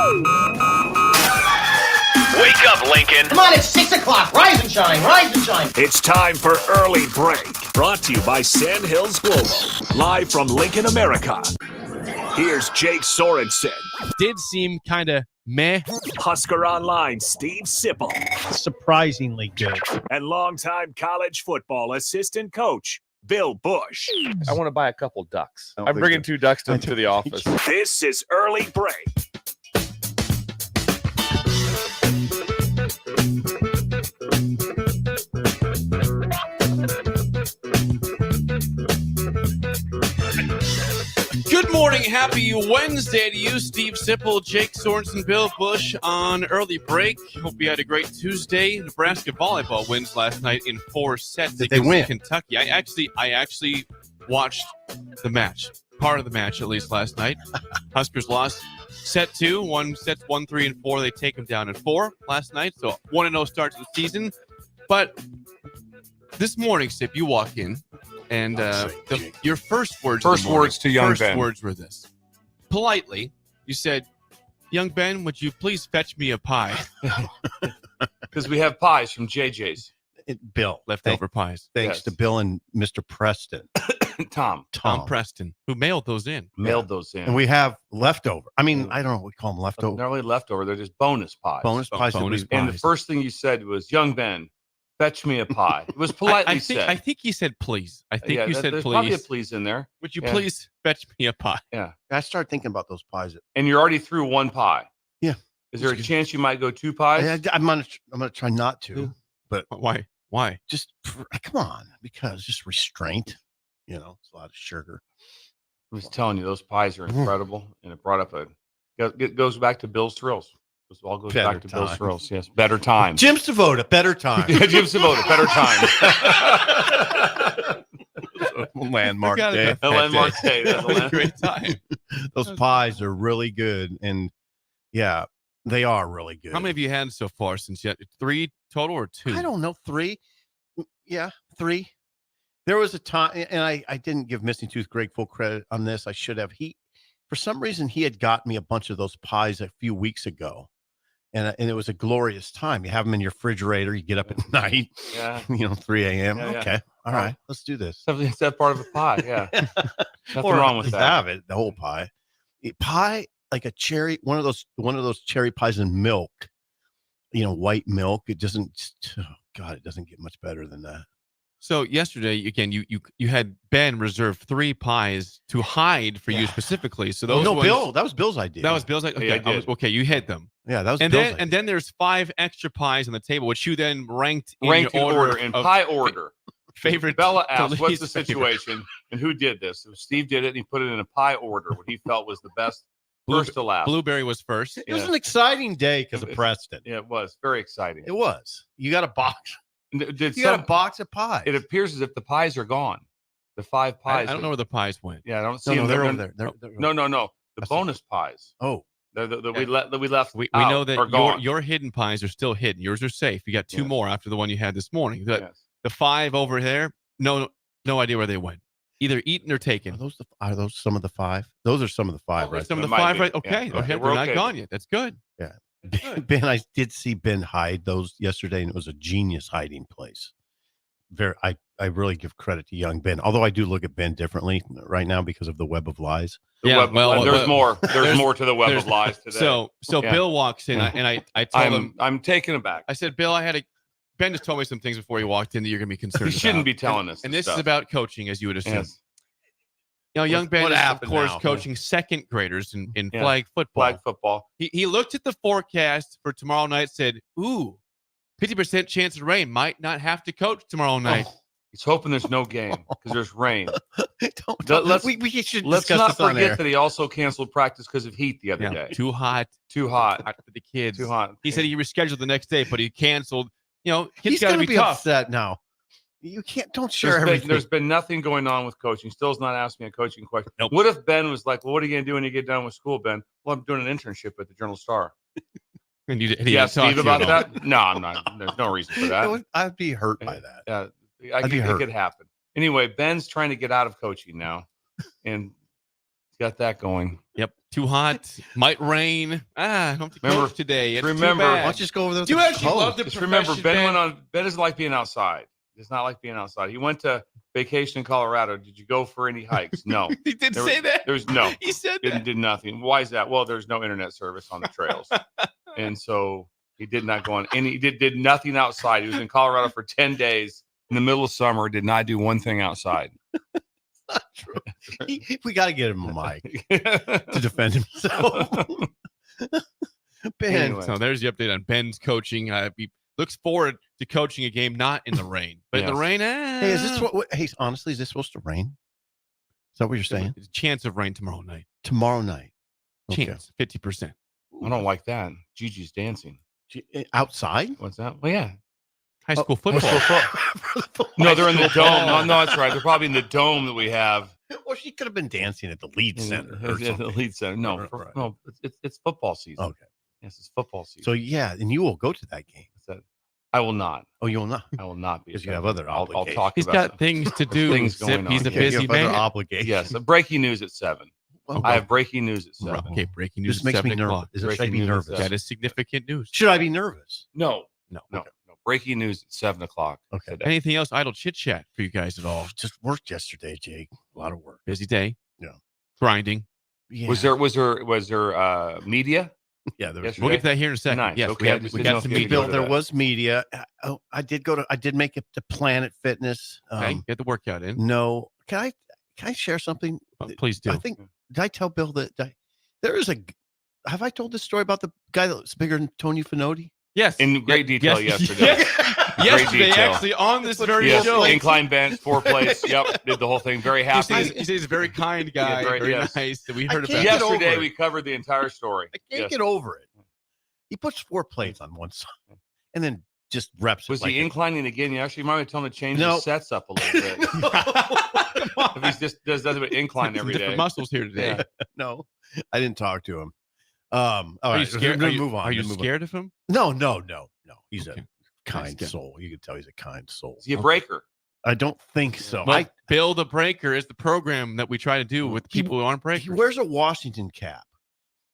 Wake up, Lincoln. Come on, it's 6 o'clock. Rise and shine, rise and shine. It's time for Early Break. Brought to you by Sand Hills Global. Live from Lincoln, America. Here's Jake Sorensen. Did seem kind of meh. Husker Online, Steve Sipple. Surprisingly good. And longtime college football assistant coach, Bill Busch. I want to buy a couple ducks. I'm bringing 2 ducks to the office. This is Early Break. Good morning. Happy Wednesday to you, Steve Sipple, Jake Sorensen, Bill Busch on Early Break. Hope you had a great Tuesday. Nebraska volleyball wins last night in 4 sets. Did they win? Kentucky. I actually watched the match. Part of the match, at least, last night. Huskers lost set 2, sets 1, 3, and 4. They take them down in 4 last night. So 1-0 start to the season. But this morning, Sip, you walk in. And your first words to young Ben. First words were this. Politely, you said, "Young Ben, would you please fetch me a pie?" Because we have pies from JJ's. Bill. Leftover pies. Thanks to Bill and Mr. Preston. Tom Preston, who mailed those in. And we have leftover. I mean, I don't know what we call them, leftover. They're not really leftover. They're just bonus pies. Bonus pies. And the first thing you said was, "Young Ben, fetch me a pie." It was politely said. I think he said please. I think you said there's please. Probably a please in there. Would you please fetch me a pie? Yeah. I started thinking about those pies. And you're already through 1 pie. Yeah. Is there a chance you might go 2 pies? I'm gonna try not to. But why? Just come on, because just restraint. It's a lot of sugar. I was telling you, those pies are incredible, and it brought up it goes back to Bill's Thrills. It all goes back to Bill's Thrills. Yes, better time. Jim Savota, better time. Jim Savota, better time. Landmark day. A landmark day. That's a great time. Those pies are really good, and yeah, they are really good. How many have you had so far since yet? 3 total or 2? I don't know. 3. Yeah, 3. There was a time, and I didn't give Missing Tooth Greg full credit on this. I should have. For some reason, he had got me a bunch of those pies a few weeks ago. And it was a glorious time. You have them in your refrigerator. You get up at night, 3 a.m. Yeah, okay. All right. Let's do this. It's that part of a pie. Yeah. Nothing wrong with that. Have it, the whole pie. Pie, like a cherry, one of those cherry pies in milk, white milk. It doesn't, it doesn't get much better than that. So yesterday, again, you had Ben reserve 3 pies to hide for you specifically. So those Bill, that was Bill's idea. That was Bill's idea. Okay, you hid them. Yeah, that was and Bill's then idea. and then there's 5 extra pies on the table, which you then ranked in pie order. Favorite. Bella asked, "What's the situation and who did this?" So Steve did it, and he put it in a pie order, what he felt was the best. First to last. Blueberry was first. It was an exciting day because of Preston. Yeah, it was very exciting. It was. You got a box. Got a box of pies. It appears as if the pies are gone. The 5 pies. I don't know where the pies went. Yeah, I don't see them. They're over there. No. The bonus pies. Oh, we left. We know that your hidden pies are still hidden. Yours are safe. You got 2 more after the one you had this morning. The 5 over there. No idea where they went. Either eaten or taken. Are those some of the 5? Those are some of the 5, right? Some of the 5, right? Okay. Yeah. We're not gone yet. That's good. Yeah. Ben, I did see Ben hide those yesterday, and it was a genius hiding place. I really give credit to young Ben, although I do look at Ben differently right now because of the web of lies. There's more. There's more to the web of lies today. So Bill walks in, and I told him, I'm taken aback. I said, Bill, Ben just told me some things before he walked in that you're going to be concerned. He shouldn't be telling us. And this is about coaching, as you would assume. Yes. Young Ben is, of course, coaching second graders in flag football. He looked at the forecast for tomorrow night, said, "Ooh, 50% chance of rain. Might not have to coach tomorrow night." He's hoping there's no game because there's rain. Let's not forget that he also canceled practice because of heat the other day. Too hot for the kids. Too hot. He said he rescheduled the next day, but he canceled. Kids he's got to be tough. upset now. You don't share everything. There's been nothing going on with coaching. Still's not asking me a coaching question. Nope. What if Ben was like, "Well, what are you going to do when you get done with school, Ben?" "Well, I'm doing an internship at the Journal-Star." And you Steve about that? No, I'm not. There's no reason for that. I'd be hurt by that. It could happen. Anyway, Ben's trying to get out of coaching now, and Got that going. Yep. Too hot. Might rain. I don't have to Remember- coach today. It's remember- too Why bad. don't you just go over there? Do you actually love the Just remember, profession, Ben doesn't like being outside. Does not like being outside. He went to vacation in Colorado. Did you go for any hikes? No. He did There- say that. There's no. He said that. Did nothing. Why is that? Well, there's no internet service on the trails, and so he did not go on any. He did nothing outside. He was in Colorado for 10 days in the middle of summer. Did not do one thing outside. Not true. We got to get him a mic to defend himself. Ben, Anyway. So there's the update on Ben's coaching. He looks forward to coaching a game not in the rain, but in the Yes. rain. hey, is this what? Hey, honestly, is this supposed to rain? Is that what you're saying? There's a chance of rain tomorrow night. Tomorrow night. Okay. Chance 50%. I don't like that. Gigi's dancing. Outside? What's that? Well, yeah. High school football. No, they're in the dome. No, that's right. They're probably in the dome that we have. Well, she could have been dancing at the lead center. Or At the something. lead center. No, Right. no, it's football season. Okay. Yes, it's football season. So yeah, and you will go to that game. I will not. Oh, you will not. I will not be. 'Cause you have other I'll obligations. talk He's about got that. things to do. things Zip. going on. He's a Yeah, You busy have other man. obligations. Yes, breaking news at 7. Well, I have breaking news at 7. Okay, breaking news. this makes me 7 nervous. o'clock. Should I Breaking be news nervous? is That is significant news. Should I be nervous? No. No. Breaking news at 7 o'clock. Okay. today. Anything else? Idle chit chat for you guys at all? Just worked yesterday, Jake. A lot of work. Busy day. Yeah. Grinding. Yeah. Was there media? Yeah, there was. Yesterday? We'll get to that here in a second. Nice. Yes, Okay, I just we didn't know got if some you media. could go Bill, to there that. was media. I did make it to Planet Fitness. Okay, get the workout in. No, can I share something? Please do. I think did I tell Bill that there is a? Have I told this story about the guy that's bigger than Tony Finotti? Yes. In great detail yesterday. Yesterday, detail. actually, on this very Yes, show. incline bench, 4 plates. Yep, did the whole thing. Very He happy. says he's a very kind guy, Yeah, very yes. nice. That we I heard can't about. get over Yesterday, it. we covered the entire story. I can't Yes. get over it. He puts 4 plates on one side and then just reps. Was it like he inclining again? You actually might tell him to change No. his sets up a little bit. If he just does nothing but incline Some every different day. muscles here today. Yeah. No, I didn't talk to him. All Are you right, scared? we're Are gonna you, move on. are you We're gonna move on. scared of him? No. He's Okay. a kind good. soul. You can tell he's a kind soul. Is he a breaker? I don't think so. Well, Build a Breaker is the program that we try to do with He- people who aren't He breakers, wears a Washington cap,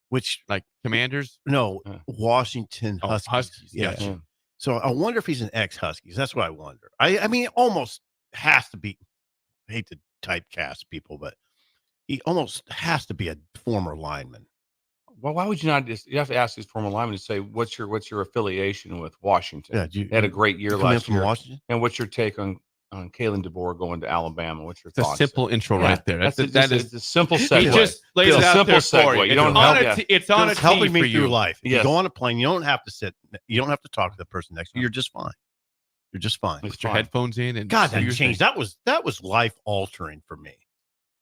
which like Commanders. no Yeah. Washington Oh, Huskies. Huskies, Yeah. gotcha. So I wonder if he's an ex-Huskies. That's what I wonder. I mean, it almost has to be. I hate to typecast people, but he almost has to be a former lineman. Well, why would you not just? You have to ask his former lineman to say, "What's your affiliation with Washington?" Yeah, you They had a great year come in last from year. Washington. And what's your take on Kalen DeBoer going to Alabama? What's your It's a thoughts? simple intro Yeah, right there. That just is a simple he segue. just lays It's it a out simple there for segue. you. You It's don't on help- a it's on a It's helping tee me for through you. life. If Yes. you go on a plane, you don't have to sit. You don't have to talk to the person next to you. You're just fine. You're just fine. It's Put your fine. headphones in and God, do that your changed. thing. That was life altering for me.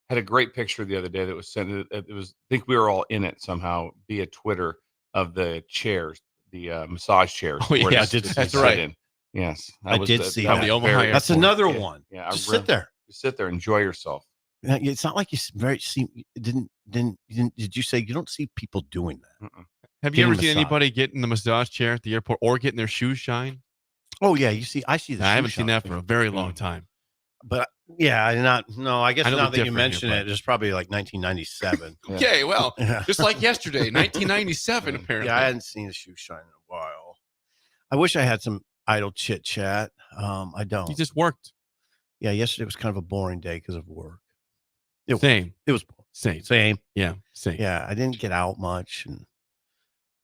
Had a great picture the other day that was sent. It was, I think we were all in it somehow via Twitter, of the chairs, the massage chairs. Oh, where yeah, to- to that's sit right. in. Yes, I did see From that. the Omaha very- Airport. That's another Yeah, one. Yeah, I Just really- sit there. Just sit there, enjoy yourself. It's not like you did you say you don't see people doing that? Mm-mm. Have you Getting ever seen massage. anybody get in the massage chair at the airport or getting their shoes shine? Oh yeah, I see the I shoe haven't seen shine. that for a very long time. But yeah, I guess I know now they're that you different mention here, it, it's probably like 1997. Yeah. Okay, well, Yeah. just like yesterday, 1997, apparently. Yeah, I hadn't seen a shoe shine in a while. I wish I had some idle chit chat. I don't. He just worked. Yeah, yesterday was kind of a boring day because of work. It was. Same. It was Same. same. Yeah, same. Yeah, I didn't get out much, and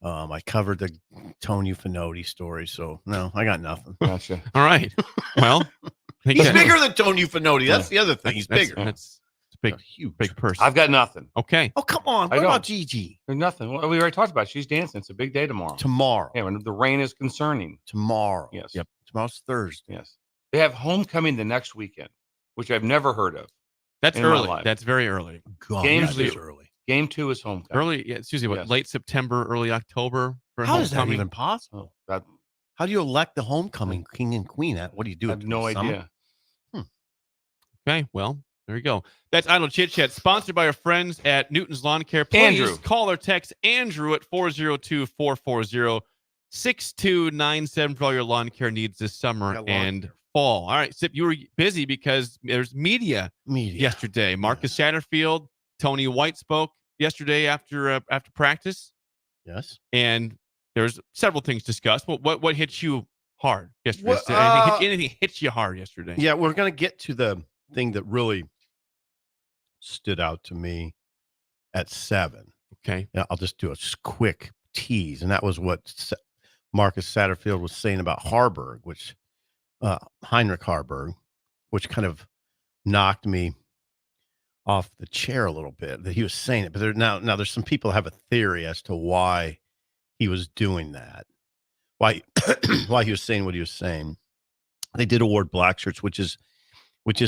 I covered the Tony Finotti story. So no, I got nothing. Gotcha. All right. Well, I think He's that- bigger than Tony Finotti. That's the other thing. He's that's- bigger. That's a big, Huge. big person. I've got nothing. Okay. Oh come on! I What about don't. Gigi? There's nothing. Well, we already talked about it. She's dancing. It's a big day tomorrow. Tomorrow. Yeah, when the rain is concerning. Tomorrow. Yes. Yep. Tomorrow's Thursday. Yes. They have homecoming the next weekend, which I've never heard of. That's in my early. life. That's very early. God, Games that is do- early. Game 2 is homecoming. Early, yeah, it's usually what, Yes. late September, early October for How is that homecoming. even possible? Oh, that, How do you elect the homecoming king and queen? What do you do? I it have in no the summer? idea. Okay, well, there you go. That's Idle Chit Chat, sponsored by our friends at Newton's Lawn Care. Please Andrew. call or text Andrew at 402-440-6297 for all your lawn care needs this summer Got lawn and care. fall. All right, Sip, you were busy because there's media Media. yesterday. Marcus Satterfield Tony White spoke yesterday after practice, Yes. and there's several things discussed. But what hit you hard yesterday? Well, Anything hit you hard yesterday? Yeah, we're going to get to the thing that really stood out to me at 7. Okay. Now, I'll just do a quick tease, and that was what Marcus Satterfield was saying about Harburg, which Heinrich Harburg, which kind of knocked me off the chair a little bit that he was saying it. But now there's some people have a theory as to why he was doing that, why why he was saying what he was saying. They did award black shirts, which is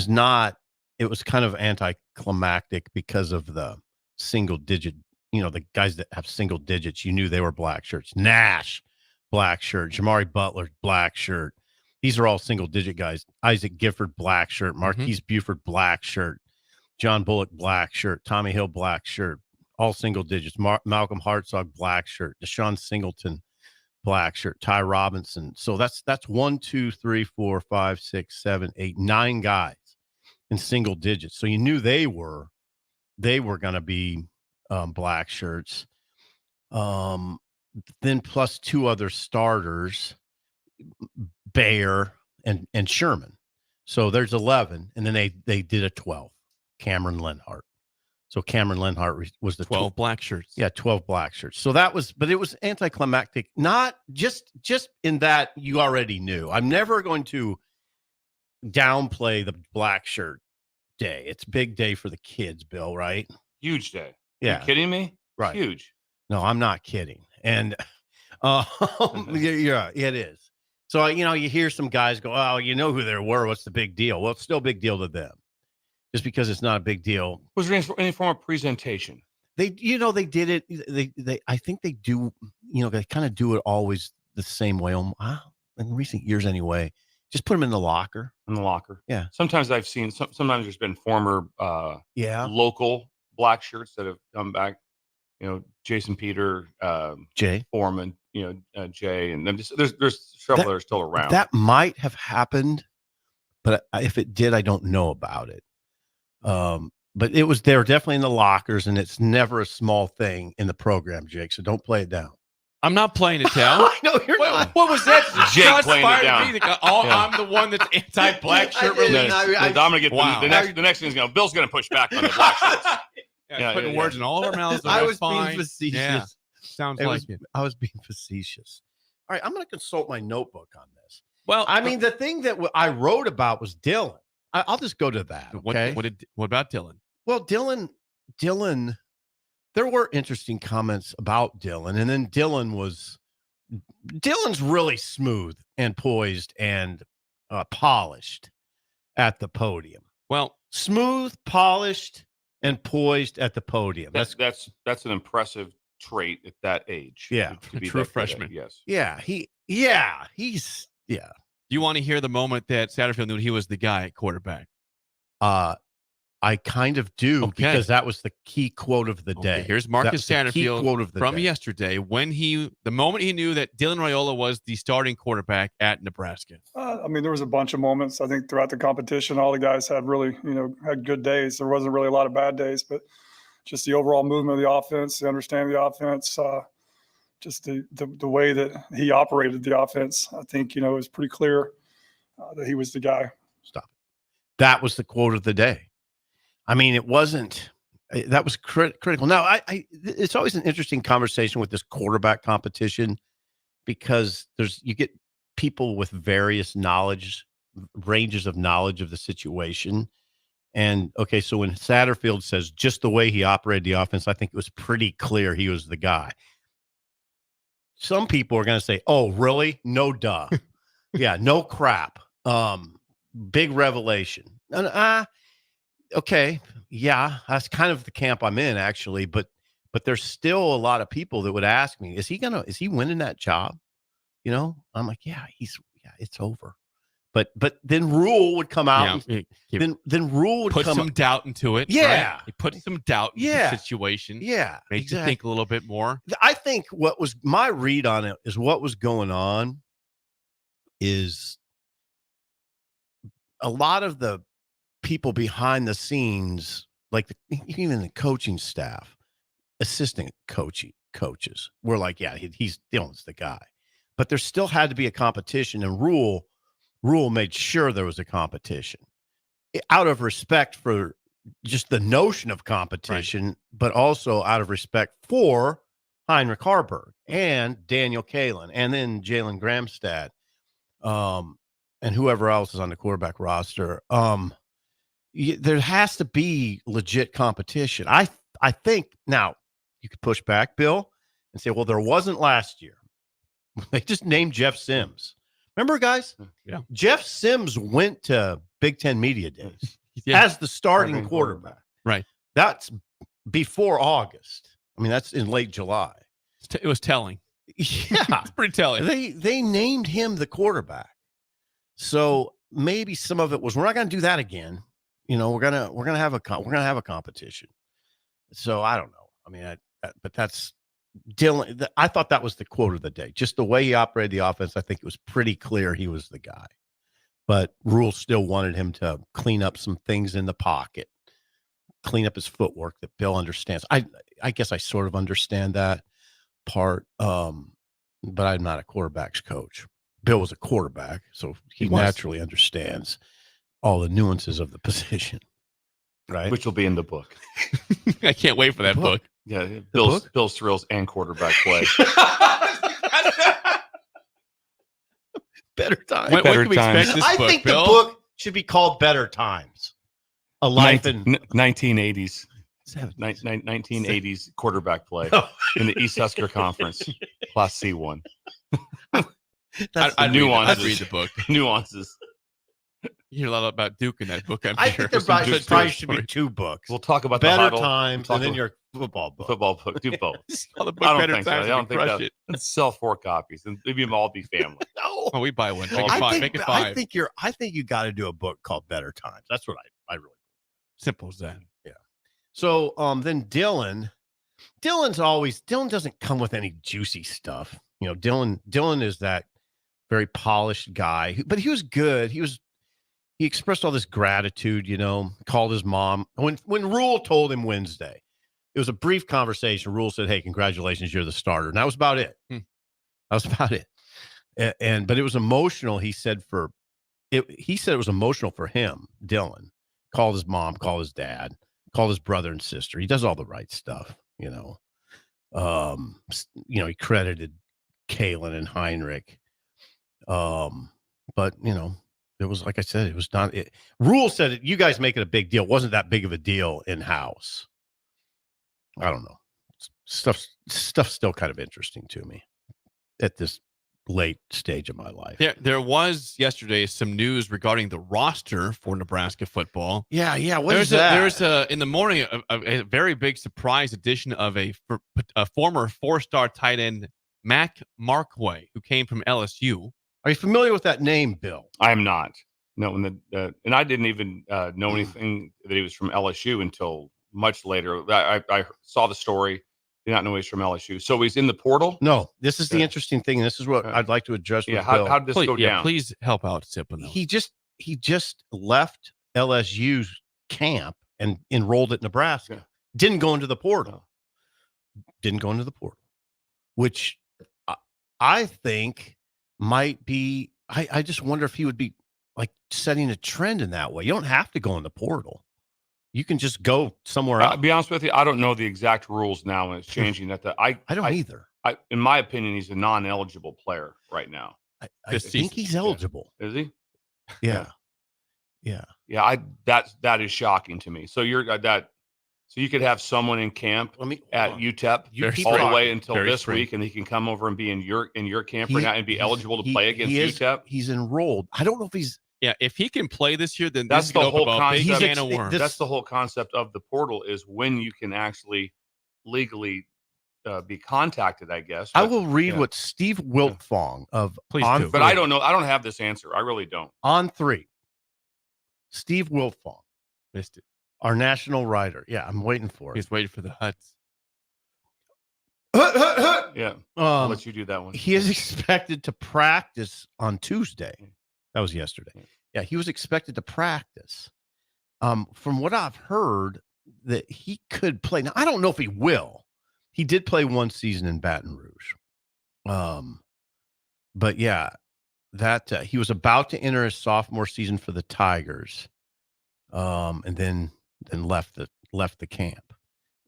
not. It was kind of anticlimactic because of the single digit. The guys that have single digits, you knew they were black shirts. Nash, black shirt. Jamari Butler, black shirt. These are all single digit guys. Isaac Gifford, black shirt. Marquise Buford, black shirt. John Bullock, black shirt. Tommy Hill, black shirt. All single digits. Malcolm Hartzog, black shirt. Deshaun Singleton, black shirt. Ty Robinson. So that's 1, 2, 3, 4, 5, 6, 7, 8, 9 guys in single digits. So you knew they were going to be black shirts. Then plus 2 other starters, Bayer and Sherman. So there's 11, and then they did a 12. Cameron Lenhart. So Cameron Lenhart was the 12 black shirts. Yeah, 12 black shirts. So that was, but it was anticlimactic. Not just in that you already knew. I'm never going to downplay the black shirt day. It's a big day for the kids, Bill, right? Huge day. Yeah. You kidding me? Right. Huge. No, I'm not kidding. And yeah, it is. So, you hear some guys go, oh, you know who they were. What's the big deal? Well, it's still a big deal to them. Just because it's not a big deal. Was there any form of presentation? They did it. They I think they do, they kind of do it always the same way. In recent years anyway, just put them in the locker. In the locker. Yeah. Sometimes I've seen, sometimes there's been former local black shirts that have come back. Jason Peter, Jay Foreman, Jay, and then there's several that are still around. That might have happened, but if it did, I don't know about it. But they were definitely in the lockers, and it's never a small thing in the program, Jake. So don't play it down. I'm not playing it down. I know you're not. What was that? Jake playing it down. I'm the one that's anti-black shirt release. I'm gonna get the next thing is Bill's gonna push back on the black shirts. Putting words in all of our mouths. I was fine. being facetious. Yeah. Sounds like it. I was being facetious. All right, I'm going to consult my notebook on this. Well, I mean, the thing that I wrote about was Dylan. I'll just go to that. Okay. What about Dylan? Well, Dylan. There were interesting comments about Dylan, and then Dylan's really smooth and poised and polished at the podium. Well, smooth, polished, and poised at the podium. That's an impressive trait at that age. Yeah, a true freshman. Yes. Yeah, he's. Do you want to hear the moment that Satterfield knew he was the guy at quarterback? I kind of do, because that was the key quote of the day. Here's Marcus Satterfield from day. Yesterday, the moment he knew that Dylan Rola was the starting quarterback at Nebraska. There was a bunch of moments, I think, throughout the competition. All the guys had really, had good days. There wasn't really a lot of bad days, but just the overall movement of the offense, the understanding of the offense, just the way that he operated the offense, I think, it was pretty clear that he was the guy. Stop it. That was the quote of the day. I mean, it wasn't. That was critical. Now, it's always an interesting conversation with this quarterback competition, because you get people with various ranges of knowledge of the situation. And okay, so when Satterfield says just the way he operated the offense, I think it was pretty clear he was the guy. Some people are going to say, "Oh, really? No, duh, yeah, no crap, big revelation." And okay, yeah, that's kind of the camp I'm in, actually. But there's still a lot of people that would ask me, is he winning that job? I'm like, it's over. But then Rule would come out. Then Rule would put some doubt into it. Yeah, right? He put some doubt into the situation. Yeah, makes you think a little bit more. I think what was my read on it is what was going on is a lot of the people behind the scenes like even the coaching staff, assistant coaches were like, yeah, he's Dylan's the guy. But there still had to be a competition, and Rule made sure there was a competition out of respect for just the notion of competition, but also out of respect for Heinrich Harburg and Daniel Callahan, and then Jalen Gramstad, and whoever else is on the quarterback roster. There has to be legit competition. I think now you could push back, Bill, and say, well, there wasn't last year. They just named Jeff Sims. Remember, guys? Yeah. Jeff Sims went to Big Ten Media Days Yeah. as the starting quarterback. Right. That's before August. I mean, that's in late July. It was telling. Yeah. It's pretty telling. They named him the quarterback. So maybe some of it was, we're not going to do that again. You know, we're gonna have a competition. So I don't know. I mean, but that's Dylan. I thought that was the quote of the day. Just the way he operated the offense, I think it was pretty clear he was the guy. But Rule still wanted him to clean up some things in the pocket, clean up his footwork that Bill understands. I guess I sort of understand that part, but I'm not a quarterback's coach. Bill was a quarterback, so he naturally understands all the nuances of the position, right? Which will be in the book. I can't wait for that book. Yeah, Bill's thrills and quarterback play. Better Times. What can we expect this I book, think Bill? the book should be called Better Times. A life in 1980s. 1980s quarterback play in the East Husker Conference, Class C1. I'd read the book. Nuances. You hear a lot about Duke in that book. I think there probably should be two books. We'll talk about Better the huddle. Times and then your football book. Football book. Do both. Oh, the book I don't Better think so. Times, I don't think crush that. it. Let's sell 4 copies and maybe them all be family. No, Oh, we buy one. Make it I five. Make it 5. I think you got to do a book called Better Times. That's what I really. Simple as that. Yeah. So then Dylan doesn't come with any juicy stuff. You know, Dylan is that very polished guy, but he was good. He expressed all this gratitude, you know, called his mom. When Rule told him Wednesday, it was a brief conversation. Rule said, "Hey, congratulations, you're the starter." And that was about it. That was about it. But it was emotional. He said it was emotional for him, Dylan. Called his mom, called his dad, called his brother and sister. He does all the right stuff, you know. He credited Callahan and Heinrich. But you know, it was, like I said, it was not. Rule said it. You guys make it a big deal. It wasn't that big of a deal in house. I don't know. Stuff's still kind of interesting to me at this late stage of my life. There was yesterday some news regarding the roster for Nebraska football. Yeah. What is that? There's in the morning a very big surprise addition of a former 4-star tight end, Mack Marway, who came from LSU. Are you familiar with that name, Bill? I am not. No, and I didn't even know anything that he was from LSU until much later. I saw the story. Did not know he's from LSU. So he's in the portal? No. This is the interesting thing, and this is what I'd like to address with how Bill. did this go down? Please help out, Sip. He just left LSU's camp and enrolled at Nebraska. Yeah. Didn't go into the portal. Which I think might be. I just wonder if he would be like setting a trend in that way. You don't have to go in the portal. You can just go somewhere else. I'll be honest with you, I don't know the exact rules now, and it's changing. I don't either. In my opinion, he's a non-eligible player right now. I think he's eligible. Is he? Yeah. That is shocking to me. So so you could have someone in camp at UTEP all the way until this week, and he can come over and be in your camp right now and be eligible to play against UTEP. He's enrolled. I don't know if he's. Yeah, if he can play this year, then that's the whole concept. That's the whole concept of the portal, is when you can actually legally be contacted, I guess. I will read what Steve Wiltfong of Please On do. But I don't know. I don't have this answer. I really don't. On 3. Steve Wiltfong. Missed it. Our national writer. Yeah, I'm waiting for it. He's waiting for the Huts. Yeah. I'll let you do that one. He is expected to practice on Tuesday. That was yesterday. Yeah, he was expected to practice. From what I've heard, that he could play. Now, I don't know if he will. He did play one season in Baton Rouge. But yeah, that he was about to enter his sophomore season for the Tigers. And then left the camp.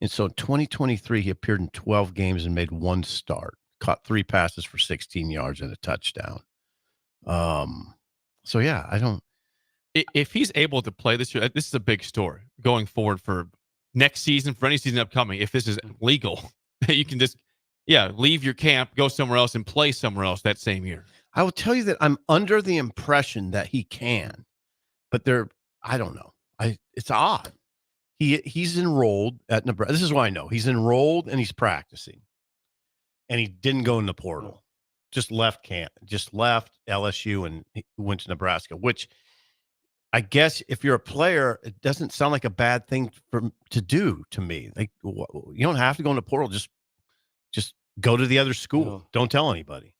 And so in 2023, he appeared in 12 games and made one start, caught 3 passes for 16 yards and a touchdown. So yeah, I don't. If he's able to play this year, this is a big story going forward for next season, for any season upcoming. If this is legal, you can just, leave your camp, go somewhere else, and play somewhere else that same year. I will tell you that I'm under the impression that he can, but I don't know. It's odd. He's enrolled at Nebraska. This is why I know he's enrolled and he's practicing, and he didn't go in the portal. Just left camp. Just left LSU and he went to Nebraska. Which I guess if you're a player, it doesn't sound like a bad thing to do to me. Like you don't have to go in the portal. Just go to the other school. No. Don't tell anybody.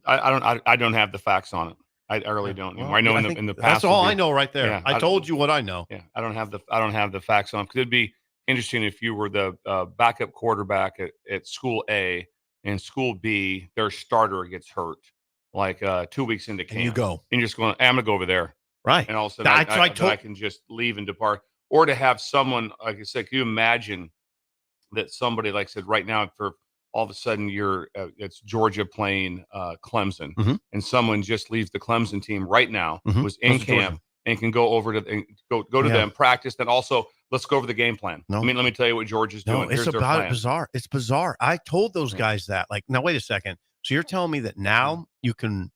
I don't have the facts on it. I really don't. Well, I know in the past. That's all I know right there. Yeah, I told you what I know. Yeah, I don't have the facts on it. Because it'd be interesting if you were the backup quarterback at school A and school B, their starter gets hurt like 2 weeks into camp. And you go. And you're just going, I'm going to go over there. Right. And all of a sudden I can just leave and depart. Or to have someone, like I said, can you imagine that somebody, like I said, right now, for all of a sudden it's Georgia playing Clemson, and someone just leaves the Clemson team right now, who's in camp, and can go over to them, practice, then also let's go over the game plan. No. I mean, let me tell you what Georgia's doing. It's bizarre. It's bizarre. I told those guys that. Like, now wait a second. So you're telling me that now you can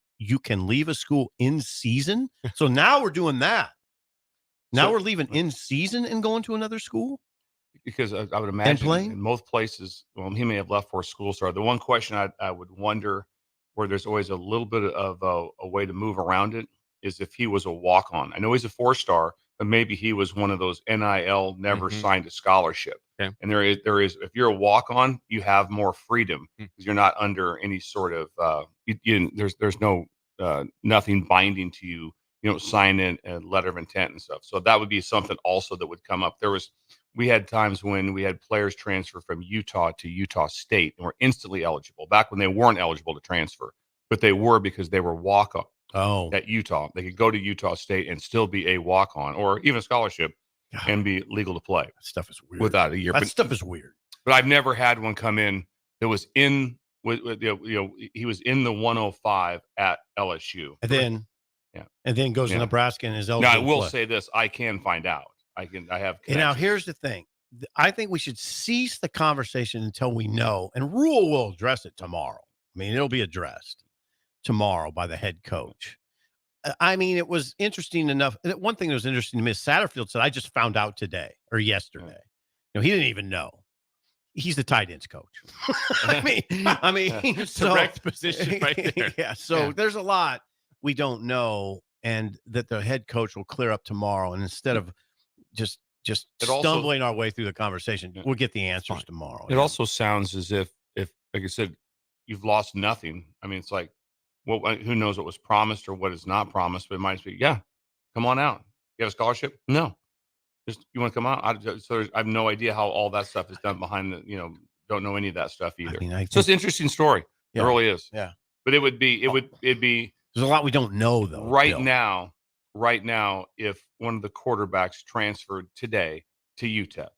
leave a school in season? So now we're doing that. Now we're leaving in season and going to another school? Because I would imagine in most places, he may have left for a school start. The one question I would wonder, where there's always a little bit of a way to move around it, is if he was a walk-on. I know he's a 4-star, but maybe he was one of those NIL, never signed a scholarship. Okay. And there is, if you're a walk-on, you have more freedom because you're not under any sort of, there's no nothing binding to you. You don't sign in a letter of intent and stuff. So that would be something also that would come up. We had times when we had players transfer from Utah to Utah State and were instantly eligible, back when they weren't eligible to transfer, but they were because they were walk-on at Utah. They could go to Utah State and still be a walk-on or even a scholarship and be legal to play. That stuff is weird. Without a year. That stuff is weird. But I've never had one come in that was in, he was in the 105 at LSU. And then goes to Nebraska and is eligible. Now, I will say this. I can find out. I have. And now here's the thing. I think we should cease the conversation until we know, and Rule will address it tomorrow. I mean, it'll be addressed tomorrow by the head coach. I mean, it was interesting enough. One thing that was interesting to me is Satterfield said, I just found out today or yesterday. He didn't even know. He's the tight ends coach. I mean, direct position right there. Yeah. So there's a lot we don't know, and that the head coach will clear up tomorrow. And instead of just stumbling our way through the conversation, we'll get the answers tomorrow. It also sounds as if, like I said, you've lost nothing. I mean, it's like, who knows what was promised or what is not promised, but it might be, come on out. You have a scholarship? No. Just, you want to come out? I have no idea how all that stuff is done behind the, don't know any of that stuff either. So it's an interesting story. It really is. Yeah. But it'd be, there's a lot we don't know though. Right now, if one of the quarterbacks transferred today to UTEP,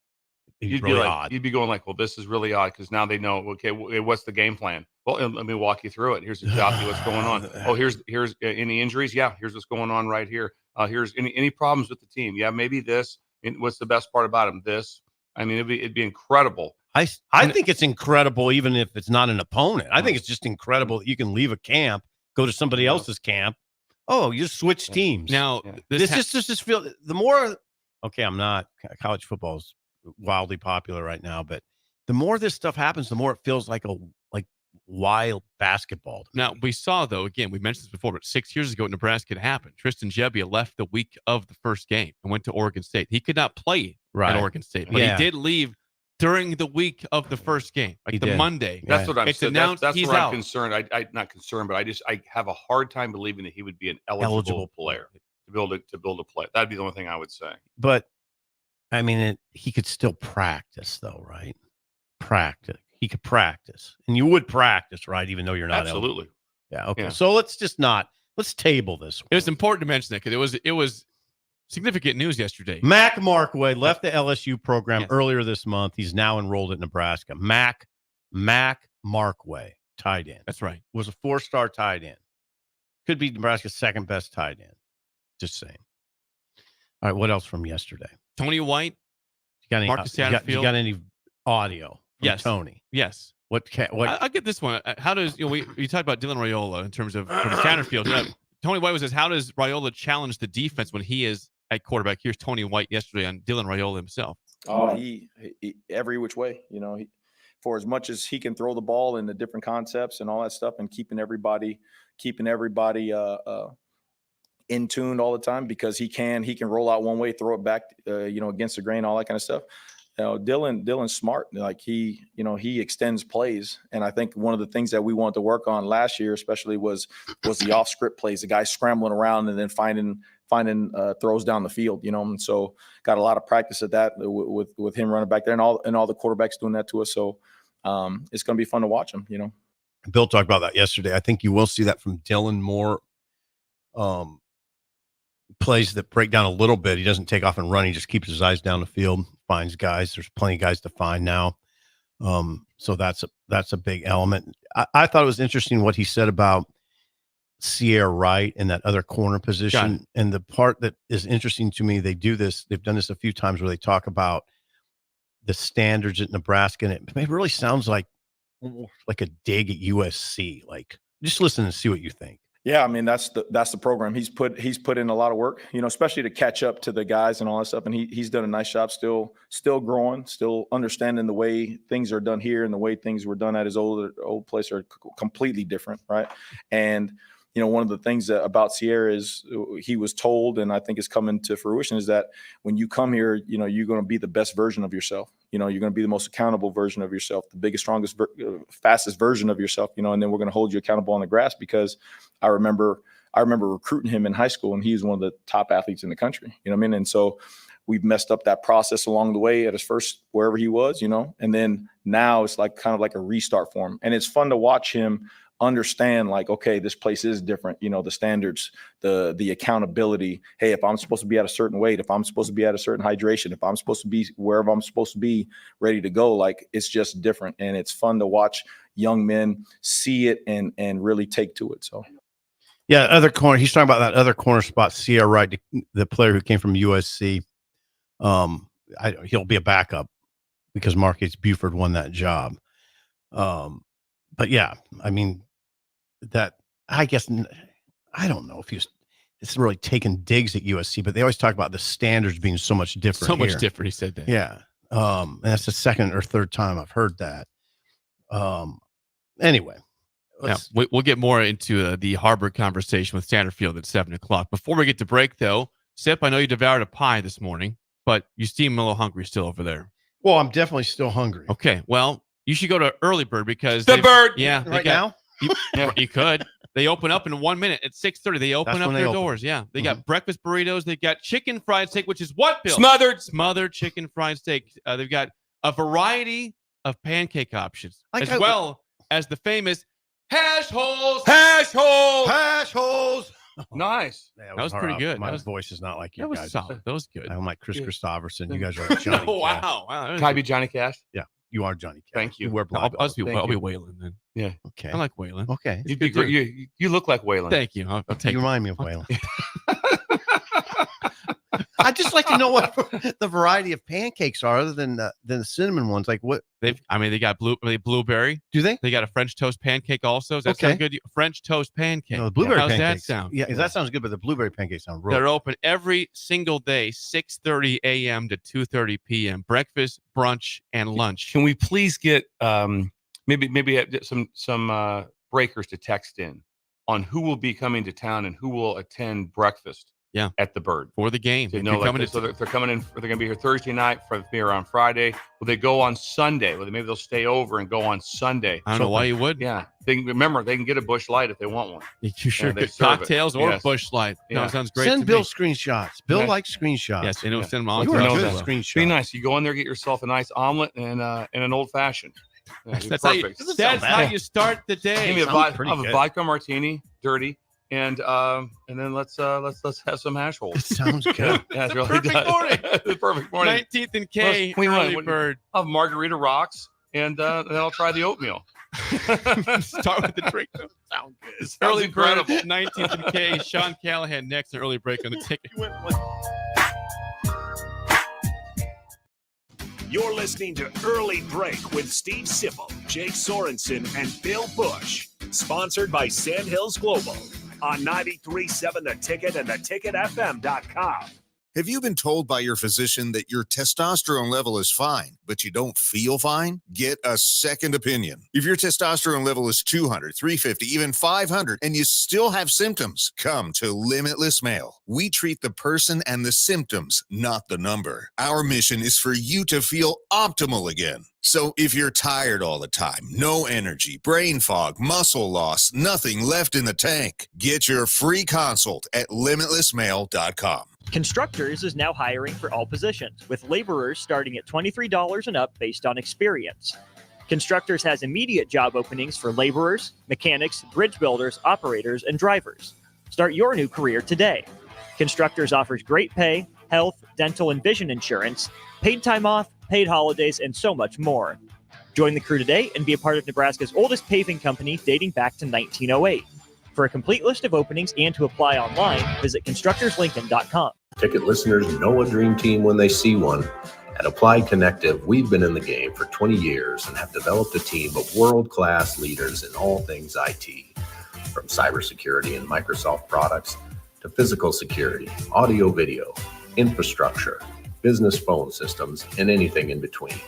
you'd be like, odd. You'd be going like, well, this is really odd because now they know, okay, what's the game plan? Well, let me walk you through it. Here's exactly what's going on. Oh, here's any injuries? Yeah, here's what's going on right here. Here's any problems with the team? Yeah, maybe this. And what's the best part about him? This. I mean, it'd be incredible. I think it's incredible, even if it's not an opponent. I think it's just incredible that you can leave a camp, go to somebody else's camp. Oh, you just switch teams. Now, this just feel the more. Okay, I'm not. College football is wildly popular right now, but the more this stuff happens, the more it feels like wild basketball. Now, we saw, though, again, we mentioned this before, but 6 years ago, Nebraska had happened. Tristan Gebbia left the week of the first game and went to Oregon State. He could not play at Oregon State, but he did leave during the week of the first game, Monday. That's what I'm saying. That's where I'm concerned. I'm not concerned, but I have a hard time believing that he would be an eligible player to build a play. That'd be the only thing I would say. But I mean, he could still practice, though, right? Practice. He could practice, and you would practice, right? Even though you're not absolutely. Yeah. Okay. Yeah. So let's table this one. It was important to mention that because it was significant news yesterday. Mack Marway left the LSU program earlier this month. He's now enrolled at Nebraska. Mack Marway, tight end. That's right. Was a 4-star tight end. Could be Nebraska's second best tight end. Just saying. All right. What else from yesterday? Tony White. Marcus Satterfield. You got any audio from Tony? Yes. What? I'll get this one. How does we talked about Dylan Raiola in terms of from Satterfield. Tony White was says, how does Raiola challenge the defense when he is at quarterback? Here's Tony White yesterday on Dylan Raiola himself. Oh, he every which way, for as much as he can throw the ball in the different concepts and all that stuff, and keeping everybody in tune all the time, because he can roll out one way, throw it back, against the grain, all that kind of stuff. Dylan's smart. Like he extends plays. And I think one of the things that we wanted to work on last year, especially was the off script plays, the guy scrambling around and then finding throws down the field, and so got a lot of practice at that with him running back there and all the quarterbacks doing that to us. So it's going to be fun to watch him, Bill talked about that yesterday. I think you will see that from Dylan more. Plays that break down a little bit. He doesn't take off and run. He just keeps his eyes down the field, finds guys. There's plenty of guys to find now. So that's a big element. I thought it was interesting what he said about Sierra Wright in that other corner position. And the part that is interesting to me, they've done this a few times where they talk about the standards at Nebraska, and it really sounds like a dig at USC. Like, just listen and see what you think. Yeah, I mean, that's the program. He's put in a lot of work, especially to catch up to the guys and all that stuff. And he's done a nice job, still growing, still understanding the way things are done here and the way things were done at his old place are completely different, right? And one of the things about Sierra is he was told, and I think it's coming to fruition, is that when you come here, you're going to be the best version of yourself. You're going to be the most accountable version of yourself, the biggest, strongest, fastest version of yourself, and then we're going to hold you accountable on the grass, because I remember recruiting him in high school, and he was one of the top athletes in the country, And so we've messed up that process along the way at his first, wherever he was, and then now it's kind of like a restart for him. And it's fun to watch him understand, like, okay, this place is different, the standards, the accountability. Hey, if I'm supposed to be at a certain weight, if I'm supposed to be at a certain hydration, if I'm supposed to be wherever I'm supposed to be ready to go, like, it's just different. And it's fun to watch young men see it and really take to it. So yeah, other corner, he's talking about that other corner spot, Sierra Wright, the player who came from USC. He'll be a backup because Marcus Buford won that job. But yeah, I mean, that, I guess, I don't know if it's really taking digs at USC, but they always talk about the standards being so much different. So much different, he said that. Yeah. And that's the second or third time I've heard that. Anyway. Now, we'll get more into the Harvard conversation with Satterfield at 7:00. Before we get to break, though, Sip, I know you devoured a pie this morning, but you seem a little hungry still over there. Well, I'm definitely still hungry. Okay, well, you should go to Early Bird because the bird. Yeah, now. You could. They open up in 1 minute at 6:30. They open up their doors. Yeah, they got breakfast burritos. They got chicken fried steak, which is what, Bill? Smothered chicken fried steak. They've got a variety of pancake options, as well as the famous hash holes. Nice. That was pretty good. My voice is not like you guys. That was solid. That was good. I'm like Chris Christopherson. You guys are Johnny. Oh, wow. Can I be Johnny Cash? Yeah. You are Johnny Cash. Thank you. You wear black. I'll be Waylon then. Yeah. Okay. I like Waylon. Okay. You'd be great. You look like Waylon. Thank you. I'll take you. Remind me of Waylon. I'd just like to know what the variety of pancakes are, other than the cinnamon ones. Like what they got blueberry. Do they? They got a French toast pancake also. Does that sound good? French toast pancake. No, the blueberry How's pancakes. that sound? Yeah, that sounds good, but the blueberry pancakes sound really. They're open every single day, 6:30 a.m. to 2:30 p.m. Breakfast, brunch, and lunch. Can we please get maybe some breakers to text in on who will be coming to town and who will attend breakfast? at the Bird for the game. So, so they're coming in. They're going to be here Thursday night for here on Friday. Will they go on Sunday? Maybe they'll stay over and go on Sunday. I don't know why you would. Yeah, remember they can get a Busch Light if they want one. You sure could cocktails or Busch Light. Yeah. No, sounds great. Send Bill screenshots. Bill likes screenshots. Yes, and it'll send them on. You are good screenshot. Be nice. You go in there, get yourself a nice omelet and an old fashioned. Yeah, that's perfect. How you start the day. Give me a vodka martini, dirty. And then let's have some hash rolls. It sounds good. Yeah, it really does. Morning. The perfect morning. 19th and K. Early Bird. I'll have margarita rocks, and then I'll try the oatmeal. Start with the drink. Sound good. It Early incredible. Bird, 19th and K. Sean Callahan next. An early break on the ticket. You're listening to Early Break with Steve Sipple, Jake Sorensen, and Bill Busch. Sponsored by Sandhills Global on 93.7 The Ticket and theticketfm.com. Have you been told by your physician that your testosterone level is fine, but you don't feel fine? Get a second opinion. If your testosterone level is 200, 350, even 500, and you still have symptoms, come to Limitless Male. We treat the person and the symptoms, not the number. Our mission is for you to feel optimal again. So if you're tired all the time, no energy, brain fog, muscle loss, nothing left in the tank, get your free consult at limitlessmale.com. Constructors is now hiring for all positions, with laborers starting at $23 and up based on experience. Constructors has immediate job openings for laborers, mechanics, bridge builders, operators, and drivers. Start your new career today. Constructors offers great pay, health, dental, and vision insurance, paid time off, paid holidays, and so much more. Join the crew today and be a part of Nebraska's oldest paving company dating back to 1908. For a complete list of openings and to apply online, visit constructorslincoln.com. Ticket listeners know a dream team when they see one. At Applied Connective, we've been in the game for 20 years and have developed a team of world-class leaders in all things IT. From cybersecurity and Microsoft products to physical security, audio-video, infrastructure, business phone systems, and anything in between.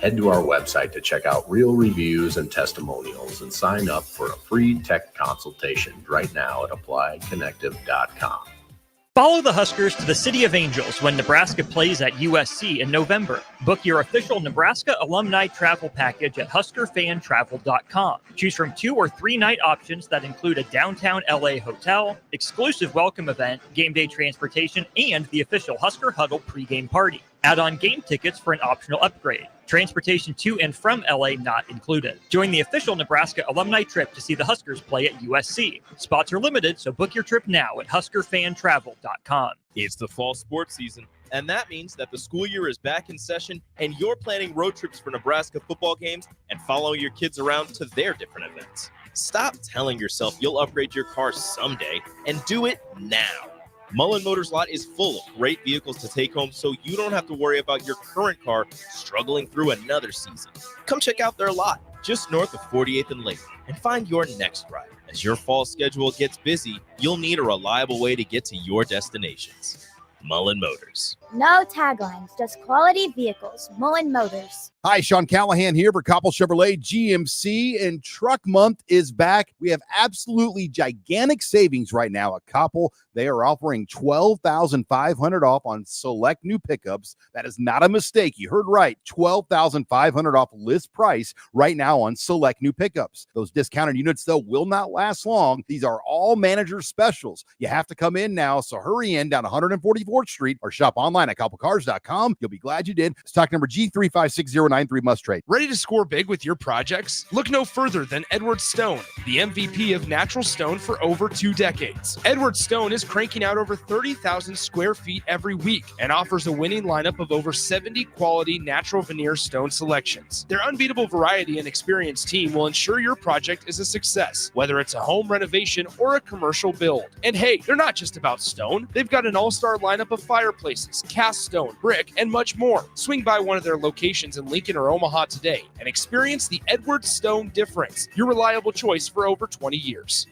Head to our website to check out real reviews and testimonials and sign up for a free tech consultation right now at appliedconnective.com. Follow the Huskers to the City of Angels when Nebraska plays at USC in November. Book your official Nebraska alumni travel package at huskerfantravel.com. Choose from 2 or 3 night options that include a downtown LA hotel, exclusive welcome event, game day transportation, and the official Husker Huddle pregame party. Add on game tickets for an optional upgrade. Transportation to and from LA not included. Join the official Nebraska alumni trip to see the Huskers play at USC. Spots are limited, so book your trip now at huskerfantravel.com. It's the fall sports season, and that means that the school year is back in session and you're planning road trips for Nebraska football games and following your kids around to their different events. Stop telling yourself you'll upgrade your car someday and do it now. Mullen Motors lot is full of great vehicles to take home so you don't have to worry about your current car struggling through another season. Come check out their lot just north of 48th and Lake and find your next ride. As your fall schedule gets busy, you'll need a reliable way to get to your destinations. Mullen Motors. No taglines, just quality vehicles. Mullen Motors. Hi, Sean Callahan here for Koppel Chevrolet GMC, and Truck Month is back. We have absolutely gigantic savings right now at Koppel. They are offering $12,500 off on select new pickups. That is not a mistake. You heard right. $12,500 off list price right now on select new pickups. Those discounted units, though, will not last long. These are all manager specials. You have to come in now, so hurry in down 144th Street or shop online at koppelcars.com. You'll be glad you did. Stock number G356093 must trade. Ready to score big with your projects? Look no further than Edward Stone, the MVP of natural stone for over 2 decades. Edward Stone is cranking out over 30,000 square feet every week and offers a winning lineup of over 70 quality natural veneer stone selections. Their unbeatable variety and experienced team will ensure your project is a success, whether it's a home renovation or a commercial build. And hey, they're not just about stone. They've got an all-star lineup of fireplaces, cast stone, brick, and much more. Swing by one of their locations in Lincoln or Omaha today and experience the Edward Stone difference, your reliable choice for over 20 years.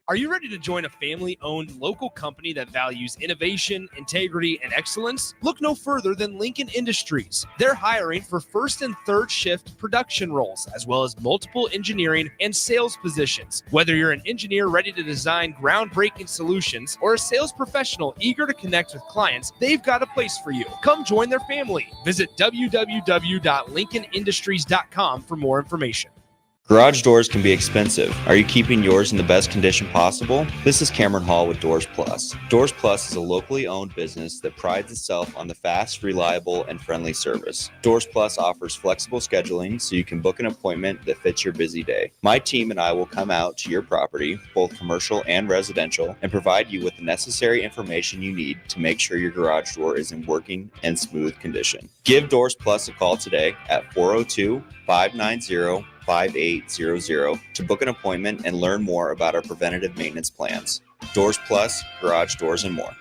Are you ready to join a family-owned local company that values innovation, integrity, and excellence? Look no further than Lincoln Industries. They're hiring for first and third shift production roles, as well as multiple engineering and sales positions. Whether you're an engineer ready to design groundbreaking solutions or a sales professional eager to connect with clients, they've got a place for you. Come join their family. Visit www.lincolnindustries.com for more information. Garage doors can be expensive. Are you keeping yours in the best condition possible? This is Cameron Hall with Doors Plus. Doors Plus is a locally owned business that prides itself on the fast, reliable, and friendly service. Doors Plus offers flexible scheduling so you can book an appointment that fits your busy day. My team and I will come out to your property, both commercial and residential, and provide you with the necessary information you need to make sure your garage door is in working and smooth condition. Give Doors Plus a call today at 402-590-5800 to book an appointment and learn more about our preventative maintenance plans. Doors Plus, garage doors, and more.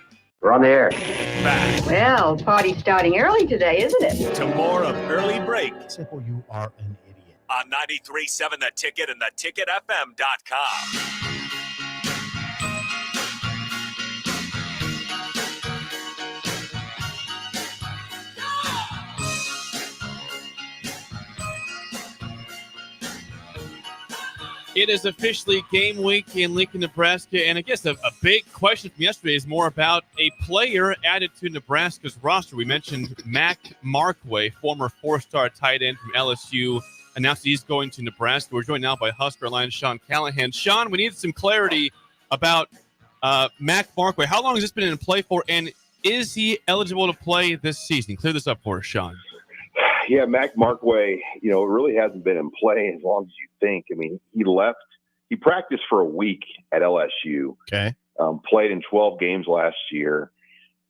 We're on the air. Back Well, party's starting early today, isn't it? to more of Early Break Simple, you are an idiot. on 93.7 The Ticket and theticketfm.com. It is officially game week in Lincoln, Nebraska, and I guess a big question from yesterday is more about a player added to Nebraska's roster. We mentioned Mack Marway, former four-star tight end from LSU, announced he's going to Nebraska. We're joined now by Husker Alliance Sean Callahan. Sean, we need some clarity about Mack Marway. How long has this been in play for, and is he eligible to play this season? Clear this up for us, Sean. Yeah, Mack Marway, it really hasn't been in play as long as you think. I mean, he practiced for a week at LSU. Okay. Played in 12 games last year,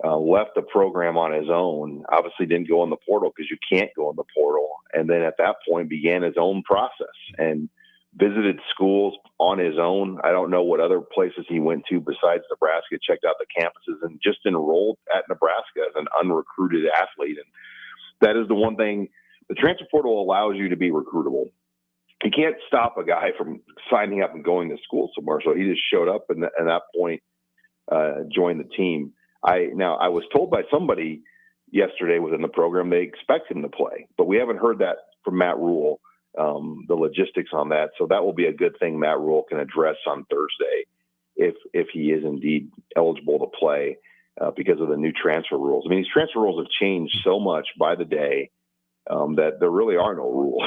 left the program on his own, obviously didn't go in the portal because you can't go in the portal. And then at that point began his own process and visited schools on his own. I don't know what other places he went to besides Nebraska, checked out the campuses, and just enrolled at Nebraska as an unrecruited athlete. And that is the one thing the transfer portal allows you to be recruitable. You can't stop a guy from signing up and going to school somewhere. So he just showed up and at that point joined the team. I was told by somebody yesterday within the program they expect him to play, but we haven't heard that from Matt Rule, the logistics on that. So that will be a good thing Matt Rule can address on Thursday if he is indeed eligible to play. Because of the new transfer rules. I mean, these transfer rules have changed so much by the day that there really are no rules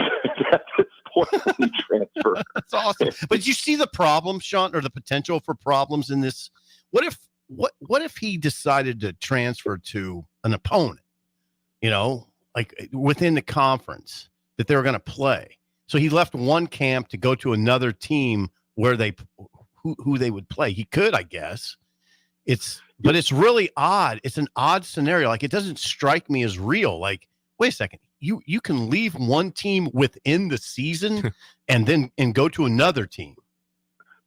at this point when you transfer. That's awesome. But you see the problem, Sean, or the potential for problems in this? What if he decided to transfer to an opponent, like within the conference that they were going to play? So he left one camp to go to another team where who they would play. He could, I guess. But it's really odd. It's an odd scenario. Like, it doesn't strike me as real. Like, wait a second. You can leave one team within the season and go to another team.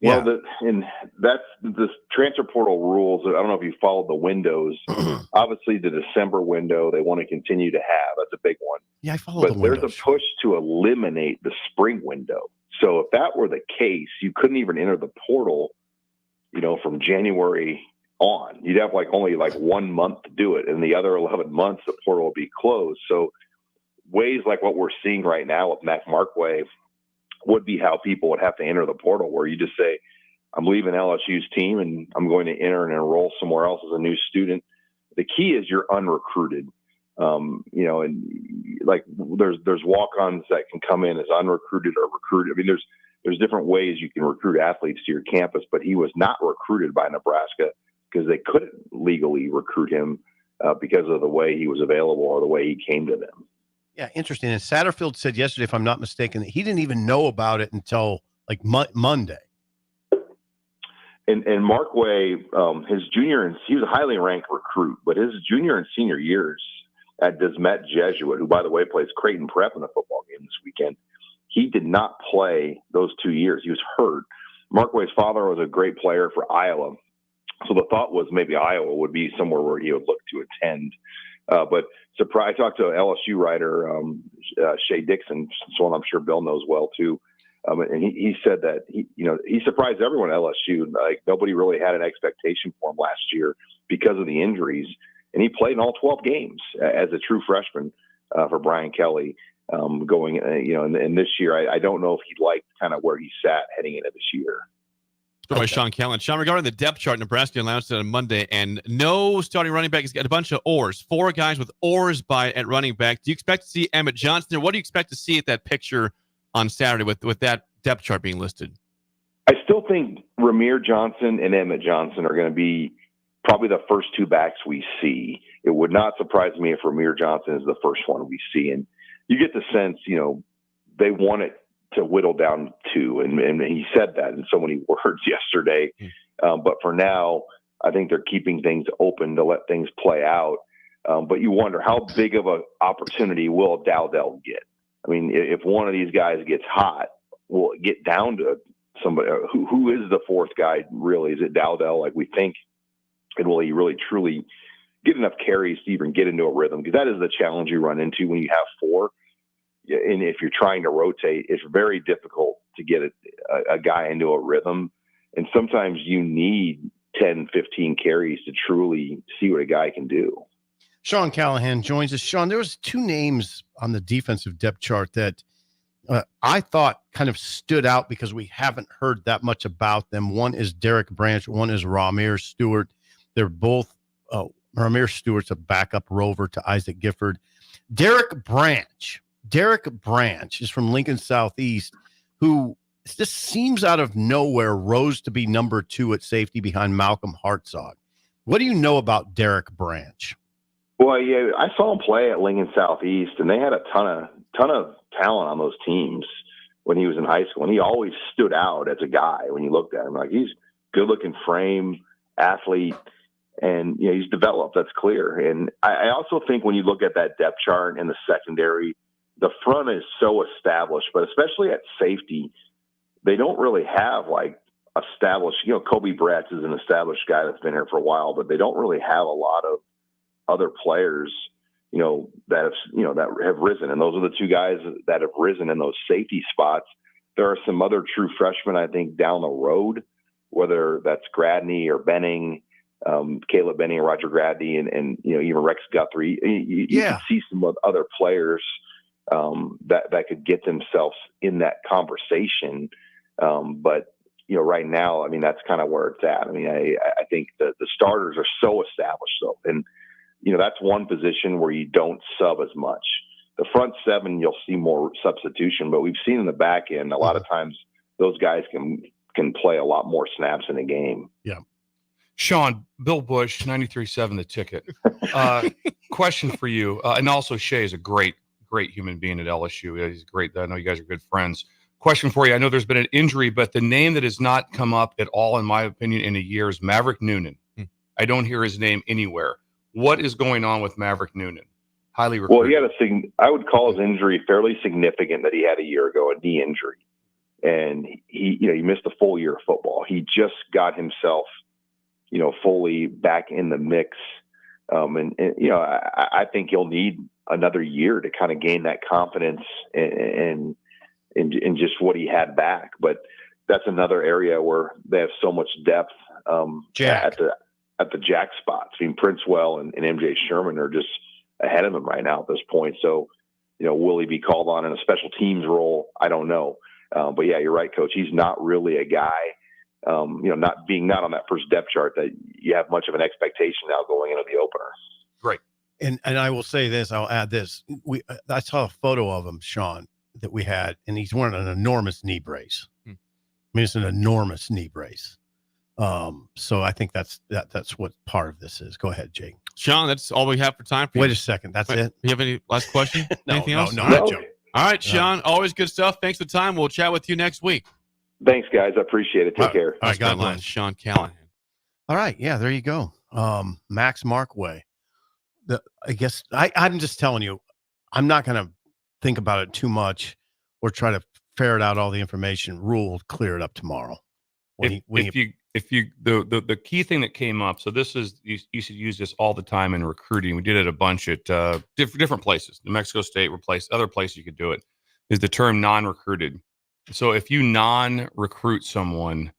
Well, that's the transfer portal rules. I don't know if you followed the windows. Obviously, the December window they want to continue to have. That's a big one. Yeah, I followed the windows. There's a push to eliminate the spring window. So if that were the case, you couldn't even enter the portal, from January on. You'd have only 1 month to do it, and the other 11 months the portal will be closed. So ways like what we're seeing right now with Mack Marway would be how people would have to enter the portal, where you just say, I'm leaving LSU's team and I'm going to enter and enroll somewhere else as a new student. The key is you're unrecruited. And there's walk-ons that can come in as unrecruited or recruited. I mean, there's different ways you can recruit athletes to your campus, but he was not recruited by Nebraska because they couldn't legally recruit him because of the way he was available or the way he came to them. Yeah, interesting. And Satterfield said yesterday, if I'm not mistaken, that he didn't even know about it until Monday. And Marway, his junior, he was a highly ranked recruit, but his junior and senior years at Desmet Jesuit, who, by the way, plays Creighton Prep in a football game this weekend, he did not play those 2 years. He was hurt. Markway's father was a great player for Iowa. So the thought was maybe Iowa would be somewhere where he would look to attend. But surprise, I talked to an LSU writer, Shay Dixon, someone I'm sure Bill knows well too. And he said that he surprised everyone at LSU. Like nobody really had an expectation for him last year because of the injuries, and he played in all 12 games as a true freshman for Brian Kelly. Going, and this year, I don't know if he liked kind of where he sat heading into this year. By Sean Callahan. Sean, regarding the depth chart, Nebraska announced it on Monday, and no starting running back has got a bunch of oars. 4 guys with oars at running back. Do you expect to see Emmett Johnson, or what do you expect to see at that picture on Saturday with that depth chart being listed? I still think Ramir Johnson and Emmett Johnson are going to be probably the first 2 backs we see. It would not surprise me if Ramir Johnson is the first one we see. And you get the sense, they want it to whittle down 2. And he said that in so many words yesterday. But for now, I think they're keeping things open to let things play out. But you wonder how big of an opportunity will Dowdell get? I mean, if one of these guys gets hot, will it get down to somebody who is the 4th guy really? Is it Dowdell like we think? And will he really truly get enough carries to even get into a rhythm? Because that is the challenge you run into when you have 4. And if you're trying to rotate, it's very difficult to get a guy into a rhythm. And sometimes you need 10, 15 carries to truly see what a guy can do. Sean Callahan joins us. Sean, there was 2 names on the defensive depth chart that I thought kind of stood out because we haven't heard that much about them. One is Derek Branch. One is Ramir Stewart. They're both Ramir Stewart's a backup rover to Isaac Gifford. Derek Branch is from Lincoln Southeast, who just seems out of nowhere rose to be number 2 at safety behind Malcolm Hartzog. What do you know about Derek Branch? Well, yeah, I saw him play at Lincoln Southeast, and they had a ton of talent on those teams when he was in high school. And he always stood out as a guy when you looked at him. Like, he's good-looking frame, athlete, and he's developed. That's clear. And I also think when you look at that depth chart in the secondary, the front is so established, but especially at safety, they don't really have like established, Kobe Bratz is an established guy that's been here for a while, but they don't really have a lot of other players, that have risen. And those are the 2 guys that have risen in those safety spots. There are some other true freshmen, I think, down the road, whether that's Gradney or Benning, Caleb Benning and Roger Gradney, and even Rex Guthrie. You can see some other players that could get themselves in that conversation. But right now, I mean, that's kind of where it's at. I mean, I think the starters are so established though. And, that's one position where you don't sub as much. The front 7, you'll see more substitution, but we've seen in the back end, a lot of times those guys can play a lot more snaps in a game. Yeah. Sean, Bill Busch, 93.7 The Ticket. Question for you. And also Shea is a great human being at LSU. He's great. I know you guys are good friends. Question for you. I know there's been an injury, but the name that has not come up at all, in my opinion, in a year is Maverick Noonan. I don't hear his name anywhere. What is going on with Maverick Noonan? Highly recruited. Well, I would call his injury fairly significant that he had a year ago, a knee injury. And he missed a full year of football. He just got himself, fully back in the mix. I think he'll need another year to kind of gain that confidence and just what he had back. But that's another area where they have so much depth at the jack spots. I mean, Princewell and MJ Sherman are just ahead of him right now at this point. So, will he be called on in a special teams role? I don't know. But yeah, you're right, Coach. He's not really a guy, not on that first depth chart that you have much of an expectation now going into the opener. Great. And I will say this, I'll add this. I saw a photo of him, Sean, that we had, and he's wearing an enormous knee brace. I mean, it's an enormous knee brace. So I think that's what part of this is. Go ahead, Jake. Sean, that's all we have for time. Wait a second. That's it. You have any last question? Anything else? No, not Joe. All right, Sean, always good stuff. Thanks for the time. We'll chat with you next week. Thanks, guys. I appreciate it. Take care. All right, God bless. Sean Callahan. All right. Yeah, there you go. Mack Marway. I guess I'm just telling you, I'm not going to think about it too much or try to ferret out all the information. Rule will clear it up tomorrow. The key thing that came up, so this is, you should use this all the time in recruiting. We did it a bunch at different places, New Mexico State, other places you could do it, is the term non-recruited So if you non-recruit someone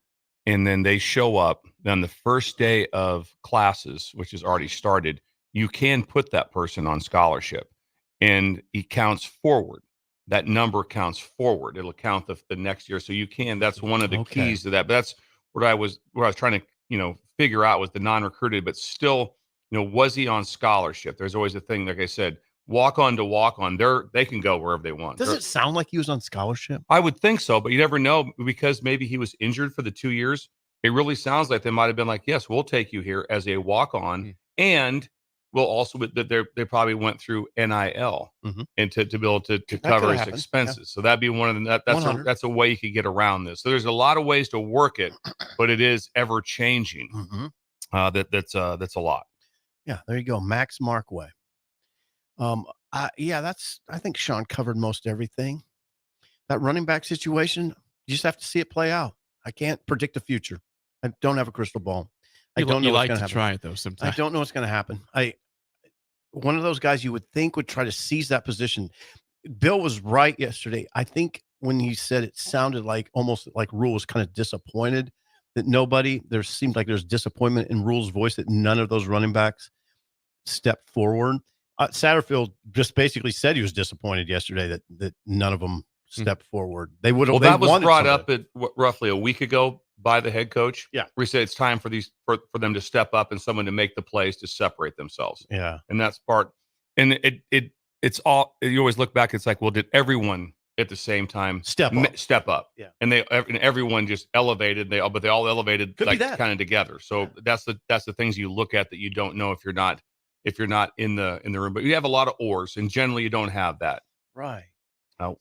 and then they show up on the first day of classes, which is already started, you can put that person on scholarship, and it counts forward. That number counts forward. It'll count the next year. So you can. That's one of the keys to that. But that's what I was trying to figure out was the non-recruited, but still, was he on scholarship? There's always a thing. Like I said, walk on to walk on. They can go wherever they want. Does it sound like he was on scholarship? I would think so, but you never know because maybe he was injured for the 2 years. It really sounds like they might have been like, yes, we'll take you here as a walk on, and we'll also that they probably went through NIL and to be able to cover his expenses. Yeah. So that'd be one of the that's a way you could get around this. So there's a lot of ways to work it, but it is ever changing. That's a lot. Yeah, there you go, Mack Marway. I think Sean covered most everything. That running back situation, you just have to see it play out. I can't predict the future. I don't have a crystal ball. I don't know what's going to happen. Try it though sometimes. I don't know what's going to happen. One of those guys you would think would try to seize that position. Bill was right yesterday. I think when he said it sounded like almost like Rule was kind of disappointed that there seemed like there's disappointment in Rule's voice that none of those running backs stepped forward. Satterfield just basically said he was disappointed yesterday that none of them stepped forward. They would have. Well, that was brought up at roughly a week ago by the head coach. Yeah, we said it's time for them to step up and someone to make the plays to separate themselves. Yeah, and that's part. And it's all. You always look back. It's like, well, did everyone at the same time step up? Yeah, and everyone just elevated. They all elevated kind of together. So that's the things you look at that you don't know if you're not in the room. But you have a lot of ors, and generally you don't have that. Right.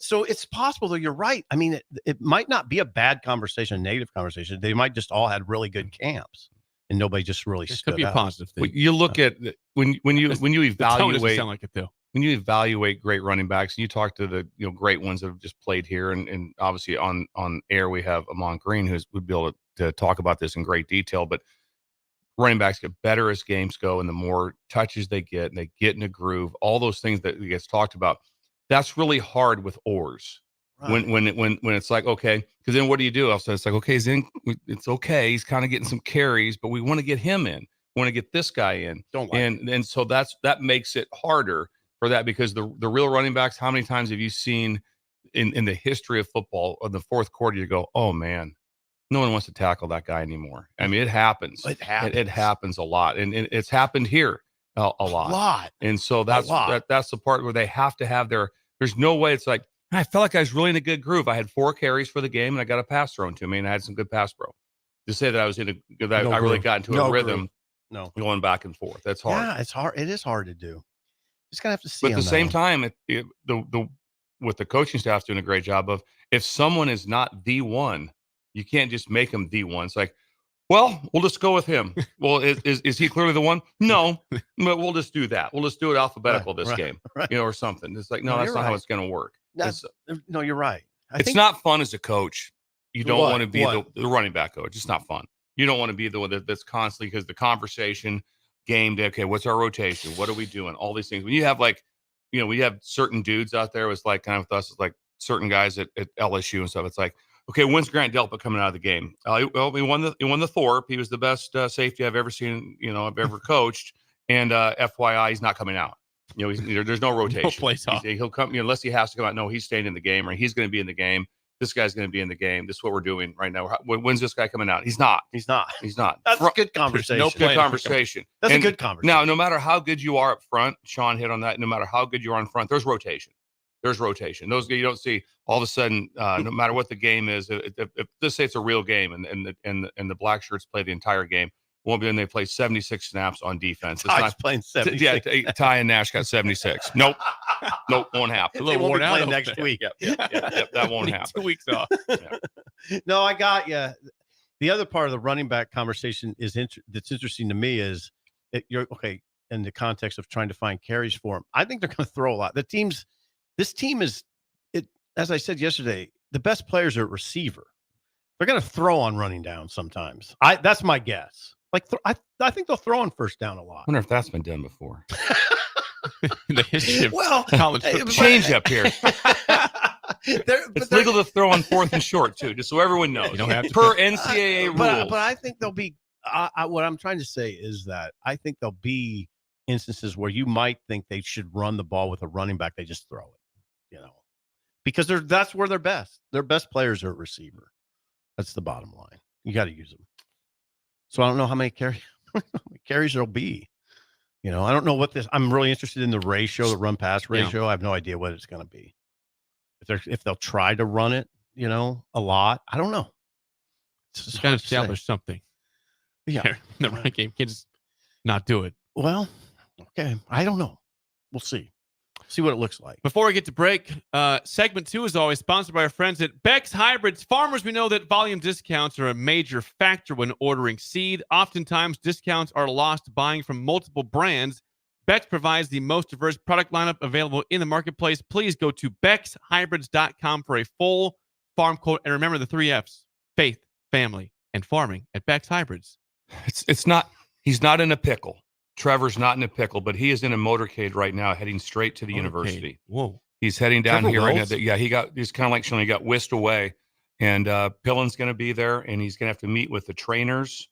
So it's possible, though. You're right. I mean, it might not be a bad conversation, a negative conversation. They might just all had really good camps, and nobody just really stood out. Could be a positive thing. Well, you look at when you evaluate sound like it though. When you evaluate great running backs, and you talk to the great ones that have just played here, and obviously on air we have Amon Green, who would be able to talk about this in great detail. But running backs get better as games go, and the more touches they get, and they get in a groove. All those things that gets talked about. That's really hard with oars. Right. When it's like, okay, because then what do you do? Also, it's like, okay, it's okay. He's kind of getting some carries, but we want to get him in. We want to get this guy in. And so that makes it harder for that, because the real running backs, how many times have you seen in the history of football in the fourth quarter, you go, oh man, no one wants to tackle that guy anymore. I mean, it happens. It happens a lot. And it's happened here. A lot. And so that's the part where they have to have there's no way it's like, I felt like I was really in a good groove. I had 4 carries for the game and I got a pass thrown to me and I had some good pass pro. To say that I was I really got into a rhythm going back and forth. That's hard. Yeah, it's hard. It is hard to do. Just gonna have to see. But at the same time, with the coaching staff doing a great job of, if someone is not the one, you can't just make them the one. It's like, well, we'll just go with him. Well, is he clearly the one? No, but we'll just do that. We'll just do it alphabetical this game, or something. It's like, no, that's not how it's going to work. No, you're right. It's not fun as a coach. You don't want to be the running back coach. It's not fun. You don't want to be the one that's constantly, because the conversation, game day, okay, what's our rotation? What are we doing? All these things. When you have we have certain dudes out there, it's like kind of with us, it's like certain guys at LSU and stuff. It's like, okay, when's Grant Delpit coming out of the game? Well, he won the Thorpe. He was the best safety I've ever seen, I've ever coached. And FYI, he's not coming out. There's no rotation. No place off. He'll come, unless he has to come out. No, he's staying in the game, or he's going to be in the game. This guy's going to be in the game. This is what we're doing right now. When's this guy coming out? He's not. He's not. That's a good conversation. Good conversation. That's a good conversation. Now, no matter how good you are up front, Sean hit on that. No matter how good you are in front, there's rotation. Those you don't see all of a sudden. No matter what the game is, if let's say it's a real game and the black shirts play the entire game, won't be when they play 76 snaps on defense. It's not playing 76. Yeah, Ty and Nash got 76. Nope, won't happen. They won't be playing next week. Yep, that won't happen. 2 weeks off. No, I got you. The other part of the running back conversation that's interesting to me is you're okay in the context of trying to find carries for them. I think they're going to throw a lot. This team is, as I said yesterday, the best players are at receiver. They're going to throw on running down sometimes. That's my guess. Like I think they'll throw on first down a lot. I wonder if that's been done before. The history of college change up here. It's legal to throw on 4th and short too, just so everyone knows. You don't have to per NCAA rules. But I think there'll be. What I'm trying to say is that I think there'll be instances where you might think they should run the ball with a running back. They just throw it, because that's where they're best. Their best players are at receiver. That's the bottom line. You got to use them. So I don't know how many carries there'll be. I don't know what this. I'm really interested in the ratio, the run pass ratio. I have no idea what it's going to be. If they'll try to run it, a lot. I don't know. It's got to establish something. Yeah, the run game can just not do it. Well, okay. I don't know. We'll see. See what it looks like. Before we get to break, segment 2 is always sponsored by our friends at Beck's Hybrids. Farmers, we know that volume discounts are a major factor when ordering seed. Oftentimes, discounts are lost buying from multiple brands. Beck's provides the most diverse product lineup available in the marketplace. Please go to BecksHybrids.com for a full farm quote. And remember the 3 F's: faith, family, and farming at Beck's Hybrids. He's not in a pickle. Trevor's not in a pickle, but he is in a motorcade right now, heading straight to the university. Whoa! He's heading down Trevor here right now. Wells? Yeah, he's kind of like Sean. He got whisked away, and Pillen's going to be there, and he's going to have to meet with the trainers.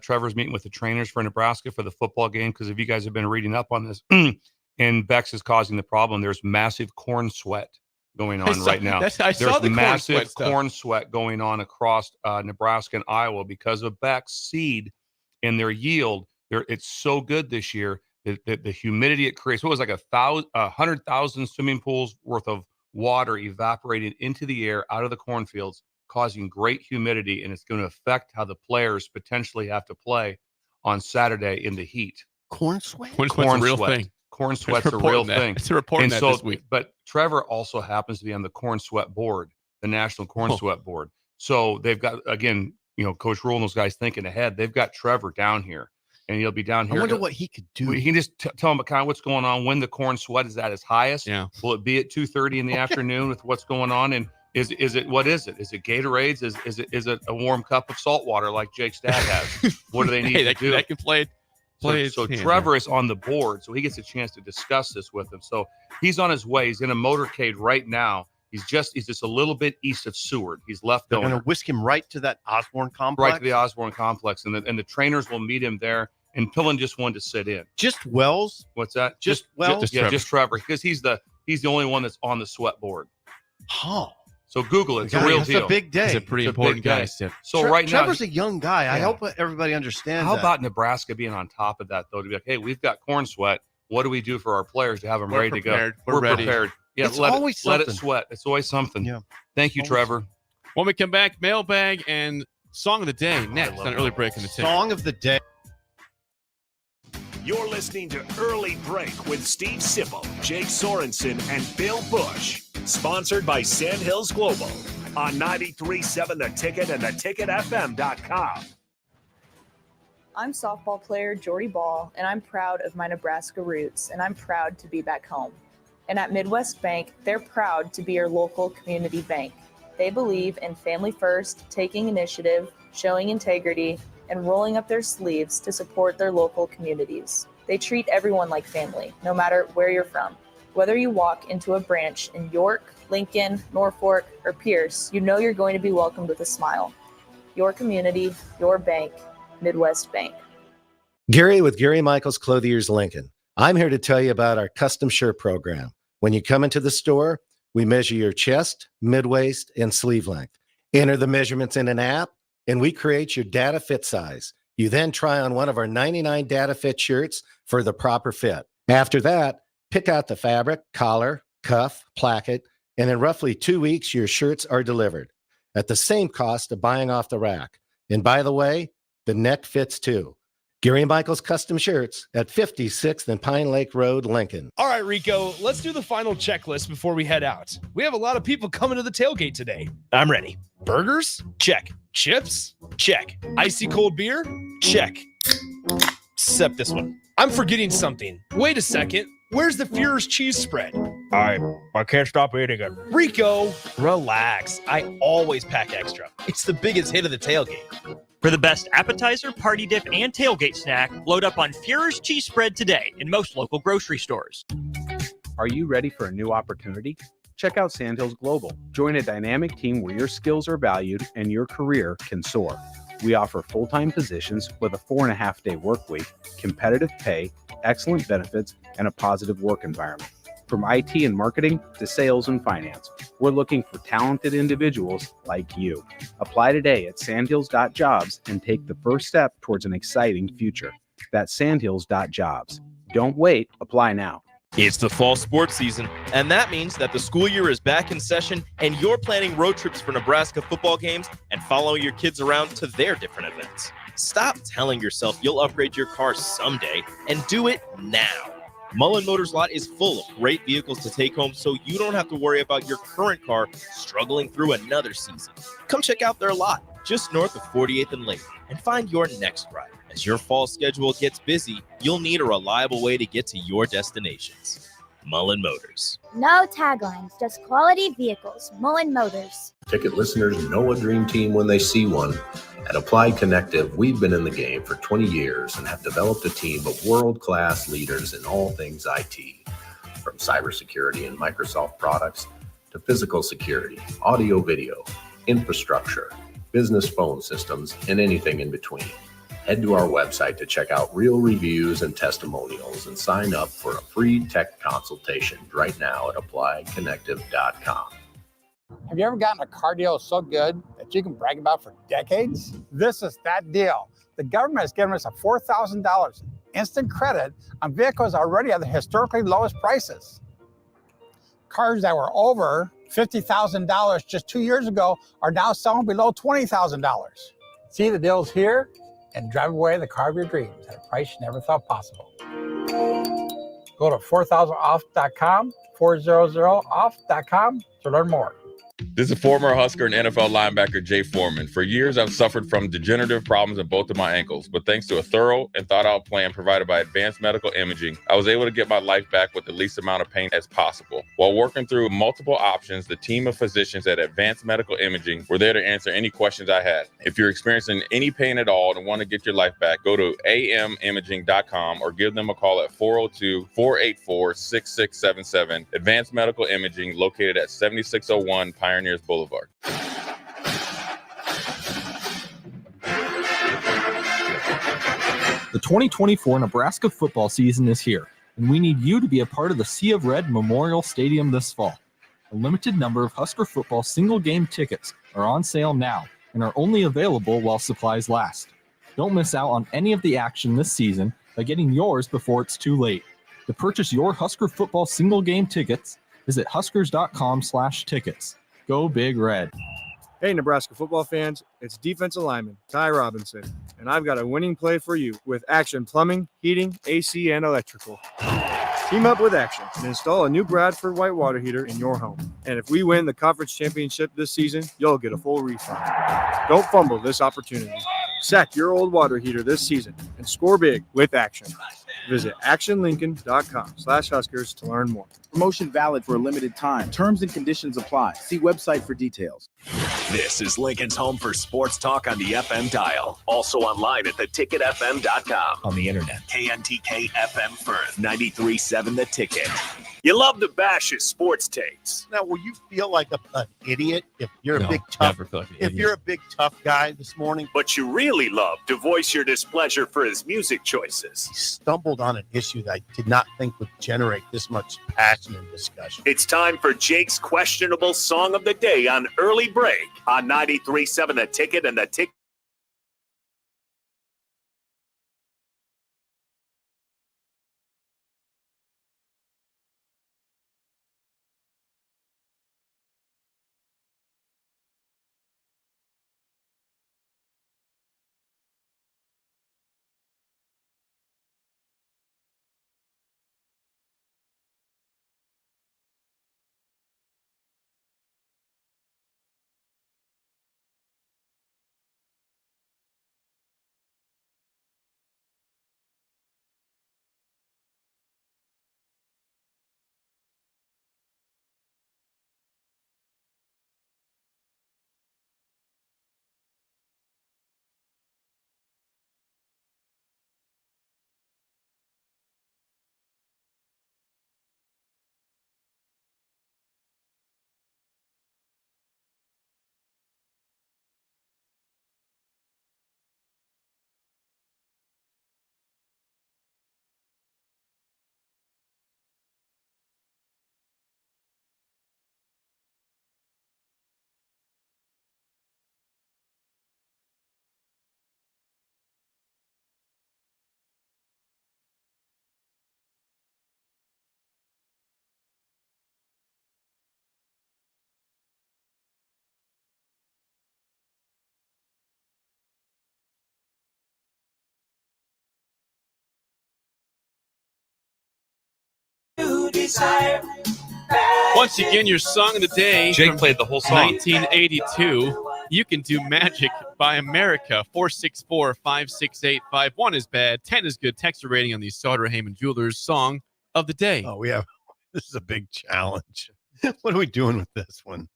Trevor's meeting with the trainers for Nebraska for the football game, because if you guys have been reading up on this, and Beck's is causing the problem. There's massive corn sweat going on right now. There's massive corn sweat going on across Nebraska and Iowa because of Beck's seed and their yield. It's so good this year that the humidity it creates. What was like 100,000 swimming pools worth of water evaporated into the air out of the cornfields, causing great humidity, and it's going to affect how the players potentially have to play on Saturday in the heat. Corn sweat? Corn sweat's a real thing. Corn sweat's a real thing. It's a report that this week. But Trevor also happens to be on the corn sweat board, the National Corn Sweat Board. So they've got, again, Coach Rola and those guys thinking ahead. They've got Trevor down here, and he'll be down here. I wonder what he could do. He can just tell them kind of what's going on when the corn sweat is at its highest. Yeah. Will it be at 2:30 in the afternoon with what's going on? And is it what is it? Is it Gatorades? Is it a warm cup of salt water like Jake's dad has? What do they need to do? That can play. So Trevor is on the board, so he gets a chance to discuss this with him. So he's on his way. He's in a motorcade right now. He's just a little bit east of Seward. He's left. They're going to whisk him right to that Osborne complex. Right to the Osborne complex, and the trainers will meet him there. And Pillen just wanted to sit in. Just Wells? What's that? Just Wells? Just Trevor, because he's the only one that's on the sweat board. Oh. So Google it. It's a real deal. It's a big day. He's a pretty important guy. So right now, Trevor's a young guy. I hope everybody understands. How about Nebraska being on top of that, though, to be like, hey, we've got corn sweat. What do we do for our players to have them ready to go? We're ready. Prepared. Yeah, let it sweat. It's always something. Yeah. Thank you, Trevor. When we come back, mailbag and song of the day next on Early Break in the Ticket. Song of the day. You're listening to Early Break with Steve Sipple, Jake Sorensen, and Bill Busch. Sponsored by Sandhills Global on 93.7 The Ticket and theticketfm.com. I'm softball player Jordy Ball, and I'm proud of my Nebraska roots, and I'm proud to be back home. And at Midwest Bank, they're proud to be your local community bank. They believe in family first, taking initiative, showing integrity, and rolling up their sleeves to support their local communities. They treat everyone like family, no matter where you're from. Whether you walk into a branch in York, Lincoln, Norfolk, or Pierce, you know you're going to be welcomed with a smile. Your community, your bank, Midwest Bank. Gary with Gary Michaels Clothiers Lincoln. I'm here to tell you about our custom shirt program. When you come into the store, we measure your chest, mid-waist, and sleeve length. Enter the measurements in an app, and we create your data fit size. You then try on one of our 99 data fit shirts for the proper fit. After that, pick out the fabric, collar, cuff, placket, and in roughly 2 weeks, your shirts are delivered at the same cost of buying off the rack. And by the way, the neck fits too. Gary Michaels Custom Shirts at 56th and Pine Lake Road, Lincoln. All right, Rico, let's do the final checklist before we head out. We have a lot of people coming to the tailgate today. I'm ready. Burgers? Check. Chips? Check. Icy cold beer? Check. Except this one. I'm forgetting something. Wait a second. Where's the Führer's cheese spread? I can't stop eating it. Rico, relax. I always pack extra. It's the biggest hit of the tailgate. For the best appetizer, party dip, and tailgate snack, load up on Führer's cheese spread today in most local grocery stores. Are you ready for a new opportunity? Check out Sandhills Global. Join a dynamic team where your skills are valued and your career can soar. We offer full-time positions with a 4.5-day work week, competitive pay, excellent benefits, and a positive work environment. From IT and marketing to sales and finance, we're looking for talented individuals like you. Apply today at sandhills.jobs and take the first step towards an exciting future. That's sandhills.jobs. Don't wait. Apply now. It's the fall sports season, and that means that the school year is back in session and you're planning road trips for Nebraska football games and following your kids around to their different events. Stop telling yourself you'll upgrade your car someday and do it now. Mullen Motors lot is full of great vehicles to take home so you don't have to worry about your current car struggling through another season. Come check out their lot just north of 48th and Lake and find your next ride. As your fall schedule gets busy, you'll need a reliable way to get to your destinations. Mullen Motors. No taglines, just quality vehicles. Mullen Motors. Ticket listeners know a dream team when they see one. At Applied Connective, we've been in the game for 20 years and have developed a team of world-class leaders in all things IT. From cybersecurity and Microsoft products to physical security, audio-video, infrastructure, business phone systems, and anything in between. Head to our website to check out real reviews and testimonials and sign up for a free tech consultation right now at appliedconnective.com. Have you ever gotten a car deal so good that you can brag about for decades? This is that deal. The government has given us a $4,000 instant credit on vehicles already at the historically lowest prices. Cars that were over $50,000 just 2 years ago are now selling below $20,000. See the deals here and drive away the car of your dreams at a price you never thought possible. Go to 4000off.com, 400off.com to learn more. This is former Husker and NFL linebacker Jay Foreman. For years, I've suffered from degenerative problems in both of my ankles, but thanks to a thorough and thought-out plan provided by Advanced Medical Imaging, I was able to get my life back with the least amount of pain as possible. While working through multiple options, the team of physicians at Advanced Medical Imaging were there to answer any questions I had. If you're experiencing any pain at all and want to get your life back, go to amimaging.com or give them a call at 402-484-6677. Advanced Medical Imaging, located at 7601 Pioneers Boulevard. The 2024 Nebraska football season is here, and we need you to be a part of the Sea of Red Memorial Stadium this fall. A limited number of Husker football single-game tickets are on sale now and are only available while supplies last. Don't miss out on any of the action this season by getting yours before it's too late. To purchase your Husker football single-game tickets, visit huskers.com/tickets. Go Big Red. Hey, Nebraska football fans, it's defensive lineman Ty Robinson, and I've got a winning play for you with Action Plumbing, Heating, AC, and Electrical. Team up with Action and install a new Bradford white water heater in your home. And if we win the conference championship this season, you'll get a full refund. Don't fumble this opportunity. Sack your old water heater this season and score big with Action. Visit actionlincoln.com/Huskers to learn more. Promotion valid for a limited time. Terms and conditions apply. See website for details. This is Lincoln's home for sports talk on the FM dial. Also online at theticketfm.com. On the internet. KNTK FM Firth, 93.7 The Ticket. You love to bash his sports takes. Now, will you feel like an idiot if you're a big tough? If you're a big tough guy this morning, but you really love to voice your displeasure for his music choices. He stumbled on an issue that I did not think would generate this much passion and discussion. It's time for Jake's questionable song of the day on Early Break on 93.7 The Ticket and the Ticket. desire. Once again, your song of the day. Jake played the whole song. 1982. You Can Do Magic by America. 464-568-51 is bad. 10 is good. Text rating on the Sauter Heyman Jewelers song of the day. Oh, this is a big challenge. What are we doing with this one?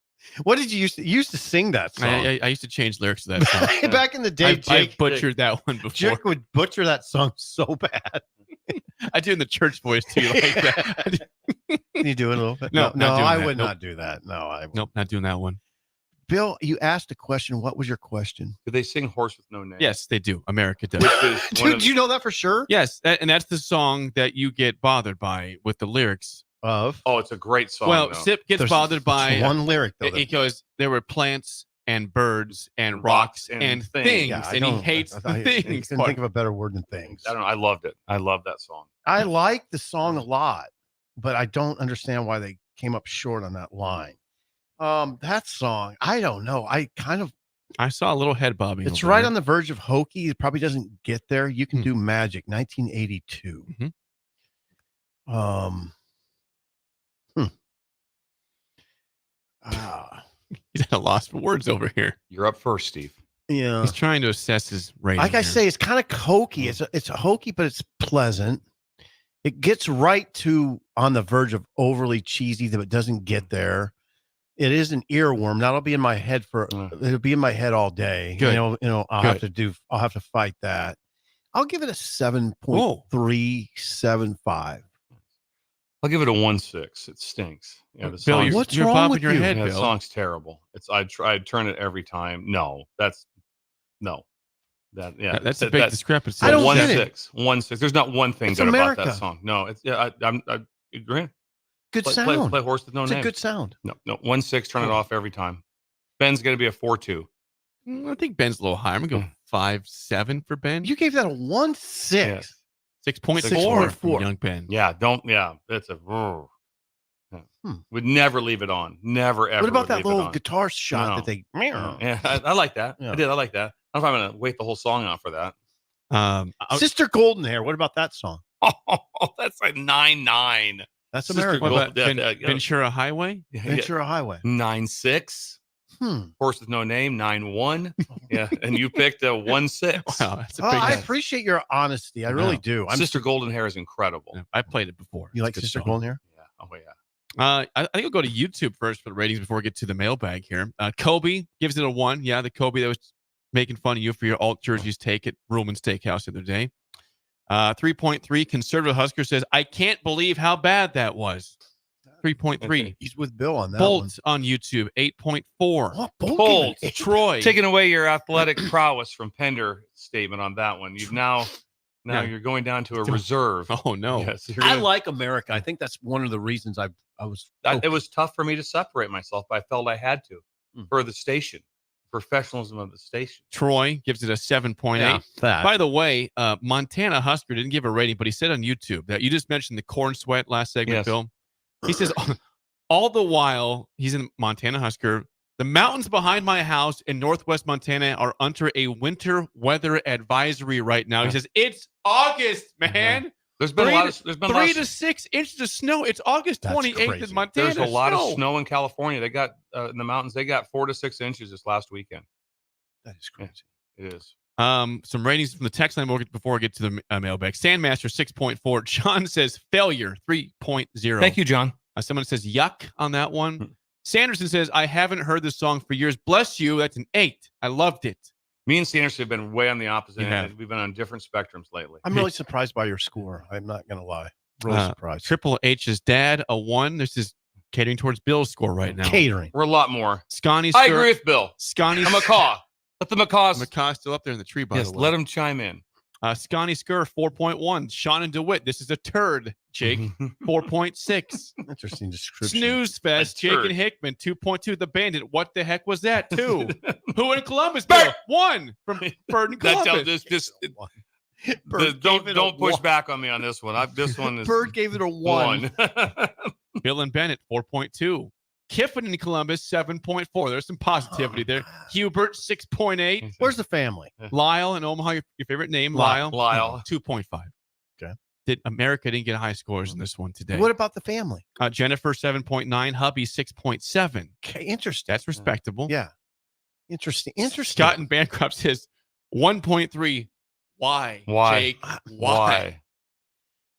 What did you used to sing that song? I used to change lyrics to that song. Back in the day, I butchered that one before. Jake would butcher that song so bad. I do in the church voice too, like that. Can you do it a little bit? No, I would not do that. Nope, not doing that one. Bill, you asked a question. What was your question? Do they sing "Horse with No Name"? Yes, they do. America does. Dude, you know that for sure? Yes, and that's the song that you get bothered by with the lyrics of. Oh, it's a great song. Well, though. Sip gets bothered by one lyric though. He goes, there were plants and birds and rocks and things, Yeah, and he hates the I things. couldn't think of a better word than things. I don't know. I loved it. I love that song. I like the song a lot, but I don't understand why they came up short on that line. That song, I don't know. I saw a little head bobbing. It's over right there. on the verge of hokey. It probably doesn't get there. You Can Do Magic, 1982. He's at a loss for words over here. You're up first, Steve. Yeah, he's trying to assess his rating. like I here. say, it's kind of hokey. It's hokey, but it's pleasant. It gets right to on the verge of overly cheesy, but it doesn't get there. It is an earworm. That'll be in my head it'll be in my head all day. Good. You know, I'll have to fight that. I'll give it a 7.375. I'll give it a 1.6. It stinks. Yeah, the Bill, song. What's you're wrong bobbing with your you? head, Yeah, the Bill. song's terrible. I'd turn it every time. No. That's a big discrepancy. I don't 1.6. 1.6. There's not one thing It's good America. about that song. No, it's I agree. Good Play sound. Horse with No It's Name. a good sound. No, 1.6. Turn it off every time. Ben's gonna be a 4.2. I think Ben's a little higher. I'm gonna go 5.7 for Ben. You gave that a 1.6. Yeah. 6.4 for Young Ben. Yeah, it's a would never leave it on. Never ever. What about would that leave it little on. guitar shot that they? Yeah, I like that. Yeah. I did. I like that. I don't know if I'm gonna wait the whole song out for that. Sister Golden Hair. What about that song? Oh, that's like 9.9. That's Sister American. What about Yeah. Ventura Highway? Ventura Highway. 9.6. Horse with No Name. 9.1. Yeah, and you picked a 1.6. Wow, that's a big. I appreciate your honesty. I really do. Sister Golden Hair is incredible. I played it before. You like It's a good Sister song. Golden Hair? Yeah. Oh yeah. I think I'll go to YouTube first for the ratings before we get to the mailbag here. Kobe gives it a 1. Yeah, the Kobe that was making fun of you for your alt jerseys take at Ruhlman's Steakhouse the other day. 3.3. Conservative Husker says, I can't believe how bad that was. 3.3. He's with Bill on that Bolt on YouTube, 8.4. one. Bolt. Troy. Taking away your athletic prowess from Pender statement on that one. You've now you're going down to a reserve. Oh no. Yes, I like America. I think that's one of the reasons I was. It was tough for me to separate myself, but I felt I had to for the station, professionalism of the station. Troy gives it a 7.8. Yeah, that. By the way, Montana Husker didn't give a rating, but he said on YouTube that you just mentioned the corn sweat last segment, Yes. Bill. He says, all the while he's in Montana Husker, the mountains behind my house in northwest Montana are under a winter weather advisory right now. He says, it's August, man. There's been a lot of 3 to 6 inches of snow. It's August That's 28th crazy. in Montana. There's a lot of snow in California. They got in the mountains. They got 4 to 6 inches this last weekend. That is crazy. It is. Some ratings from the text line before I get to the mailbag. Sandmaster 6.4. John says failure 3.0. Thank you, John. Someone says yuck on that one. Sanderson says I haven't heard this song for years. Bless you. That's an 8. I loved it. Me and Sanderson have been way on the opposite You end. have. We've been on different spectrums lately. I'm really surprised by your score. I'm not going to lie. Really surprised. Triple H's dad a 1. This is catering towards Bill's score right now. Catering. We're a lot more. Scotty. I agree with Bill. Scotty. A macaw. Let the macaws. Macaw's still up there in the tree, by Yes, the way. let him chime in. Scotty Skur 4.1. Sean and DeWitt. This is a turd. Jake 4.6. Interesting description. Snooze Fest. Jake turd. and Hickman 2.2. The Bandit. What the heck was that? 2. Who in Columbus? Bill? 1 from Bird in That Columbus. Don't push back on me on this one. This one is Bird gave it a 1. Bill and Bennett 4.2. Kiffin in Columbus 7.4. There's some positivity there. Hubert 6.8. Where's the family? Lyle in Omaha, your favorite name, Lyle. Lyle. 2.5. Okay. America didn't get high scores in this one today. What about the family? Jennifer 7.9, hubby 6.7. Okay, interesting. That's respectable. Yeah. Interesting. Scott and Bancroft says 1.3. Why? Jake, Why?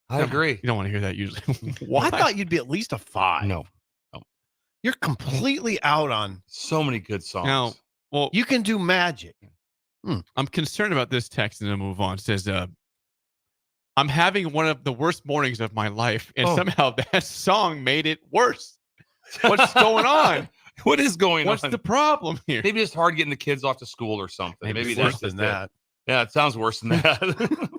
I agree. You don't want to hear that usually. Why? I thought you'd be at least a 5. No. You're completely out on so many good songs. Now, well, you can do magic. I'm concerned about this text and then move on. It says, I'm having one of the worst mornings of my life, and somehow that song made it worse. What's going on? What is going on? What's the problem here? Maybe it's hard getting the kids off to school or something. Maybe worse than that. Yeah, it sounds worse than that.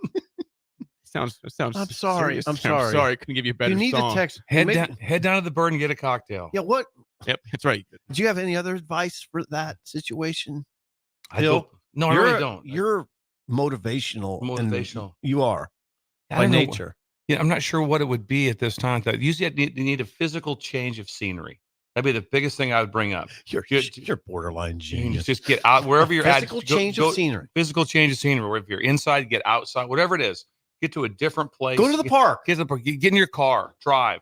Sounds. I'm sorry. Serious. I'm sorry. I'm sorry. I couldn't give you a better You need song. to text. Head down to the Bird and get a cocktail. Yeah. What? Yep, that's right. Do you have any other advice for that situation? No, I really don't. You're motivational. Motivational. You are I by don't know. nature. Yeah, I'm not sure what it would be at this time. Usually, you need a physical change of scenery. That'd be the biggest thing I would bring up. You're borderline genius. Just get out wherever you're physical at. Change of scenery. Physical change of scenery. Or if you're inside, get outside. Whatever it is, get to a different place. Go to the park. Get in your car. Drive.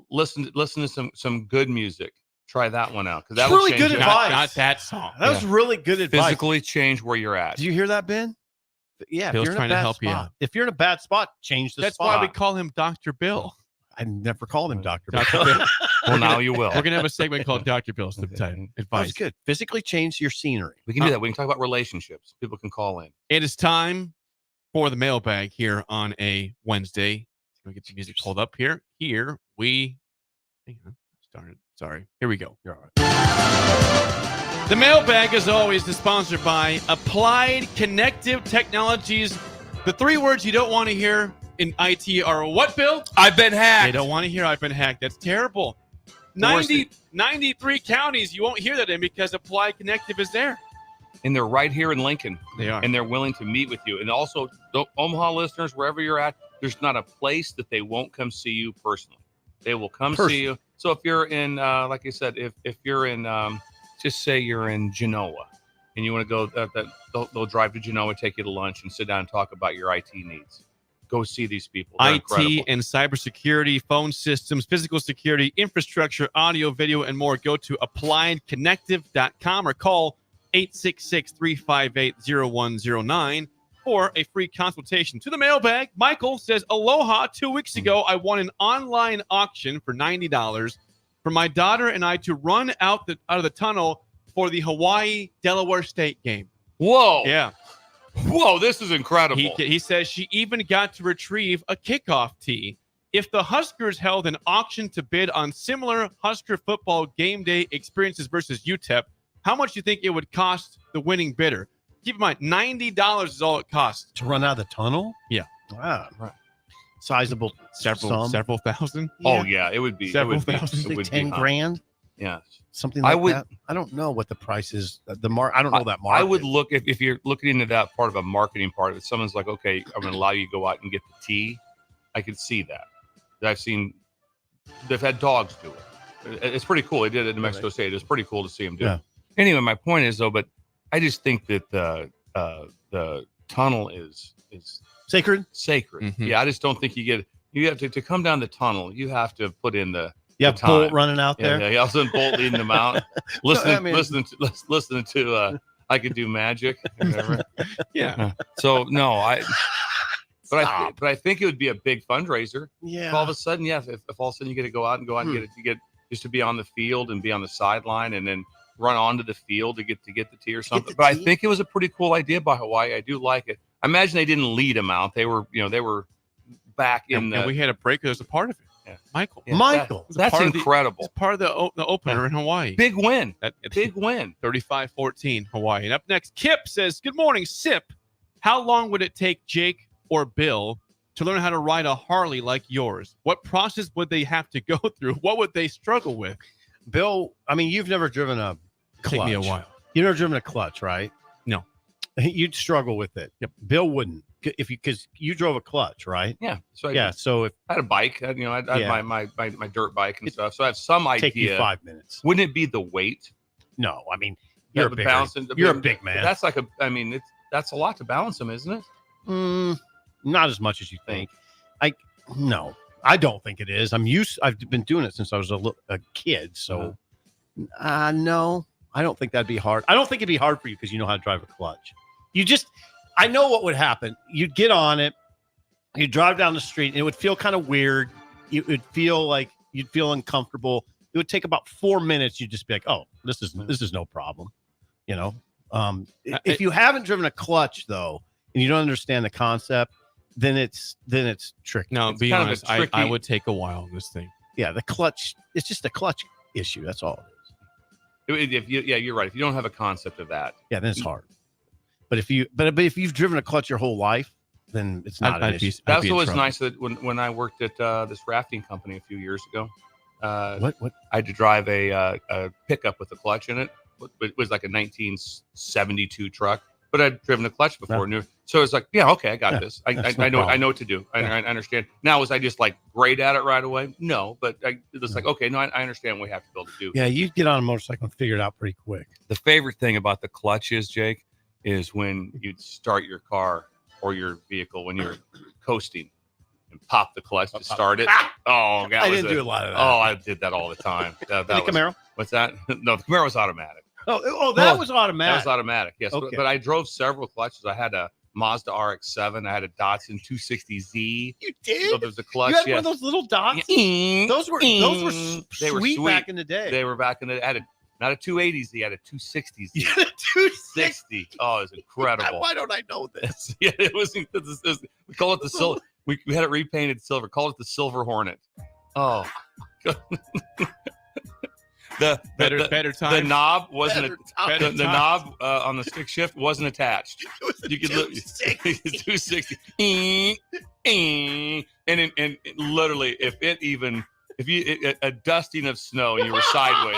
Listen to some good music. Try that one out because that's really good advice. Not that song. That was really good advice. Physically change where you're at. Did you hear that, Ben? Yeah, Bill's if you're in trying a to bad help spot, you out. If you're in a bad spot, change the That's spot. why we call him Dr. Bill. I never called him Dr. Bill. Dr. Bill. Well, now you will. We're gonna have a segment called Dr. Bill's advice. That's good. Physically change your scenery. We can do that. We can talk about relationships. People can call in. It is time for the mailbag here on a Wednesday. Let me get the music pulled up here. Hang on. Started. Sorry. Here we go. You're all right. The mailbag, as always, is sponsored by Applied Connective Technologies. The 3 words you don't want to hear in IT are what, Bill? I've been hacked. They don't want to hear I've been hacked. That's terrible. 93 counties you won't hear that in because Applied Connective is there. And they're right here in Lincoln. They are. And they're willing to meet with you. And also, the Omaha listeners, wherever you're at, there's not a place that they won't come see you personally. They will come see you. So if you're in, like I said, if you're in, just say you're in Genoa and you want to go, they'll drive to Genoa, take you to lunch and sit down and talk about your IT needs. Go see these people. They're incredible. and cybersecurity, phone systems, physical security, infrastructure, audio, video, and more. Go to appliedconnective.com or call 866-358-0109 for a free consultation. To the mailbag, Michael says, aloha, 2 weeks ago, I won an online auction for $90 for my daughter and I to run out of the tunnel for the Hawaii-Delaware State game. Whoa. Yeah. Whoa, this is incredible. He says she even got to retrieve a kickoff tee. If the Huskers held an auction to bid on similar Husker football game day experiences versus UTEP, how much do you think it would cost the winning bidder? Keep in mind, $90 is all it costs. To run out of the tunnel? Yeah. Wow. Right. Sizable several thousand. Yeah. Oh, yeah. It would be. Several thousand. It would 10 be grand? Yeah. Something like that. I don't know what the price is. I don't know that market. I would look, if you're looking into that part of a marketing part, if someone's like, okay, I'm going to allow you to go out and get the tea, I could see that. They've had dogs do it. It's pretty cool. They did it in New Mexico State. It's pretty cool to see them do it. Anyway, my point is, though, but I just think that the tunnel is sacred. Mm-hmm. Yeah, I just don't think you have to come down the tunnel. You have to put in the time. Bolt running out there. Yeah, also Bolt leading them out. Listening to I Could Do Magic. Yeah. So no, but I think it would be a big fundraiser. Yeah. If all of a sudden, if all of a sudden you get to go out and get just to be on the field and be on the sideline and then run onto the field to get the tee or something. But I think it was a pretty cool idea by Hawaii. I do like it. I imagine they didn't lead them out. They were back in and we had a break as a part of it. Yeah. Michael. That's incredible. It's part of the opener in Hawaii. Big win. Big win. 35-14 Hawaii. And up next, Kip says, good morning, Sip. How long would it take Jake or Bill to learn how to ride a Harley like yours? What process would they have to go through? What would they struggle with? Bill, I mean, you've never driven a clutch. Take me a while. You've never driven a clutch, right? No. You'd struggle with it. Yep. Bill wouldn't, because you drove a clutch, right? Yeah. So So if I had a bike, I had my dirt bike and stuff. So I have some idea. Take you 5 minutes. Wouldn't it be the weight? No, I mean, you're a big man. That's that's a lot to balance them, isn't it? Not as much as you think. No, I don't think it is. I've been doing it since I was a kid. So, no, I don't think that'd be hard. I don't think it'd be hard for you because you know how to drive a clutch. I know what would happen. You'd get on it, you'd drive down the street, and it would feel kind of weird. It would feel like you'd feel uncomfortable. It would take about 4 minutes. You'd just be like, "Oh, this is no problem," you know. If you haven't driven a clutch though, and you don't understand the concept, then it's tricky. No, it's be honest, I would take a while on this thing. Yeah, the clutch. It's just a clutch issue. That's all it is. You're right. If you don't have a concept of that, then it's hard. But if you've driven a clutch your whole life, then it's not an issue. That's what was nice that when I worked at this rafting company a few years ago. What? I had to drive a pickup with a clutch in it. It was like a 1972 truck, but I'd driven a clutch before. So it's like, yeah, okay, I got this. I know what to do. I understand. Now, was I just like great at it right away? No, but it's like, okay, no, I understand what we have to be able to do. Yeah, you get on a motorcycle and figure it out pretty quick. The favorite thing about the clutch is, Jake, is when you'd start your car or your vehicle when you're coasting and pop the clutch to start it. Oh, God, I didn't do a lot of that. Oh, I did that all the time. That the Camaro? What's that? No, the Camaro was automatic. That was automatic. That was automatic, yes. Okay. But I drove several clutches. I had a Mazda RX-7. I had a Datsun 260Z. You did? So there's a clutch. You had one of those little dots? Those were sweet back in the day. They were back in the day. I had not a 280Z, I had a 260Z. You had a 260. Oh, it was incredible. Why don't I know this? Yeah, it was. We call it the silver. We had it repainted silver. Call it the Silver Hornet. Oh. The time. The knob wasn't the knob on the stick shift wasn't attached. You could 260. And literally, if you a dusting of snow and you were sideways,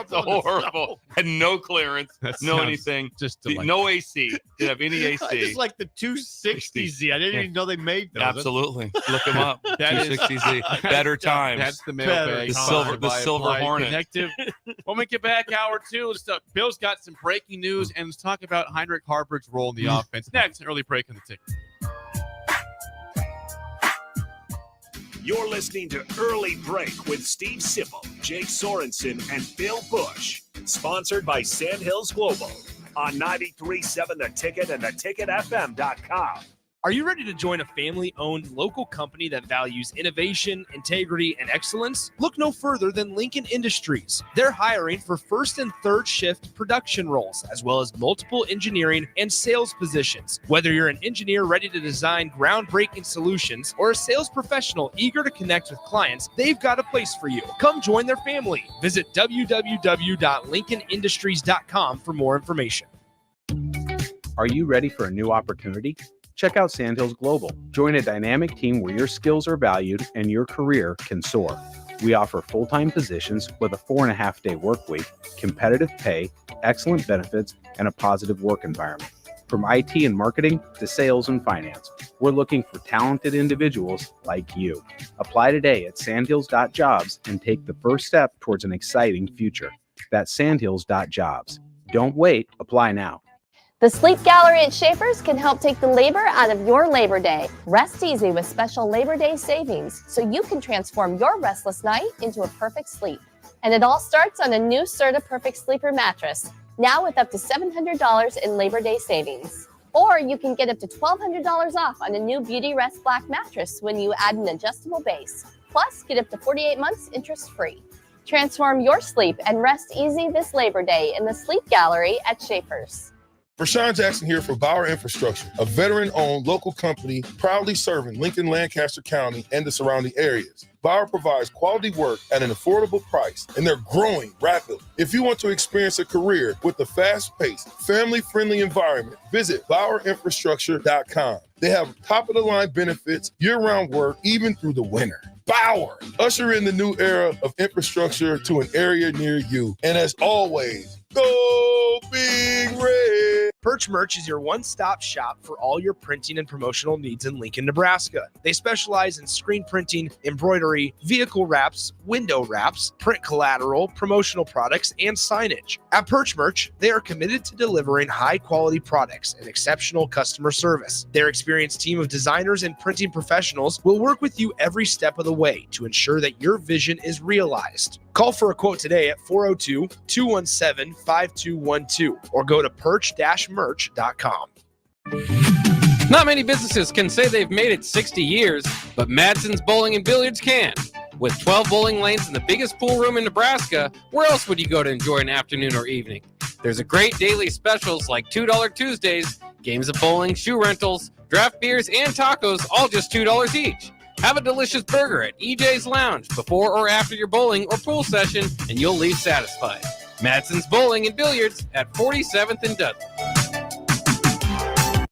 horrible. Had no clearance, no anything, just no AC. Didn't have any AC. I just like the 260Z. I didn't even know they made those. Absolutely, look them up. 260Z, better times. That's the mailbag. The silver Hornet. Connective. When we get back, hour two, Bill's got some breaking news, and let's talk about Heinrich Haarberg's role in the offense. Next, early break in the ticket. You're listening to Early Break with Steve Sipple, Jake Sorensen, and Bill Busch. Sponsored by Sandhills Global on 93.7 The Ticket and theticketfm.com. Are you ready to join a family-owned local company that values innovation, integrity, and excellence? Look no further than Lincoln Industries. They're hiring for first and third shift production roles, as well as multiple engineering and sales positions. Whether you're an engineer ready to design groundbreaking solutions or a sales professional eager to connect with clients, they've got a place for you. Come join their family. Visit www.lincolnindustries.com for more information. Are you ready for a new opportunity? Check out Sandhills Global. Join a dynamic team where your skills are valued and your career can soar. We offer full-time positions with a 4.5-day work week, competitive pay, excellent benefits, and a positive work environment. From IT and marketing to sales and finance, we're looking for talented individuals like you. Apply today at sandhills.jobs and take the first step towards an exciting future. That's sandhills.jobs. Don't wait. Apply now. The Sleep Gallery at Schaefer's can help take the labor out of your Labor Day. Rest easy with special Labor Day savings so you can transform your restless night into a perfect sleep. And it all starts on a new Serta Perfect Sleeper mattress, now with up to $700 in Labor Day savings. Or you can get up to $1,200 off on a new Beauty Rest Black mattress when you add an adjustable base. Plus, get up to 48 months interest-free. Transform your sleep and rest easy this Labor Day in the Sleep Gallery at Schaefer's. Rashawn Jackson here for Bauer Infrastructure, a veteran-owned local company proudly serving Lincoln, Lancaster County, and the surrounding areas. Bauer provides quality work at an affordable price, and they're growing rapidly. If you want to experience a career with a fast-paced, family-friendly environment, visit BauerInfrastructure.com. They have top-of-the-line benefits, year-round work, even through the winter. Bauer, usher in the new era of infrastructure to an area near you. And as always, go Big Red. Perch Merch is your one-stop shop for all your printing and promotional needs in Lincoln, Nebraska. They specialize in screen printing, embroidery, vehicle wraps, window wraps, print collateral, promotional products, and signage. At Perch Merch, they are committed to delivering high-quality products and exceptional customer service. Their experienced team of designers and printing professionals will work with you every step of the way to ensure that your vision is realized. Call for a quote today at 402-217-5212 or go to perch-merch.com. Not many businesses can say they've made it 60 years, but Madsen's Bowling and Billiards can. With 12 bowling lanes and the biggest pool room in Nebraska, where else would you go to enjoy an afternoon or evening? There's a great daily specials like $2 Tuesdays, games of bowling, shoe rentals, draft beers, and tacos, all just $2 each. Have a delicious burger at EJ's Lounge before or after your bowling or pool session, and you'll leave satisfied. Madsen's Bowling and Billiards at 47th and Dudley.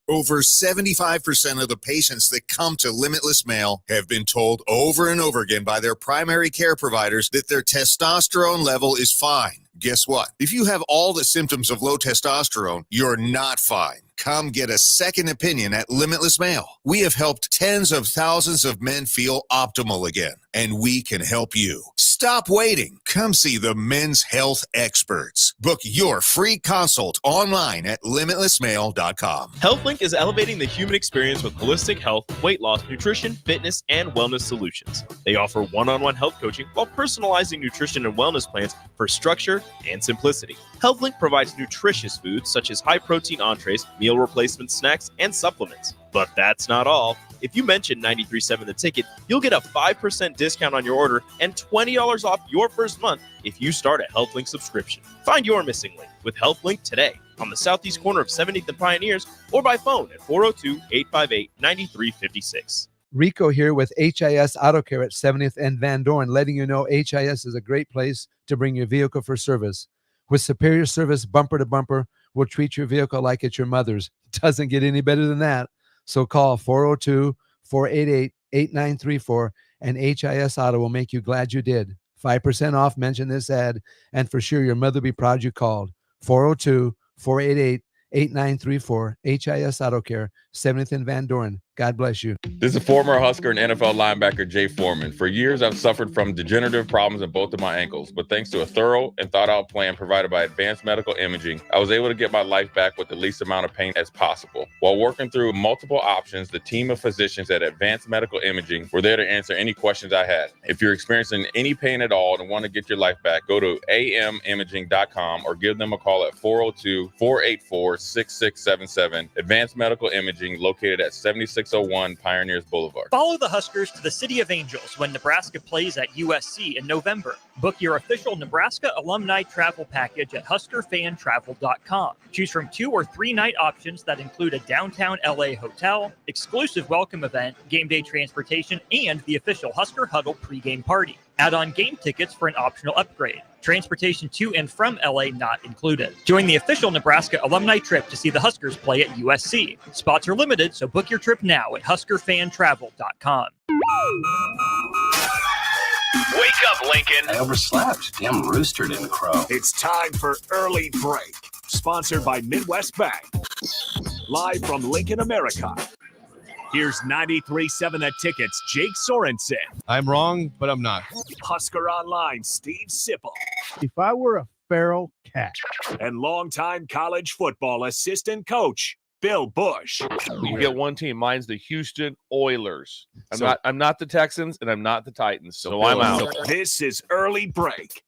Over 75% of the patients that come to Limitless Male have been told over and over again by their primary care providers that their testosterone level is fine. Guess what? If you have all the symptoms of low testosterone, you're not fine. Come get a second opinion at Limitless Male. We have helped tens of thousands of men feel optimal again, and we can help you. Stop waiting. Come see the men's health experts. Book your free consult online at limitlessmale.com. HealthLink is elevating the human experience with holistic health, weight loss, nutrition, fitness, and wellness solutions. They offer one-on-one health coaching while personalizing nutrition and wellness plans for structure and simplicity. HealthLink provides nutritious foods such as high-protein entrees, meal replacement snacks, and supplements. But that's not all. If you mention 93.7 The Ticket, you'll get a 5% discount on your order and $20 off your first month if you start a HealthLink subscription. Find your missing link with HealthLink today on the southeast corner of 70th and Pioneers or by phone at 402-858-9356. Rico here with HIS Auto Care at 70th and Van Dorn, letting you know HIS is a great place to bring your vehicle for service. With superior service bumper to bumper, we'll treat your vehicle like it's your mother's. Doesn't get any better than that. So call 402-488-8934 and HIS Auto will make you glad you did. 5% off, mention this ad, and for sure your mother will be proud you called. 402-488-8934, HIS Auto Care, 70th and Van Dorn. God bless you. This is former Husker and NFL linebacker Jay Foreman. For years, I've suffered from degenerative problems in both of my ankles, but thanks to a thorough and thought-out plan provided by Advanced Medical Imaging, I was able to get my life back with the least amount of pain as possible. While working through multiple options, the team of physicians at Advanced Medical Imaging were there to answer any questions I had. If you're experiencing any pain at all and want to get your life back, go to amimaging.com or give them a call at 402-484-6677. Advanced Medical Imaging, located at 7601 Pioneers Boulevard. Follow the Huskers to the City of Angels when Nebraska plays at USC in November. Book your official Nebraska alumni travel package at huskerfantravel.com. Choose from 2 or 3 night options that include a downtown LA hotel, exclusive welcome event, game day transportation, and the official Husker Huddle pregame party. Add on game tickets for an optional upgrade. Transportation to and from LA not included. Join the official Nebraska alumni trip to see the Huskers play at USC. Spots are limited, so book your trip now at huskerfantravel.com. Wake up, Lincoln. I overslept. Damn rooster didn't crow. It's time for Early Break, sponsored by Midwest Bank. Live from Lincoln, America. Here's 93.7 The Ticket's Jake Sorensen. I'm wrong, but I'm not. Husker Online, Steve Sipple. If I were a feral cat. And longtime college football assistant coach, Bill Busch. You get one team. Mine's the Houston Oilers. I'm not the Texans, and I'm not the Titans, so I'm out. This is Early Break.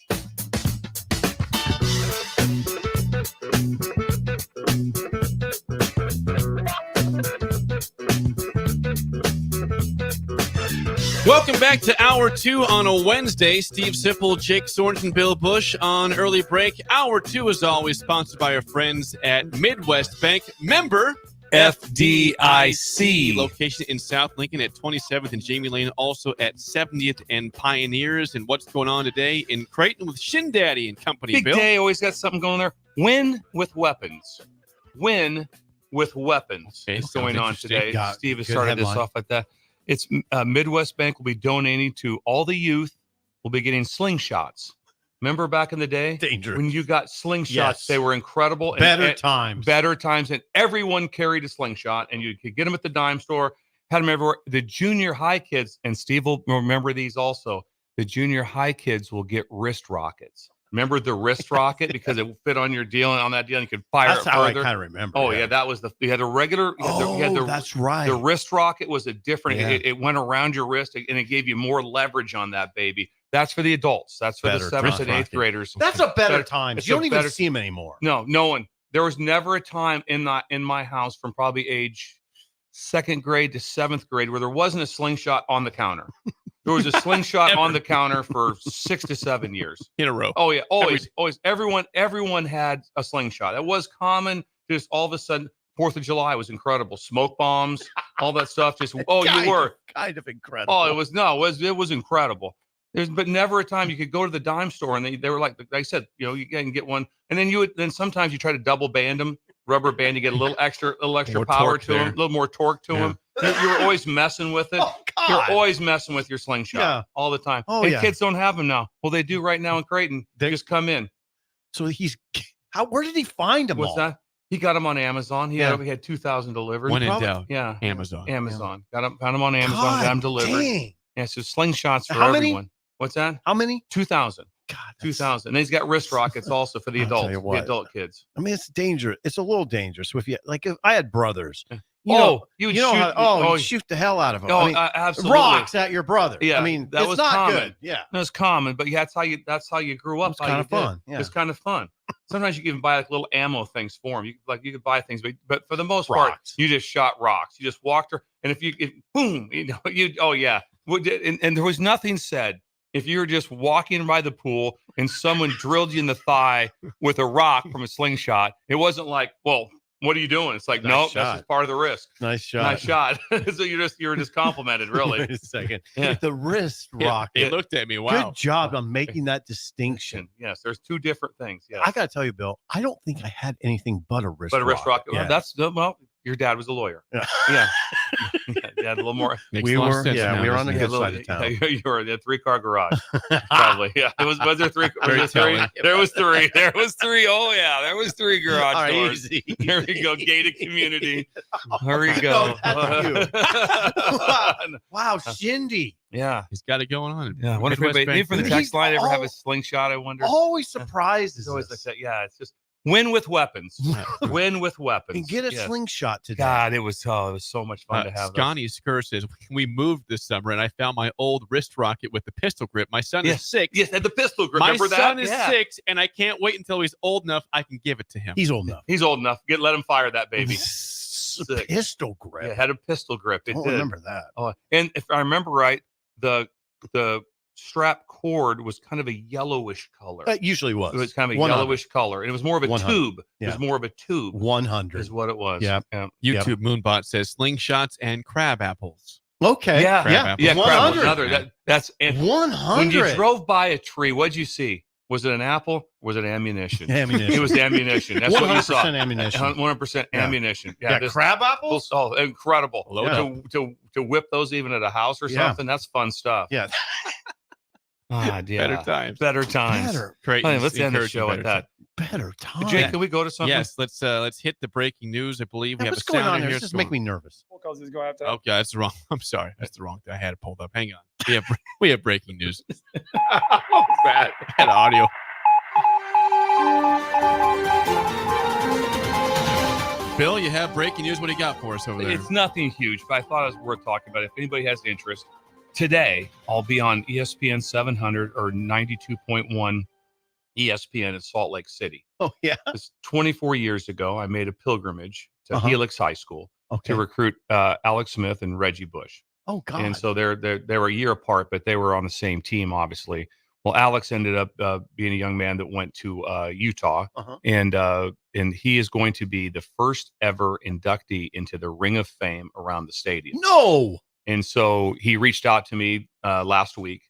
Welcome back to Hour 2 on a Wednesday. Steve Sipple, Jake Sorensen, Bill Busch on Early Break. Hour 2 is always sponsored by our friends at Midwest Bank. Member FDIC. Location in South Lincoln at 27th and Jamie Lane, also at 70th and Pioneers. And what's going on today in Creighton with Shin Daddy and company, Big Bill? day, always got something going there. Win with weapons. Win with weapons is going on today. Steve has started this off like that. It's Midwest Bank will be donating to all the youth. Will be getting slingshots Remember back in the day? Dangerous. When you got slingshots, Yes. they were incredible. Better times. Better times. And everyone carried a slingshot, and you could get them at the dime store, had them everywhere. The junior high kids, and Steve will remember these also, the junior high kids will get wrist rockets. Remember the wrist rocket because it fit on your deal and on that deal and you could fire That's it how further. I kind of remember. Oh yeah, that was you had a regular. That's right. The wrist rocket was a different. Yeah. It went around your wrist and it gave you more leverage on that baby. That's for the adults. That's for the 7th and 8th graders. That's a better time. It's You don't a even better- see them anymore. No one. There was never a time in my house from probably age 2nd grade to 7th grade where there wasn't a slingshot on the counter. There was a slingshot on the counter for 6 to 7 years in a row. Oh yeah, always. Everyone had a slingshot. That was common. Just all of a sudden, 4th of July was incredible. Smoke bombs, all that stuff. Just you were kind of incredible. Oh, it was incredible. But never a time you could go to the dime store and they were like I said, you can get one, and then sometimes you try to double band them, rubber band, you get a little extra More power torque to them, there. a little more torque to them. You were always messing with it. You're always messing with your slingshot all the time. Oh, and yeah. kids don't have them now. Well, they do right now in Creighton. They just come in. So where did he find them What's all? that? He got them on Amazon. He Yeah. had 2,000 delivered. When in doubt, Yeah. Amazon. Found them on Amazon. God Got them delivered. dang. Yeah, so slingshots for How many? everyone. What's that? How many? 2,000. God, 2,000. And he's got wrist rockets also for the I'll tell adults, you the what. adult kids. I mean, it's dangerous. It's a little dangerous. If I had brothers, You would shoot. you'd shoot the hell out of them. Oh, I mean, absolutely. rocks at your brother. Yeah, I mean, that it's was not common. good. Yeah, That's common, but that's how you grew up. It's kind of fun. Yeah. It's kind of fun. Sometimes you can even buy like little ammo things for them. You could buy things, but for the most part, you just shot rocks. You just walked her, and boom, and there was nothing said. If you were just walking by the pool and someone drilled you in the thigh with a rock from a slingshot, it wasn't like, well, what are you doing? It's like, Nice nope, shot. that's just part of the risk. Nice shot. Nice shot. So you were just complimented, really. Wait a second. Yeah. The wrist Yeah, rocket. They looked at me. Wow. Good job on making that distinction. Yes, there's two different things. Yeah, I got to tell you, Bill, I don't think I had anything but a wrist but a wrist rocket. Yeah. Well, your dad was a lawyer. Yeah. Yeah. Yeah, a little more. Makes a lot of sense now, we were on doesn't the it? good side of town. You were in a 3-car garage, probably. Yeah, was there three? Very Was there three? telling. There was three. There was three. Oh yeah, there was three garage All right, doors. easy. There we go. Gated community. There we go. Wow, Shindy. Yeah, He's got it going on. yeah. I wonder if Midwest anybody Bank from the Division. text line ever have a slingshot? I wonder. Always surprises It's always us. like that. Yeah, it's just win with weapons. Win with weapons. And get a Yes. slingshot today. God, it was so much fun to have. those. Scotty Skur says, we moved this summer and I found my old wrist rocket with the pistol grip. My son Yes. is 6. Yes, and the pistol grip. My Remember that? son is Yeah. 6, and I can't wait until he's old enough I can give it to him. He's old enough. He's old enough. Let him fire that baby. A pistol grip. Yeah, it had a pistol grip. I It don't did. remember that. Oh, and if I remember right, the strap cord was kind of a yellowish color. It usually was. It was kind of a 100. yellowish color, and it was more of a 100. tube. It Yeah. was more of a tube. 100 is what it was. Yeah. YouTube Moonbot says slingshots and crab apples. Okay. Yeah, Crab yeah, apples. yeah. Crab was 100. another. That's and 100. when you drove by a tree, what'd you see? Was it an apple? Or was it ammunition? Ammunition. It was ammunition. That's what you saw. 100% ammunition. 100% Yeah. ammunition. Yeah, crab apples? Oh, incredible. Yeah. To whip those even at a house or Yeah. something, that's fun stuff. Yeah. Ah, yeah. Better times. Better times. Better. Creighton's Hey, let's end the encouraging show better at that. Better time. Jake, can we go to something? Yes, let's hit the breaking news. I believe we Hey, have what's a going sounder on here? here. This just make me nervous. Okay, that's the wrong. I'm sorry, that's the wrong thing. I had it pulled up. Hang on. We have breaking news. Bad. I had audio. Bill, you have breaking news. What do you got for us over there? It's nothing huge, but I thought it was worth talking about. If anybody has interest, today I'll be on ESPN 700 or 92.1 ESPN in Salt Lake City. Oh, yeah. It's 24 years ago, I made a pilgrimage to Uh-huh. Helix High School Okay. to recruit Alex Smith and Reggie Busch. Oh, God. And so they were a year apart, but they were on the same team, obviously. Well, Alex ended up being a young man that went to Utah, Uh-huh. and he is going to be the first ever inductee into the Ring of Fame around the stadium. No. And so he reached out to me last week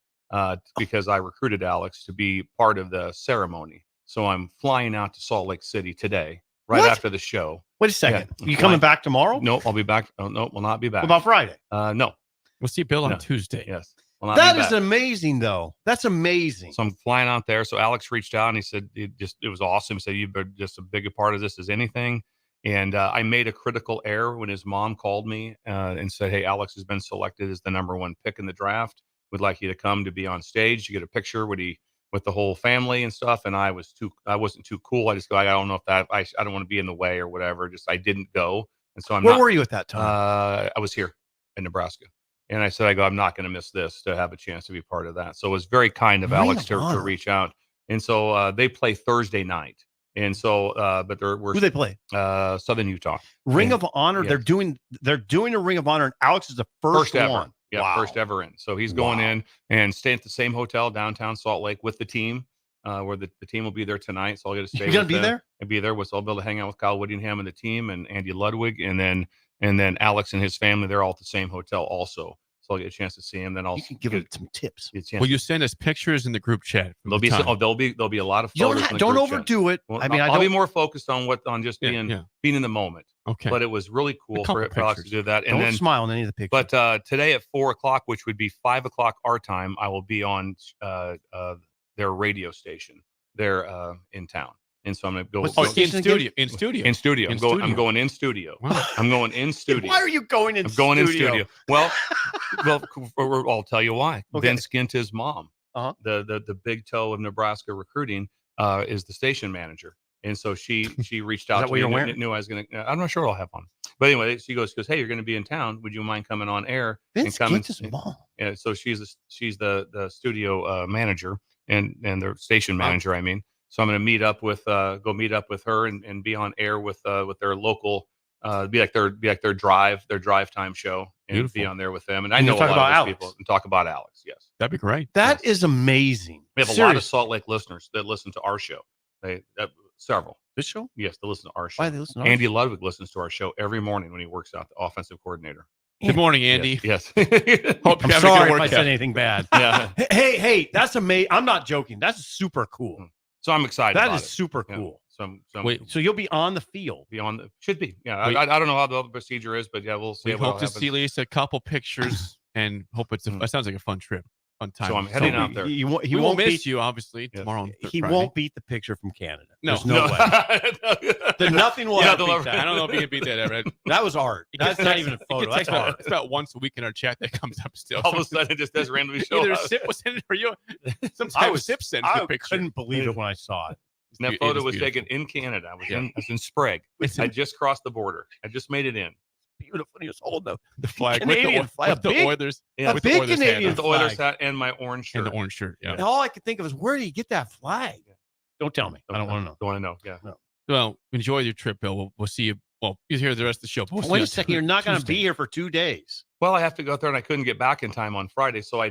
because I recruited Alex to be part of the ceremony. So I'm flying out to Salt Lake City today, right What? after the show. Wait a second. Yeah, You coming back tomorrow? Nope, I'll be back. Oh, no, will not be back. What about Friday? No. We'll see Bill on No. Tuesday. Yes. Well, that is amazing, though. That's amazing. So I'm flying out there. So Alex reached out and he said it was awesome. He said you've been just as big a part of this as anything. And I made a critical error when his mom called me and said, "Hey, Alex has been selected as the #1 pick in the draft. Would like you to come to be on stage to get a picture with the whole family and stuff." And I wasn't too cool. I just go, I don't know if that I don't want to be in the way or whatever. Just I didn't go. And so Where were you at that time? I was here in Nebraska. And I said, I'm not going to miss this to have a chance to be part of that. So it was very kind of Alex to reach out. And so they play Thursday night. And so, but who they play? Southern Utah. Ring of Honor. Yeah. They're doing a Ring of Honor, and Alex is the first ever one. Yeah, wow. First ever in. So he's going in and staying at the same hotel downtown Salt Lake with the team, where the team will be there tonight. So I'll get to stay. You're gonna be there? I'll be there. So I'll be able to hang out with Kyle Whittingham and the team and Andy Ludwig, and then Alex and his family. They're all at the same hotel also. So I'll get a chance to see him. Then I'll give him some tips. Will you send us pictures in the group chat? There'll be a lot of photos. Don't overdo it. Well, I'll be more focused on being in the moment. Okay. But it was really cool for Alex to do that. And don't smile on any of the pictures. But today at 4:00, which would be 5:00 our time, I will be on their radio station. They're in town. And so I'm going to go in studio. I'm going in studio. Wow. I'm going in studio. Why are you going in studio? I'm going in studio. Well, I'll tell you why. Okay. Vince Ginta's mom, the big toe of Nebraska recruiting, is the station manager. And so she reached out to me and knew I was going to. I'm not sure what I'll have on. But anyway, she goes, "Hey, you're going to be in town. Would you mind coming on air?" Vince Ginta's mom. Yeah, so she's the studio manager and the station manager. I mean. So I'm going to meet up with her and be on air with their local, be like their drive time show and Beautiful. Be on there with them. And I know a lot of those people and talk about Alex. Yes, that'd be great. That is amazing. We have a lot of Salt Lake listeners that listen to our show. Several. This show? Yes, they listen to our show. Why they listen to Andy Ludwig listens to our show every morning when he works out, the offensive coordinator. Good morning, Andy. Yes. Hope I'm sorry if I said anything bad. Yeah. Hey, that's amazing. I'm not joking. That's super cool. So I'm excited. That about is it. super cool. Wait, so you'll be on the field. Should be. Yeah. I don't know how the procedure is, but yeah, we'll see. We hope to see at least a couple pictures and hope it sounds like a fun trip. Fun time. So I'm heading out there. He won't miss you, obviously, tomorrow. He won't beat the picture from Canada. No. There's no way. There's nothing will ever beat that. I don't know if he can beat that ever. That was art. That's not even a photo. That's art. It's about once a week in our chat that comes up still. All of a sudden, it just does randomly show Either up. Sip was in it or you. Sometimes Sip sends the picture. I couldn't believe it when I saw it. And that photo was taken in Canada. I was in Sprague. I just crossed the border. I just made it in. Beautiful. He was holding the flag. Canadian flag. With the Oilers. Yeah, a big Canadian with the Oilers hat and my orange shirt. And the orange shirt. Yeah. And all I could think of is, where do you get that flag? Don't tell me. I don't want to know. Don't want to know. Yeah. No. Well, enjoy your trip, Bill. We'll see you. Well, you'll hear the rest of the show. Wait a second. You're not going to be here for 2 days. Well, I have to go out there, and I couldn't get back in time on Friday. So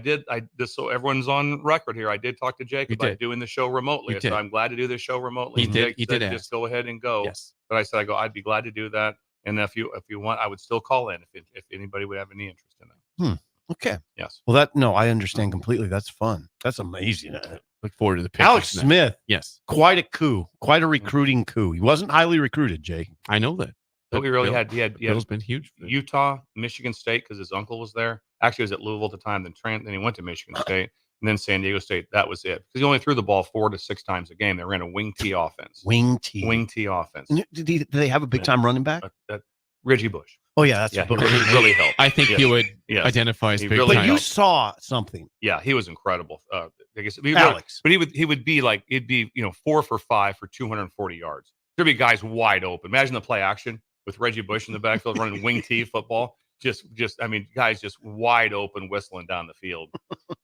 so everyone's on record here. I did talk to Jake about doing the show remotely. So I'm glad to do the show remotely. He did just go ahead and go. Yes. But I said, I'd be glad to do that. And if you want, I would still call in if anybody would have any interest in that. Okay. Yes. Well, I understand completely. That's fun. That's amazing. Look forward to the pictures. Alex Smith. Yes. Quite a coup. Quite a recruiting coup. He wasn't highly recruited, Jake. I know that. He really had. Bill's been huge. Utah, Michigan State, because his uncle was there. Actually, he was at Louisville at the time. Then he went to Michigan State, and then San Diego State. That was it. Because he only threw the ball 4 to 6 times a game. They ran a wing T offense. Wing T offense. Did they have a big time running back? Reggie Busch. Oh yeah, he really helped. I think he would identify as big really time. But you saw something. Yeah, he was incredible. I guess Alex, but he would be like, it'd be 4 for 5 for 240 yards. There'd be guys wide open. Imagine the play action with Reggie Busch in the backfield running wing T football. Guys just wide open whistling down the field.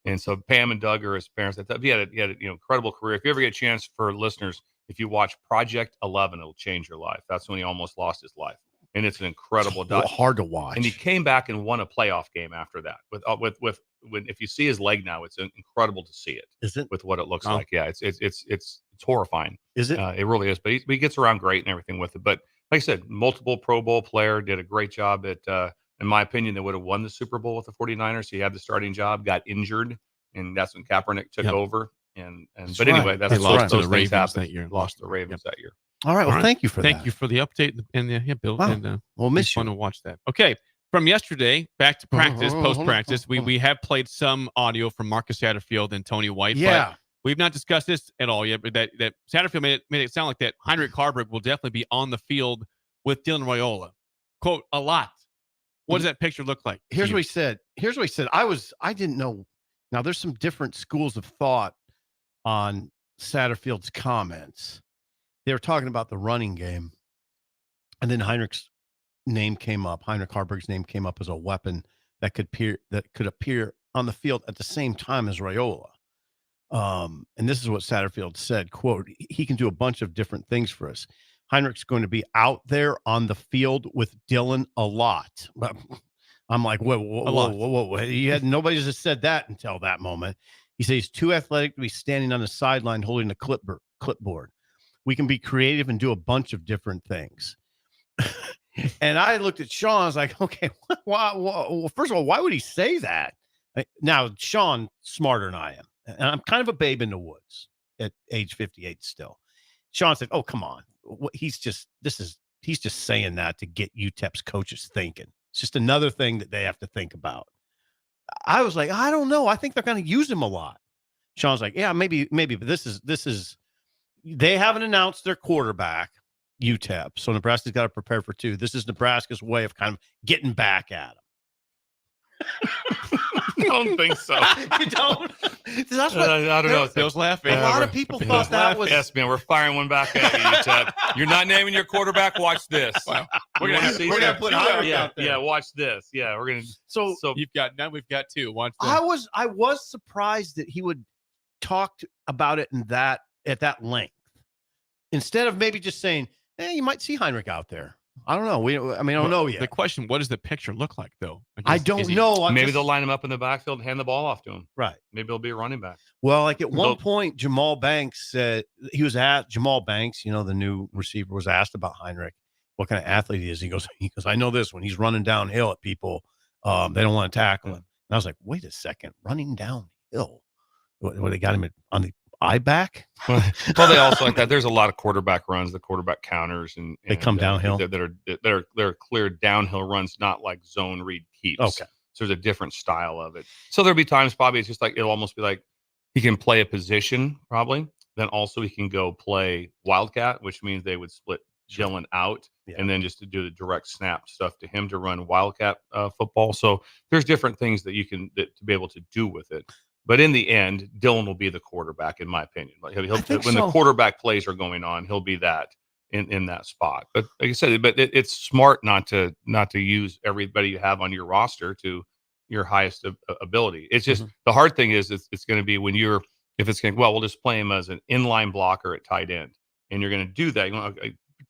And so Pam and Doug are his parents. He had an incredible career. If you ever get a chance, for listeners, if you watch Project 11, it'll change your life. That's when he almost lost his life. And it's an incredible hard to watch. And he came back and won a playoff game after that. If you see his leg now, it's incredible to see it. Is it? With what it looks like? Yeah, it's horrifying. Is it? It really is. But he gets around great and everything with it. But like I said, multiple Pro Bowl player, did a great job at. In my opinion, they would have won the Super Bowl with the 49ers. He had the starting job, got injured, and that's when Kaepernick took over. Anyway, that's lost those to the things Ravens happened. that year. Lost to the Ravens that year. All right. Well, thank you for that. Thank you for the update. And Bill. Wow. And, we'll miss fun to watch that. Okay. From yesterday, back to practice, post-practice, we have played some audio from Marcus Satterfield and Tony White. Yeah. But we've not discussed this at all yet, but that Satterfield made it sound like that Heinrich Haarberg will definitely be on the field with Dylan Rola. Quote, a lot. What does that picture look like? Here's what he said. I didn't know. Now, there's some different schools of thought on Satterfield's comments. They were talking about the running game, and then Heinrich Haarberg's name came up as a weapon that could appear on the field at the same time as Rola. And this is what Satterfield said, quote, he can do a bunch of different things for us. Heinrich's going to be out there on the field with Dylan a lot. I'm like, whoa. Nobody just said that until that moment. He says he's too athletic to be standing on the sideline holding a clipboard. We can be creative and do a bunch of different things. And I looked at Sean. I was like, okay, well, first of all, why would he say that? Now, Sean, smarter than I am. And I'm kind of a babe in the woods at age 58 still. Sean said, oh, come on. He's just saying that to get UTEP's coaches thinking. It's just another thing that they have to think about. I was like, I don't know. I think they're going to use him a lot. Sean's like, yeah, maybe, but this is, they haven't announced their quarterback, UTEP. So Nebraska's got to prepare for 2. This is Nebraska's way of kind of getting back at him. I don't think so. You don't? That's what, I don't know. Bill's laughing. A lot of people thought that was. Yes, man. We're firing one back at you, UTEP. You're not naming your quarterback. Watch this. Wow. We're gonna put Heinrich out there. Yeah. Watch this. Yeah, we've got 2. Watch this. I was surprised that he would talk about it at that length instead of maybe just saying, "Hey, you might see Heinrich out there." I don't know. I don't know yet. The question: what does the picture look like, though? I don't know. Maybe they'll line him up in the backfield and hand the ball off to him. Right. Maybe he'll be a running back. Well, like at one point, Jamal Banks said Jamal Banks, the new receiver, was asked about Heinrich, what kind of athlete he is. He goes, I know this when he's running downhill at people, they don't want to tackle him. And I was like, wait a second, running downhill? What they got him on the eye back? Well, they also like that. There's a lot of quarterback runs, the quarterback counters, and they come downhill. They're clear downhill runs, not like zone read keeps. Okay. So there's a different style of it. So there'll be times probably it's just like it'll almost be like he can play a position probably. Then also he can go play wildcat, which means they would split Dylan out and then just to do the direct snap stuff to him to run wildcat football. So there's different things that you can to be able to do with it. But in the end, Dylan will be the quarterback, in my opinion. Like the quarterback plays are going on, he'll be that in that spot. But like I said, it's smart not to use everybody you have on your roster to your highest ability. It's just the hard thing is it's going to be when we'll just play him as an inline blocker at tight end, and you're going to do that. You know,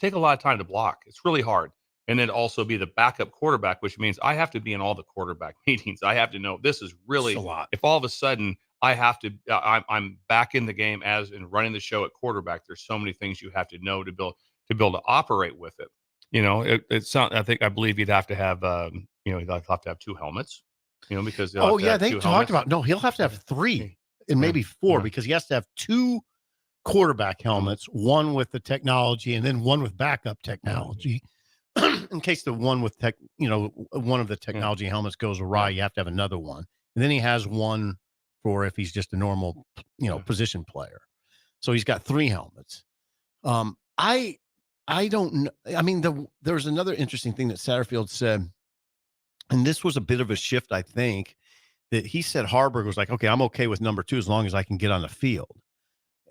take a lot of time to block. It's really hard. And then also be the backup quarterback, which means I have to be in all the quarterback meetings. I have to know this is really a lot. If all of a sudden I have to, I'm back in the game and running the show at quarterback. There's so many things you have to know to be able to operate with it. I believe you'd have to have, you'd have to have 2 helmets, because they talked about, no, he'll have to have 3 and maybe 4 because he has to have 2 quarterback helmets, one with the technology and then one with backup technology. In case the one with one of the technology helmets goes awry, you have to have another one. And then he has one for if he's just a normal, position player. So he's got 3 helmets. I don't know. I mean, there's another interesting thing that Satterfield said, and this was a bit of a shift, I think, that he said Haarberg was like, okay, I'm okay with number 2 as long as I can get on the field.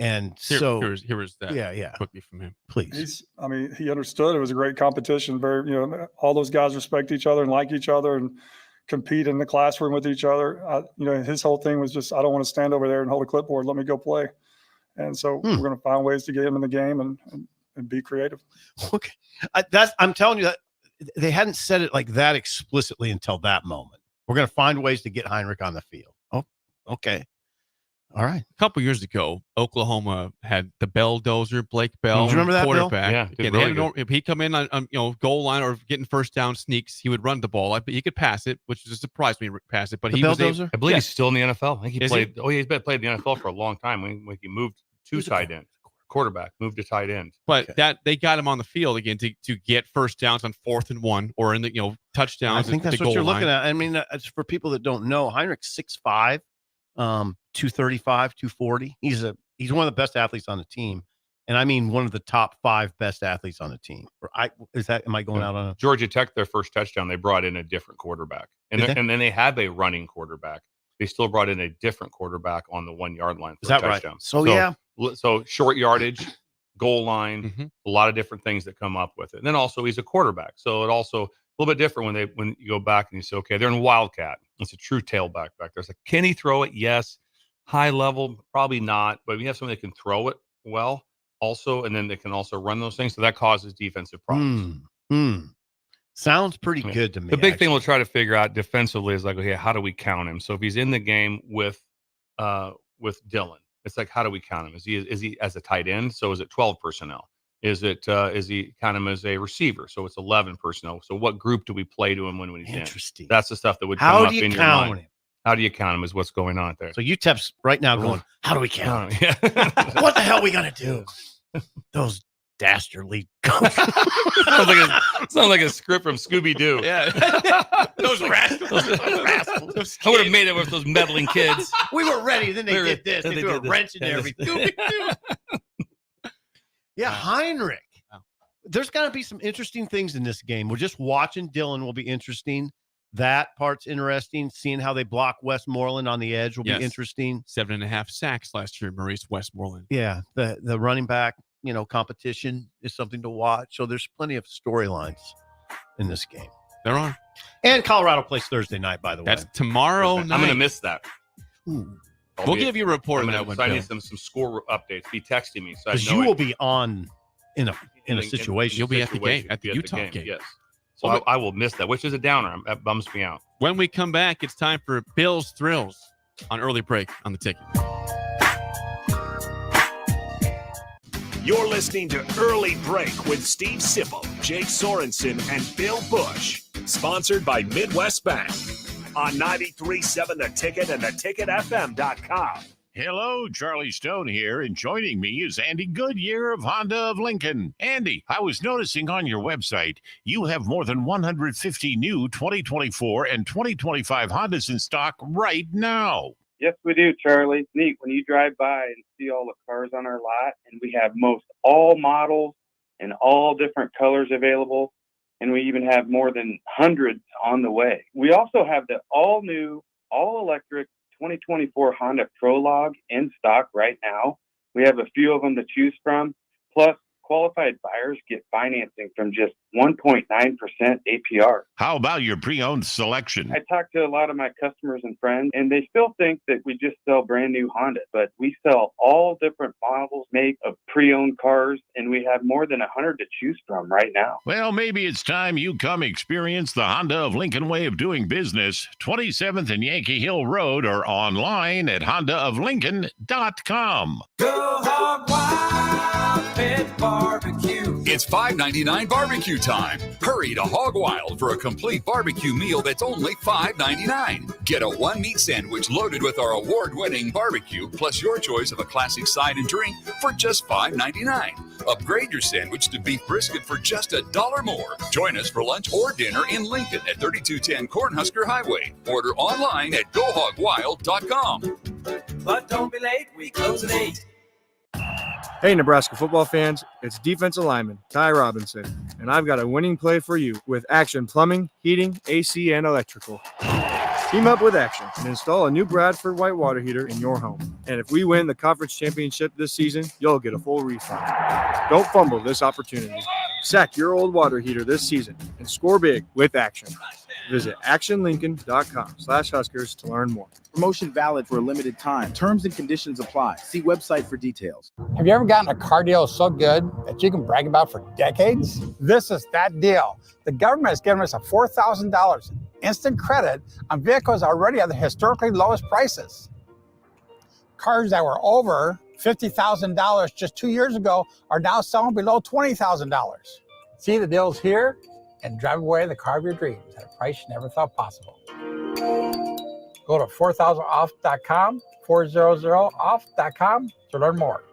And here was that. Yeah. Quickly from him, please. He understood it was a great competition. Very, all those guys respect each other and like each other and compete in the classroom with each other. His whole thing was just, I don't want to stand over there and hold a clipboard. Let me go play. And so we're going to find ways to get him in the game and be creative. Okay, I'm telling you that they hadn't said it like that explicitly until that moment. We're going to find ways to get Heinrich on the field. Oh, okay. All right. A couple years ago, Oklahoma had the Belldozer, Blake Bell, do you remember that, quarterback. Bill? Yeah, if he'd come in on goal line or getting first down sneaks, he would run the ball. He could pass it, which is a surprise when he passed it. But he was I believe he's still in the NFL. I think he played. He's played in the NFL for a long time when he moved to tight end. quarterback, move to tight end. But that they got him on the field again to get first downs on 4th and 1 or in the touchdowns. I think that's what you're looking at. I mean, it's for people that don't know. Heinrich's 6'5", 235, 240. He's one of the best athletes on the team. And I mean, one of the top 5 best athletes on the team. Am I going out on a Georgia Tech? Their first touchdown, they brought in a different quarterback, and then they have a running quarterback. They still brought in a different quarterback on the 1 yard line for a touchdown. Right? So short yardage, goal line, a lot of different things that come up with it. And then also he's a quarterback, so it also a little bit different when you go back and you say, okay, they're in Wildcat. It's a true tailback back there. It's like, can he throw it? Yes. High level, probably not. But we have somebody that can throw it well. Also, and then they can also run those things, so that causes defensive problems. Sounds pretty good to me. The big thing we'll try to figure out defensively is like, okay, how do we count him? So if he's in the game with Dylan, it's like, how do we count him? Is he as a tight end? So is it 12 personnel? Is he count him as a receiver? So it's 11 personnel. So what group do we play to him when he's Interesting. in? That's the stuff that would come up in your mind. Him? How do you count him? Is what's going on there. So UTEP's right now going, how do we count him? Yeah. What the hell are we gonna do? Those dastardly sounds like a script from Scooby-Doo. Yeah. Those rascals. I would have made it with those meddling kids. We were ready, then they did this. They threw a wrench into everything. Yeah, Heinrich. Wow. There's got to be some interesting things in this game. We're just watching Dylan will be interesting. That part's interesting. Seeing how they block Westmoreland on the edge will be interesting. 7.5 sacks last year, Maurice Westmoreland. Yeah, the running back, competition is something to watch. So there's plenty of storylines in this game. There are. And Colorado plays Thursday night, by the way. That's tomorrow night. I'm going to miss that. We'll give you a report on that one. So I need some score updates. Be texting me. So because you will be on in a situation. You'll be at the game, at the Utah game. Yes. So I will miss that, which is a downer. That bums me out. When we come back, it's time for Bill's Thrills on Early Break on the Ticket. You're listening to Early Break with Steve Sipple, Jake Sorensen, and Bill Busch. Sponsored by Midwest Bank on 93.7 The Ticket and theticketfm.com. Hello, Charlie Stone here, and joining me is Andy Goodyear of Honda of Lincoln. Andy, I was noticing on your website you have more than 150 new 2024 and 2025 Hondas in stock right now. Yes, we do, Charlie. It's neat when you drive by and see all the cars on our lot, and we have most all models and all different colors available, and we even have more than hundreds on the way. We also have the all-new, all-electric 2024 Honda Prologue in stock right now. We have a few of them to choose from. Plus, qualified buyers get financing from just 1.9% APR. How about your pre-owned selection? I talk to a lot of my customers and friends, and they still think that we just sell brand new Honda, but we sell all different models, make of pre-owned cars, and we have more than 100 to choose from right now. Well, maybe it's time you come experience the Honda of Lincoln way of doing business. 27th and Yankee Hill Road, or online at hondaoflincoln.com. Go hog wild, pit barbecue. It's $5.99 barbecue time. Hurry to Hog Wild for a complete barbecue meal that's only $5.99. Get a one-meat sandwich loaded with our award-winning barbecue, plus your choice of a classic side and drink for just $5.99. Upgrade your sandwich to beef brisket for just $1 more. Join us for lunch or dinner in Lincoln at 3210 Cornhusker Highway. Order online at gohogwild.com. But don't be late, we close at 8. Hey, Nebraska football fans, it's defensive lineman Ty Robinson, and I've got a winning play for you with Action Plumbing, Heating, AC, and Electrical. Team up with Action and install a new Bradford white water heater in your home. And if we win the conference championship this season, you'll get a full refund. Don't fumble this opportunity. Sack your old water heater this season and score big with Action. Visit actionlincoln.com/Huskers to learn more. Promotion valid for a limited time. Terms and conditions apply. See website for details. Have you ever gotten a car deal so good that you can brag about for decades? This is that deal. The government has given us a $4,000 instant credit on vehicles already at the historically lowest prices. Cars that were over $50,000 just 2 years ago are now selling below $20,000. See the deals here and drive away the car of your dreams at a price you never thought possible. Go to 4000off.com, 400off.com to learn more.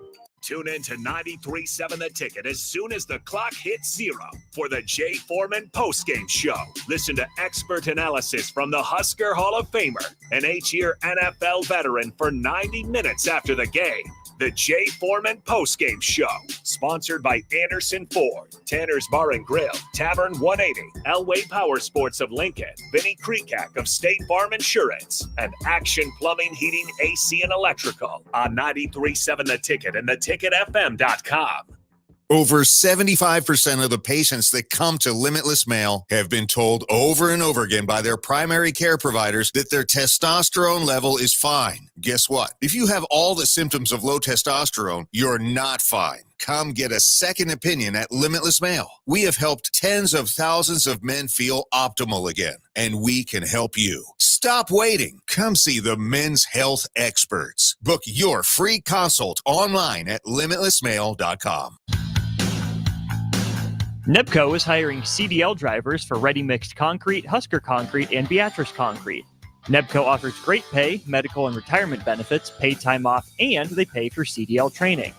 Tune in to 93.7 The Ticket as soon as the clock hits 0 for the Jay Foreman postgame show. Listen to expert analysis from the Husker Hall of Famer, an 8-year NFL veteran for 90 minutes after the game. The Jay Foreman postgame show, sponsored by Anderson Ford, Tanner's Bar and Grill, Tavern 180, Elway Power Sports of Lincoln, Vinnie Kreekak of State Farm Insurance, and Action Plumbing, Heating, AC, and Electrical on 93.7 The Ticket and theticketfm.com. Over 75% of the patients that come to Limitless Male have been told over and over again by their primary care providers that their testosterone level is fine. Guess what? If you have all the symptoms of low testosterone, you're not fine. Come get a second opinion at Limitless Male. We have helped tens of thousands of men feel optimal again, and we can help you. Stop waiting. Come see the men's health experts. Book your free consult online at limitlessmale.com. Nebco is hiring CDL drivers for Ready Mixed Concrete, Husker Concrete, and Beatrice Concrete. Nebco offers great pay, medical and retirement benefits, paid time off, and they pay for CDL training.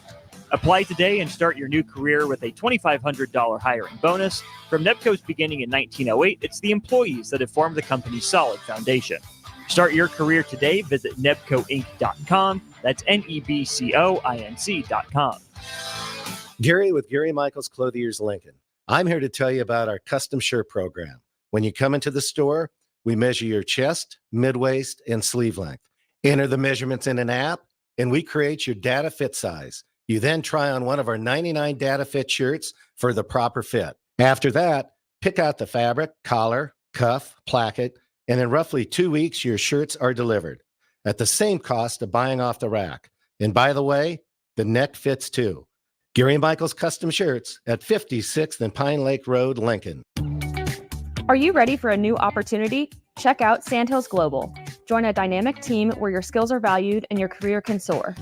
Apply today and start your new career with a $2,500 hiring bonus. From Nebco's beginning in 1908, it's the employees that have formed the company's solid foundation. Start your career today. Visit nebcoinc.com. That's NEBCOINC.com. Gary with Gary Michaels Clothiers Lincoln. I'm here to tell you about our custom shirt program. When you come into the store, we measure your chest, mid-waist, and sleeve length. Enter the measurements in an app, and we create your data fit size. You then try on one of our 99 data fit shirts for the proper fit. After that, pick out the fabric, collar, cuff, placket, and in roughly 2 weeks, your shirts are delivered at the same cost of buying off the rack. And by the way, the neck fits too. Gary Michaels Custom Shirts at 56th and Pine Lake Road, Lincoln. Are you ready for a new opportunity? Check out Sandhills Global. Join a dynamic team where your skills are valued and your career can soar.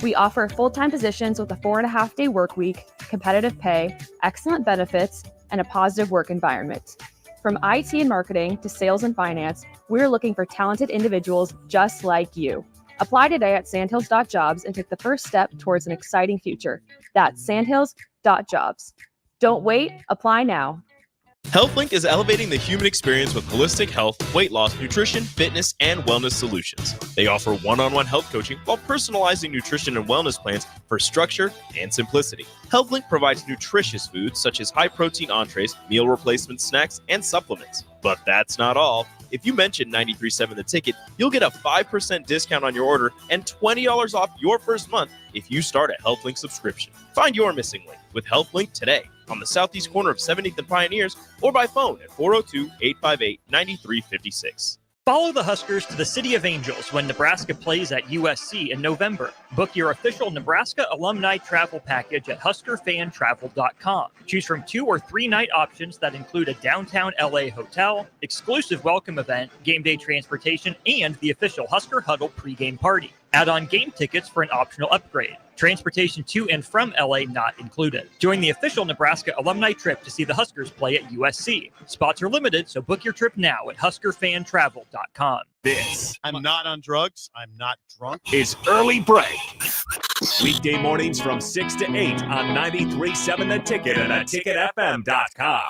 We offer full-time positions with a 4.5-day work week, competitive pay, excellent benefits, and a positive work environment. From IT and marketing to sales and finance, we're looking for talented individuals just like you. Apply today at sandhills.jobs and take the first step towards an exciting future. That's sandhills.jobs. Don't wait, apply now. HealthLink is elevating the human experience with holistic health, weight loss, nutrition, fitness, and wellness solutions. They offer one-on-one health coaching while personalizing nutrition and wellness plans for structure and simplicity. HealthLink provides nutritious foods such as high-protein entrees, meal replacement snacks, and supplements. But that's not all. If you mention 93.7 The Ticket, you'll get a 5% discount on your order and $20 off your first month if you start a HealthLink subscription. Find your missing link with HealthLink today on the southeast corner of 70th and Pioneers or by phone at 402-858-9356. Follow the Huskers to the City of Angels when Nebraska plays at USC in November. Book your official Nebraska alumni travel package at huskerfantravel.com. Choose from 2 or 3 night options that include a downtown LA hotel, exclusive welcome event, game day transportation, and the official Husker Huddle pregame party. Add on game tickets for an optional upgrade. Transportation to and from LA not included. Join the official Nebraska alumni trip to see the Huskers play at USC. Spots are limited, so book your trip now at huskerfantravel.com. This I'm not on drugs. I'm not drunk. is Early Break. Weekday mornings from 6 to 8 on 93.7 The Ticket and theticketfm.com.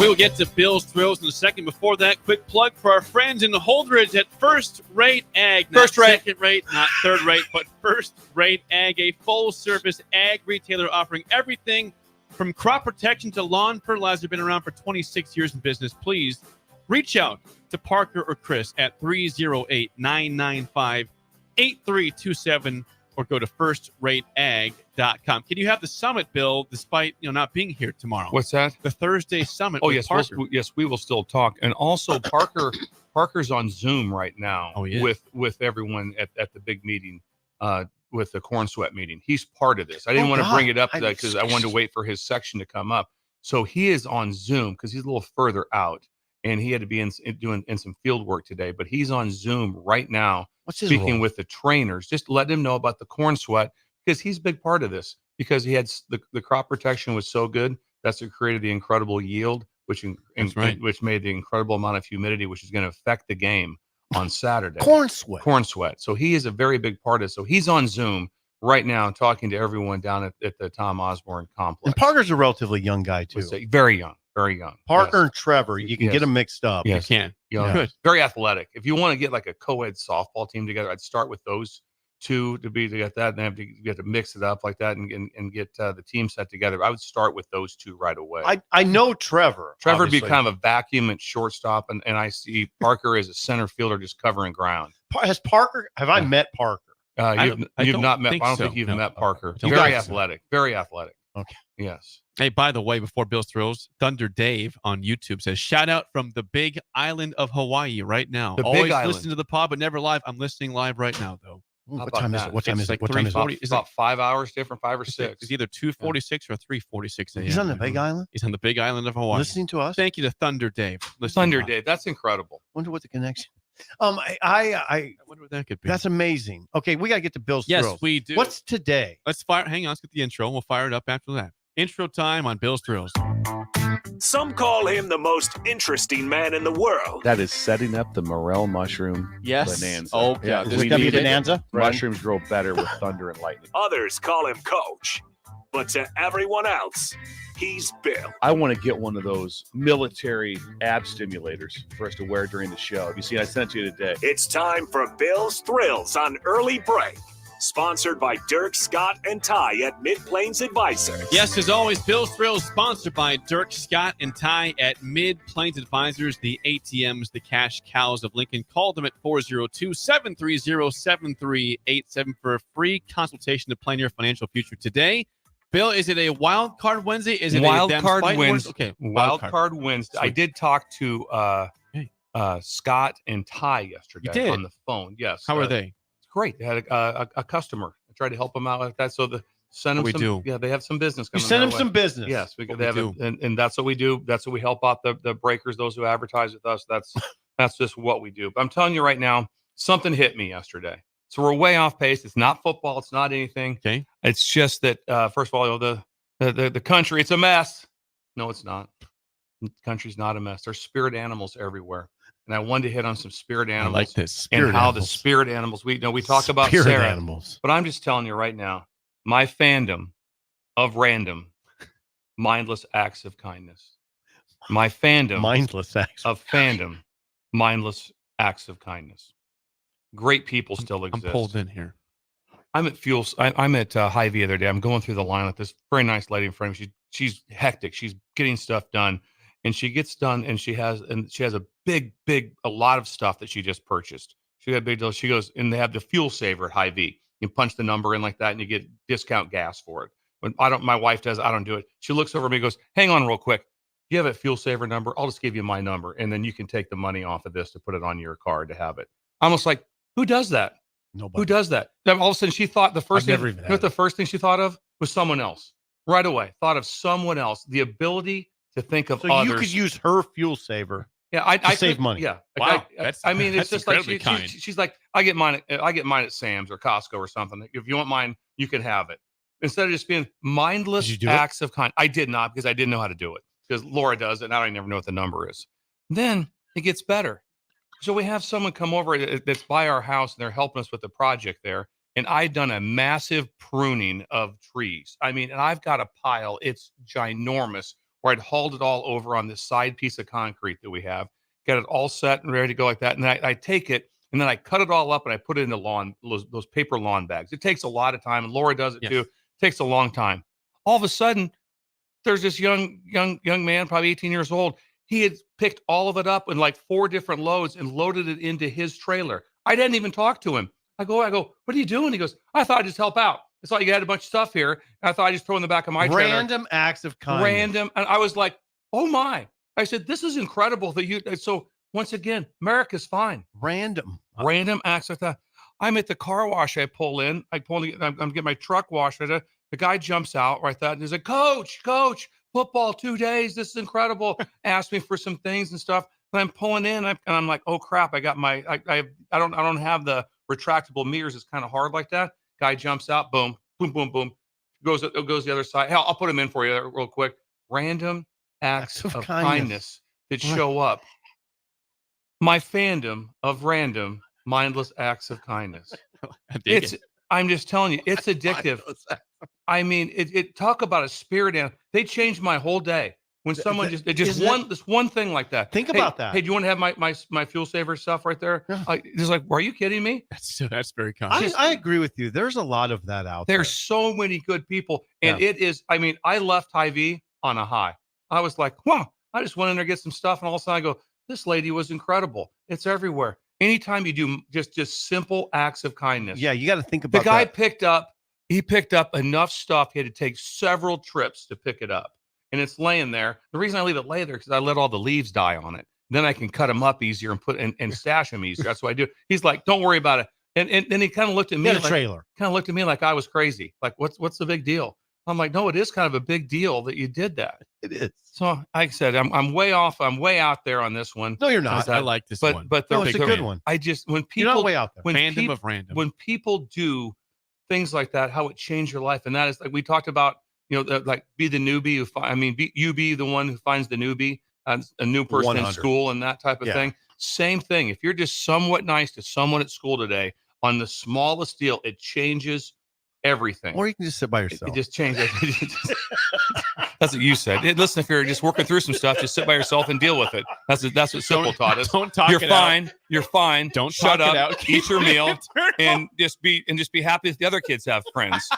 We will get to Bill's Thrills in a second. Before that, quick plug for our friends in the Holdridge at First Rate Ag. Not second rate, not third rate, but First Rate Ag, a full-service ag retailer offering everything from crop protection to lawn fertilizer. Been around for 26 years in business. Please reach out to Parker or Chris at 308-995-8327 or go to firstrateag.com. Can you have the summit, Bill, despite not being here tomorrow? What's that? The Thursday summit. Oh, yes, we will still talk. And also, Parker's on Zoom right now. Oh, yeah. with everyone at the big meeting, with the corn sweat meeting. He's part of this. I didn't want to bring it up because I wanted to wait for his section to come up. So he is on Zoom because he's a little further out, and he had to be doing some field work today. But he's on Zoom right now. Speaking with the trainers, just let him know about the corn sweat because he's a big part of this because he had the crop protection was so good That's what created the incredible yield, which which made the incredible amount of humidity, which is going to affect the game on Saturday. Corn sweat. So he is a very big part of it. So he's on Zoom right now talking to everyone down at the Tom Osborne complex. And Parker's a relatively young guy too. Very young. Parker and Trevor, you can get them mixed up. Yes. You can. Good. Very athletic. If you want to get like a co-ed softball team together, I'd start with those two to get that, and you have to mix it up like that and get the team set together. I would start with those two right away. I know Trevor. Trevor would be kind of a vacuum at shortstop, and I see Parker as a center fielder just covering ground. Have I met Parker? You've not met. I don't so. think you've No. met Parker. Don't Very think so. athletic. Very athletic. Okay. Yes. Hey, by the way, before Bill's Thrills, Thunder Dave on YouTube says, shout out from the big island of Hawaii right now. The Always big island. listen to the pod, but never live. I'm listening live right now, though. What time is it? What time is it? What time is it? It's about 5 hours different, 5 or 6. It's either 2:46 or 3:46 a.m. He's on the Big Island? He's on the big island of Hawaii. Listening to us? Thank you to Thunder Dave. Thunder Dave. That's incredible. Wonder what the connection. I wonder what that could be. That's amazing. Okay, we got to get to Bill's Yes, Thrills. we do. What's today? Hang on, let's get the intro. We'll fire it up after that. Intro time on Bill's Thrills. Some call him the most interesting man in the world. That is setting up the morel mushroom Yes. bonanza. Oh, yeah. Is it going to be bonanza? Mushrooms grow better with thunder and lightning. Others call him Coach. But to everyone else, he's Bill. I want to get one of those military ab stimulators for us to wear during the show. Have you seen? I sent it to you today. It's time for Bill's Thrills on Early Break. Sponsored by Dirk, Scott, and Ty at Mid-Plains Advisors. Yes, as always, Bill's Thrills sponsored by Dirk, Scott, and Ty at Mid-Plains Advisors, the ATMs, the cash cows of Lincoln. Call them at 402-730-7387 for a free consultation to plan your financial future today. Bill, is it a Wild Card Wednesday? Is it Wild a Card Wednesday? Okay, Wild Card Wednesday. I did talk to Scott and Ty yesterday You did? on the phone. Yes. How are they? Great. They had a customer. I tried to help them out like that. So send them We some. do. Yeah, they have some business coming. You send them their some way. business. Yes, What they we have, do. and that's what we do. That's what we help out the breakers, those who advertise with us. That's just what we do. But I'm telling you right now, something hit me yesterday. So we're way off pace. It's not football. It's not anything. Okay. It's just that first of all, the country, it's a mess. No, it's not. The country's not a mess. There's spirit animals everywhere. And I wanted to hit on some spirit animals. I like this. And how the spirit animals, we talk about Spirit Sarah, animals. but I'm just telling you right now, my fandom of random mindless acts of kindness. My fandom Mindless acts. of fandom mindless acts of kindness. Great people still exist. I'm pulled in here. I'm at I'm at Hy-Vee the other day. I'm going through the line with this very nice lady in front of me. She's hectic. She's getting stuff done, and she gets done, and she has a a lot of stuff that she just purchased. She got a big deal. She goes, and they have the fuel saver at Hy-Vee. You punch the number in like that, and you get discount gas for it. When my wife does, I don't do it. She looks over at me and goes, "Hang on real quick. You have a fuel saver number? I'll just give you my number, and then you can take the money off of this to put it on your card to have it." I'm almost like, who does that? Nobody. Who does that? Then all of a sudden, she thought the first I've thing. never even You know what the first thing she thought of was someone else. Right away, thought of someone else. The ability to think of So others. you could use her fuel saver. Yeah, I save could, money. Yeah, Wow, I mean, it's that's just like incredibly kind. she's like, I get mine at Sam's or Costco or something. If you want mine, you can have it. Instead of just being mindless Did you do it? acts of kind. I did not, because I didn't know how to do it, because Laura does it, and I don't never know what the number is. Then it gets better. So we have someone come over that's by our house, and they're helping us with the project there. And I've done a massive pruning of trees. I mean, and I've got a pile. It's ginormous, where I'd hauled it all over on this side piece of concrete that we have, got it all set and ready to go like that. And I take it, and then I cut it all up, and I put it in the those paper lawn bags. It takes a lot of time, and Laura does it too. It takes a long time. All of a sudden, there's this young man, probably 18 years old. He had picked all of it up in like 4 different loads and loaded it into his trailer. I didn't even talk to him. I go, what are you doing? He goes, I thought I'd just help out. I thought you had a bunch of stuff here. And I thought I'd just throw in the back of my trailer. Random acts of kindness. Random. And I was like, oh my. I said, this is incredible that you. So once again, America's fine. Random acts like that. I'm at the car wash. I pull in. I'm getting my truck washed. The guy jumps out right there, and he's like, Coach, football 2 days. This is incredible. Asked me for some things and stuff. And I'm pulling in, and I'm like, oh crap! I got my. I don't have the retractable mirrors. It's kind of hard like that. Guy jumps out. Boom, boom, boom, boom. Goes the other side. Hell, I'll put him in for you real quick. random acts of kindness that show up. My fandom of random mindless acts of kindness. I'm just telling you, it's addictive. I mean, it talk about a spirit animal. They changed my whole day. When someone this one thing like that. Think about that. Hey, do you want to have my fuel saver stuff right there? Yeah. Just like, are you kidding me? That's very kind. I agree with you. There's a lot of that out there. There's so many good people, and it is. I mean, I left Hy-Vee on a high. I was like, wow. I just went in there to get some stuff, and all of a sudden I go, this lady was incredible. It's everywhere. Anytime you do just simple acts of kindness. Yeah, you got to think about the guy that. picked up enough stuff. He had to take several trips to pick it up. And it's laying there. The reason I leave it lay there because I let all the leaves die on it. Then I can cut them up easier and put and stash them easier. That's what I do. He's like, "Don't worry about it." And then he kind of looked at me like I was crazy. Like, what's the big deal? I'm like, no, it is kind of a big deal that you did that. It is. So like I said, I'm way off. I'm way out there on this one. No, you're not. I like this one. But it's a good one. I just when people you're not way out there. Fandom of random. When people do things like that, how it changed your life, and that is like we talked about. Like be the newbie be the one who finds the newbie, a new person 100. in school and that type of thing. Same thing. If you're just somewhat nice to someone at school today on the smallest deal, it changes everything. Or you can just sit by yourself. It just changes. That's what you said. Listen, if you're just working through some stuff, just sit by yourself and deal with it. That's what Simple taught us. Don't talk. You're fine. Out. You're fine. Don't shut talk up. It out. Eat your meal and just be happy if the other kids have friends.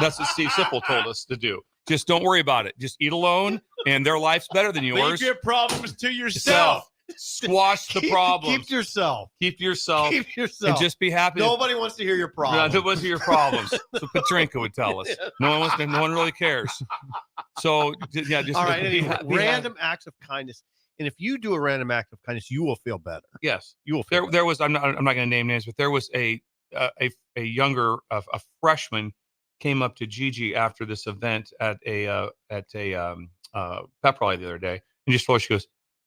That's what Steve Sipple told us to do. Just don't worry about it. Just eat alone, and their life's better than yours. Leave your problems to yourself. Squash the problem. Keep yourself. And just be happy. Nobody wants to hear your problems. No one wants to hear your problems. So Petrinka would tell us. Yeah. No one really cares. So yeah, just all right. Anyway, random acts of kindness. And if you do a random act of kindness, you will feel better. Yes, you will. Feel better. There was. I'm not going to name names, but there was a younger a freshman came up to Gigi after this event at a pep rally the other day, and just told her, she goes,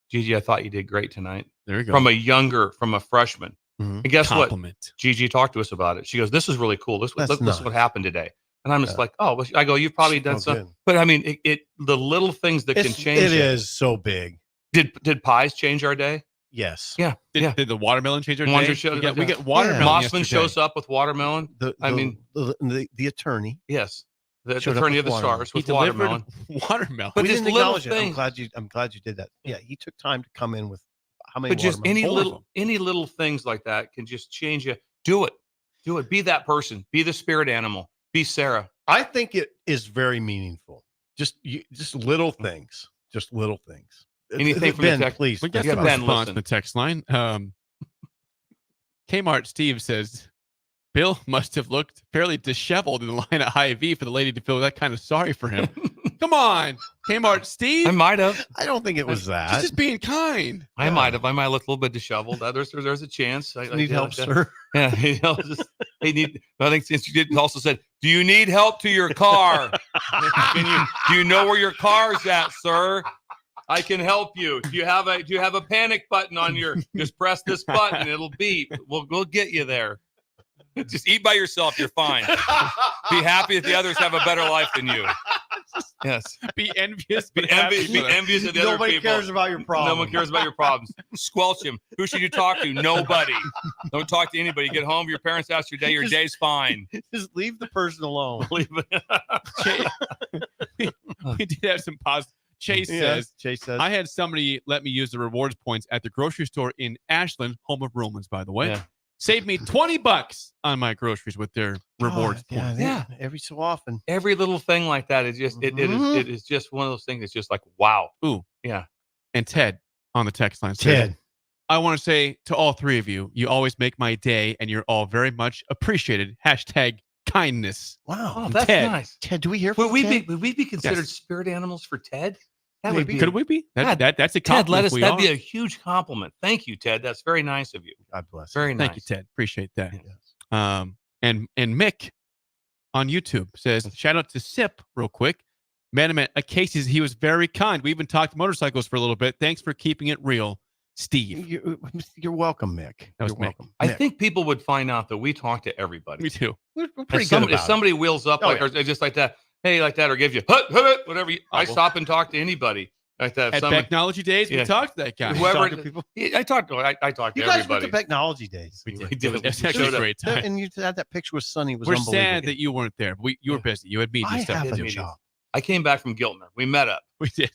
"Gigi, I thought you did great tonight." There you go. From a freshman. Mm-hmm. And guess what? Gigi talked to us about it. She goes, "This is really cool. This is what happened today." And I'm just like, "Oh," well, I go, "You've probably done something." But I mean, the little things that can change. It is so big. Did pies change our day? Yes. Yeah. Did the watermelon change our day? We get watermelon. Mossman shows up with watermelon. The attorney. Yes. The attorney of the stars with watermelon. Watermelon. But we just didn't little acknowledge things. it. I'm glad you did that. Yeah, he took time to come in with how many. But just any little things like that can just change you. Do it. Be that person. Be the spirit animal. Be Sarah. I think it is very meaningful. Just little things. Just little things. Anything from Ben, the text, please. We got some response in the text line. Kmart Steve says, Bill must have looked fairly disheveled in the line at Hy-Vee for the lady to feel that kind of sorry for him. Come on, Kmart Steve. I might have. I don't think it was that. She's just being kind. I might have. I might look a little bit disheveled. There's a chance. I need help, sir. Yeah, they need. I think since you did also said, "Do you need help to your car? Do you know where your car's at, sir? I can help you. Do you have a panic button on your? Just press this button. It'll beep. We'll get you there. Just eat by yourself. You're fine. Be happy that the others have a better life than you. Yes. Be envious. Be envious of the other people. Nobody cares about your problems. No one cares about your problems. Squelch him. Who should you talk to? Nobody. Don't talk to anybody. Get home. Your parents ask your day. Your day's fine. Just leave the person alone. Leave it. We did have some positive. Chase says, I had somebody let me use the rewards points at the grocery store in Ashland, home of Romans, by the way. Yeah. Saved me $20 on my groceries with their rewards points. Yeah, every so often. Every little thing like that is just it is just one of those things that's just like, wow. Ooh. Yeah. And Ted on the text line says, Ted, I want to say to all three of you, you always make my day and you're all very much appreciated. #kindness. Wow. Oh, that's Ted. nice. Ted, do we hear from would Ted? we be considered spirit animals for Ted? That would be. Could we be? That's a compliment. Ted, that'd be a huge compliment. Thank you, Ted. That's very nice of you. God bless. Very nice. Thank you, Ted. Appreciate that. Yes. And Mick on YouTube says, shout out to Sip real quick. Man, at Casey's, he was very kind. We even talked motorcycles for a little bit. Thanks for keeping it real, Steve. You're welcome, Mick. That was You're Mick. welcome. I Mick. think people would find out that we talk to everybody. Me too. We're pretty good about if somebody wheels up Oh, or just like that, hey, like that, or give you whatever. I stop and talk to anybody like that. At Technology Days, we talked to that guy. Whoever people. I talked to You everybody. guys went to Technology Days. We did. It's actually a great time. And you had that picture with Sonny. Was We're unbelievable. sad that you weren't there. But you were busy. You had media stuff to do. job. I came back from Giltner. We met up. We did.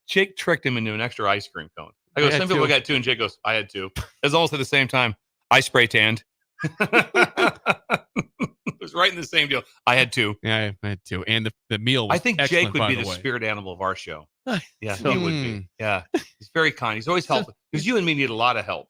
Jake tricked him into an extra ice cream cone. I go, some people got 2, and Jake goes, I had 2. It's almost at the same time. I spray tanned. It was right in the same deal. I had 2. Yeah, I had 2. And the meal was I think Jake would be the way. spirit animal of our show. Yeah, So- he would be. Yeah. He's very kind. He's always helpful. Because you and me need a lot of help.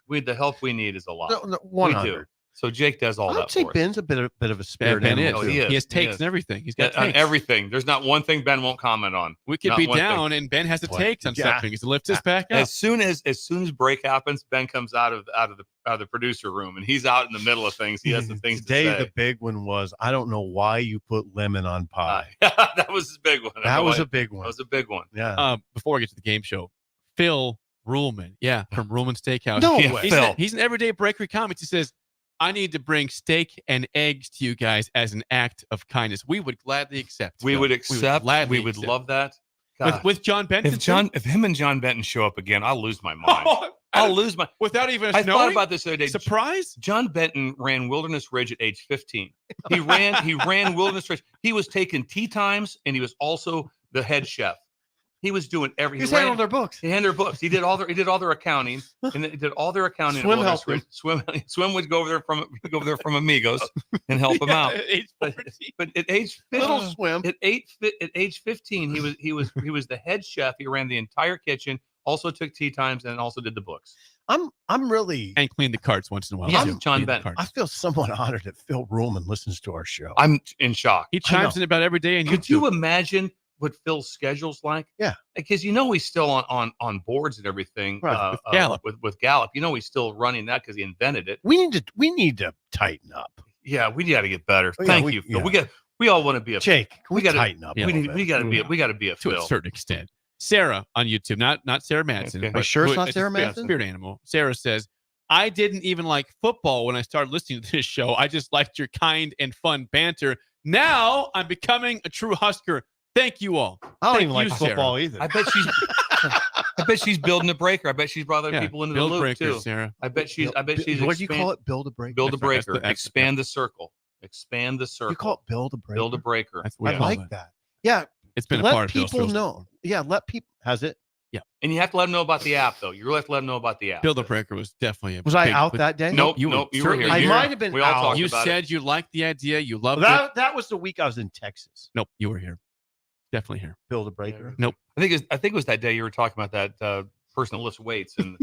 The help we need is a lot. No, we 100. do. So Jake does all I that would say for us. Ben's a bit of a spirit Ben animal. is. Oh, he is. He has takes He is. and everything. He's got On takes. everything. There's not one thing Ben won't comment on. We could Not be one thing. down, and Ben has the takes on Yeah. something. He lifts us back up. As soon as break happens, Ben comes out of the producer room, and he's out in the middle of things. He has some things Today, to say. the big one was, I don't know why you put lemon on pie. That was his big one. That was a big one. That was a big one. Yeah. Before we get to the game show, Phil Ruhlman, from Ruhlman Steakhouse. No Yeah, way. Phil. He's an everyday breakery comics. He says, I need to bring steak and eggs to you guys as an act of kindness. We would gladly accept. We Phil. would accept. gladly We would accept. love that. God. With John Benson. If him and John Benton show up again, I'll lose my mind. I'll lose my. Without even I knowing? thought about this the other day. Surprise? John Benton ran Wilderness Ridge at age 15. He ran Wilderness Ridge. He was taking tea times, and he was also the head chef. He was doing everything. He's handling their books. He handled their books. He did all their accounting, and they did all their accounting. Swim at helped Wilderness Ridge. Swim would go over there from Amigos and help him out. At age 14. But at age 15, Little Swim. At age 15, he was the head chef. He ran the entire kitchen. Also took tea times and also did the books. I'm really And clean the carts once in a while. Yeah, too. John Clean the Benton. carts. I feel somewhat honored that Phil Ruhlman listens to our show. I'm in shock. He chimes in about every day. And Could you imagine what Phil's schedule's like? Yeah. Because he's still on boards and everything. Right, with Gallup. With Gallup. He's still running that because he invented it. We need to tighten up. Yeah, we got to get better. Oh, yeah, Thank you, Phil. yeah. We all want to be a Jake, can we gotta tighten up? Yeah. We got to be a to Phil. a certain extent. Sarah on YouTube, not Sarah Madsen. Okay. but Are you sure it's who- not a Sarah spirit- Madsen? Spirit animal. Sarah says, I didn't even like football when I started listening to this show. I just liked your kind and fun banter. Now I'm becoming a true Husker. Thank you all. I don't Thank even like you, football Sarah. either. I bet she's building a breaker. I bet she's brought other Yeah, people into build the loop breakers, too. Sarah. I bet she's What do you call it? Build a break. Build a That's right. That's breaker. the- that's- Expand the circle. Expand the circle. You call it build a break. Build a breaker. That's what we I call like it. that. Yeah. It's been a Let part of Bill's people Thrills. know. Yeah. Let people. Has it? And you have to let them know about the app, though. You really have to let them know about the app. Build a breaker was definitely a Was I big- out that day? Nope, you nope, were you were here. certainly I might have been We all out. talked You about said you liked the idea. You loved it. That was the week I was in Texas. Nope, you were here. Definitely here. Build a breaker. Nope. I think it was that day you were talking about that person that lifts weights and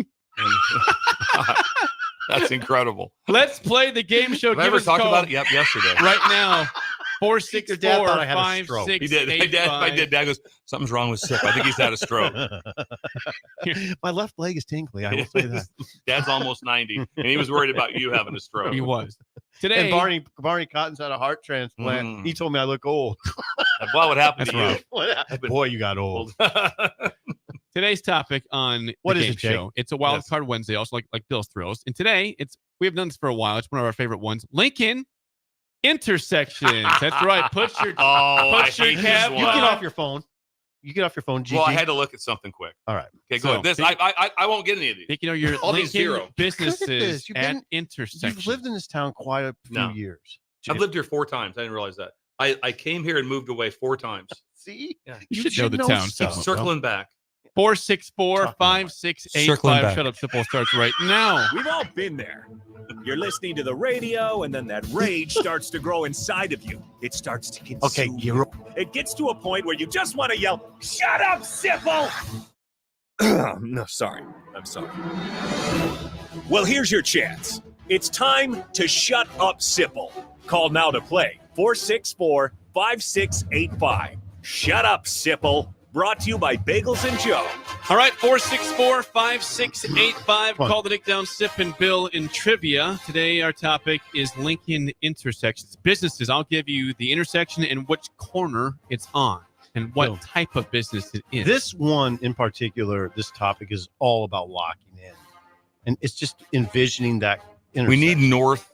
that's incredible. Let's play the game show. Have I Give ever us a talked call about it? Yep, yesterday. right now. Your dad thought I had a 464 stroke. He did. My dad goes, something's wrong with Sip. I think he's had a stroke. My left leg is tingly. I will say that. Dad's almost 90, and he was worried about you having a stroke. He was. Today, And Barney Cotton's had a heart transplant. Mm. He told me I look old. What would happen That's to you? rough. What happened? Boy, you got old. today's topic on What the is game it, Jake? show. It's a wild Yes. card Wednesday, also like Bill's Thrills. And today, we have done this for a while. It's one of our favorite ones. Lincoln intersections. That's right. Put your I put your hate this cap one. You on. get off your phone. You get off your phone, Gigi. Well, I had to look at something quick. All right. Okay, So, go ahead. I won't get any of these. Think you know your All these Lincoln zero. Look at businesses this. You've at been- intersections. You've lived in this town quite a few No. years. I've lived here 4 times. I didn't realize that. I came here and moved away 4 times. See? Yeah. You should know the town. Keep Sipple, circling back. 464-5685. Circling back. Shut up, Sipple starts right now. We've all been there. You're listening to the radio, and then that rage starts to grow inside of you. It starts to consume. Okay, you're It gets to a point where you just want to yell, "Shut up, Sipple!" No, sorry. I'm sorry. Well, here's your chance. It's time to shut up, Sipple. Call now to play 464-5685. Shut up, Sipple. Brought to you by Bagels and Joe. All right, 464-5685. Call the Dick Down Sip and Bill in trivia. Today, our topic is Lincoln intersections. Businesses. I'll give you the intersection and which corner it's on and what type of business it is. This one in particular, this topic is all about locking in. And it's just envisioning that We need north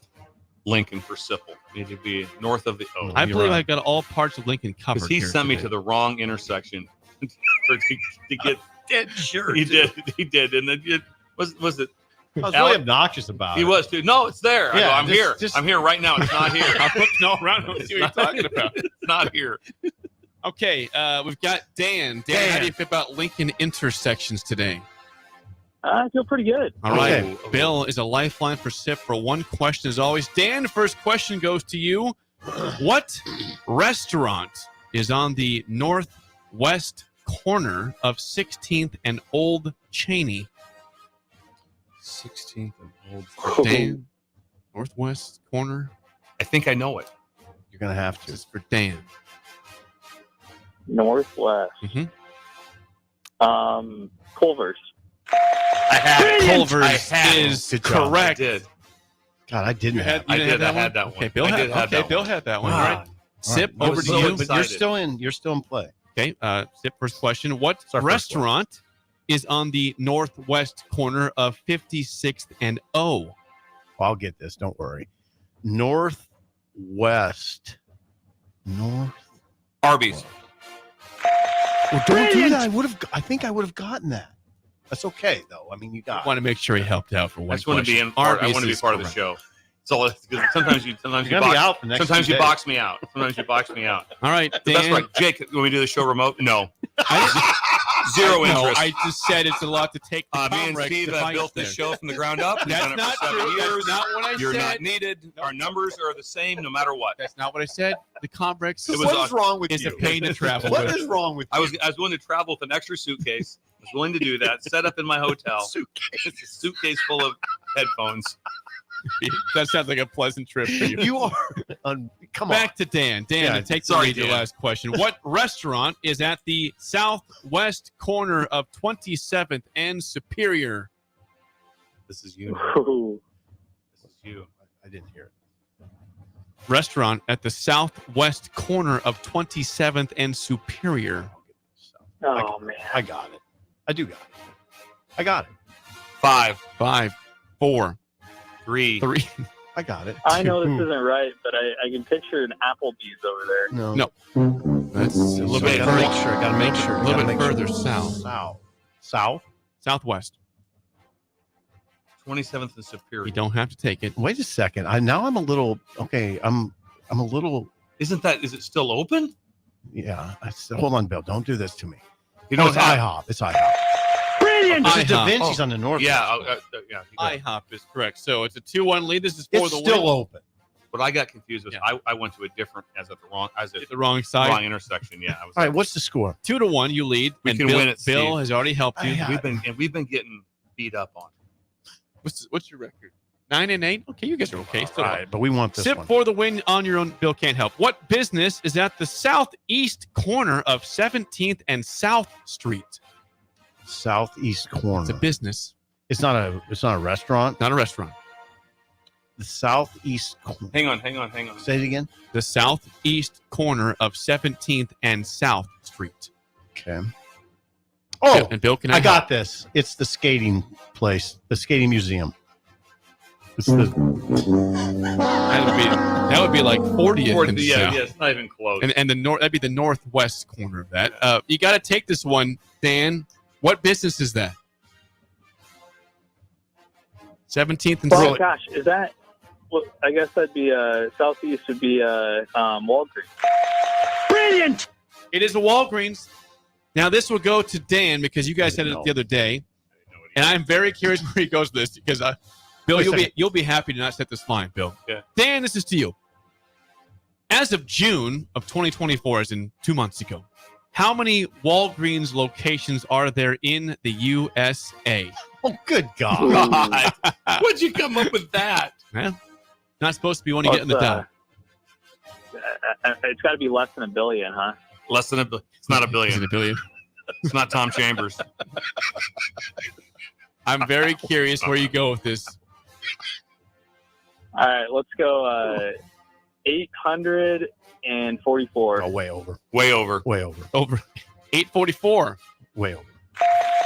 Lincoln for Sipple. Need to be north of the O. I believe I got all parts of Lincoln covered. Because he sent me to the wrong intersection to get dead sure. He did. And then it was it. I was really obnoxious about it. He was too. No, it's there. Yeah, I'm here. I'm here right now. It's not here. I'm looking all around and see what you're talking about. It's not here. Okay, we've got Dan. Dan, how do you feel about Lincoln intersections today? I feel pretty good. All right. Bill is a lifeline for SIP for one question as always. Dan, the first question goes to you. What restaurant is on the northwest corner of 16th and Old Cheney? 16th and Old for Dan. Northwest corner. I think I know it. You're going to have to. This is for Dan. Northwest. Culver's. I had it. Culver's is correct. I did. God, I didn't have I had that one. Okay, Bill had that one. All right. Sip, All right. over to you. But you're still in play. Okay, Sip, first question. What restaurant is on the northwest corner of 56th and O? I'll get this. Don't worry. Northwest. Arby's. Well, don't do that. I think I would have gotten that. That's okay, though. I mean, you got. I want to make sure he helped out for one. I just want to be part of the show. So sometimes you box me out. Sometimes you box me out. All right, Dan. That's right. Jake, when we do the show remote, no. Zero interest. No, I just said it's a lot to take. Me and Steve built this show from the ground up. We've done it for 7 years. That's not what I said. You're not needed. Our numbers are the same no matter what. That's not what I said. The Comrex. What is wrong with you? It's a pain to travel. What is wrong with you? I was willing to travel with an extra suitcase. I was willing to do that. Set up in my hotel. It's a suitcase full of headphones. That sounds like a pleasant trip for you. You are. Come on. Back to Dan. Dan, to take the lead, your last question. What restaurant is at the southwest corner of 27th and Superior? This is you. This is you. I didn't hear it. Restaurant at the southwest corner of 27th and Superior. Oh, man. I got it. I do got it. I got it. 5, 4, 3. I got it. I know this isn't right, but I can picture an Applebee's over there. No. That's a little bit. Gotta make sure. A little bit further south. Southwest. 27th and Superior. You don't have to take it. Wait a second. Now I'm a little. Okay. I'm a little. Is it still open? Yeah. Hold on, Bill. Don't do this to me. You know, it's IHOP. It's IHOP. Brilliant. This is Da Vinci's on the north. Yeah. IHOP is correct. So it's a 2-1 lead. This is for the win. It's still open. What I got confused with, I went to a different the wrong side, wrong intersection. Yeah. All right. What's the score? 2-1. You lead. We can win it. Bill has already helped you. We've been getting beat up on. What's your record? 9-8. Okay, you guys are okay. All right, but we want this Sip one. for the win on your own. Bill can't help. What business is at the southeast corner of 17th and South Street? Southeast corner. It's a business. It's not a restaurant. Not a restaurant. The southeast corner. Hang on. Say it again. The southeast corner of 17th and South Street. Okay. Oh, and Bill, I got this. It's the skating place, the skating museum. It's the. That would be like 40th. And yeah, it's not even close. And the that'd be the northwest corner of that. You got to take this one, Dan. What business is that? 17th and Oh gosh, is that? Well, I guess that'd be southeast would be Walgreens. Brilliant. It is a Walgreens. Now this will go to Dan because you guys had it the other day, and I'm very curious where he goes with this because Bill, you'll be happy to not set this line, Bill. Yeah. Dan, this is to you. As of June of 2024, as in 2 months ago, how many Walgreens locations are there in the USA? Oh, good God. What'd you come up with that? Well, not supposed to be one to get in the dough. It's got to be less than $1 billion, huh? Less than $1 billion. It's not $1 billion. Is it $1 billion? It's not Tom Chambers. I'm very curious where you go with this. All right, let's go 844. Oh, way over. Way over. Way over. Over 844. Way over.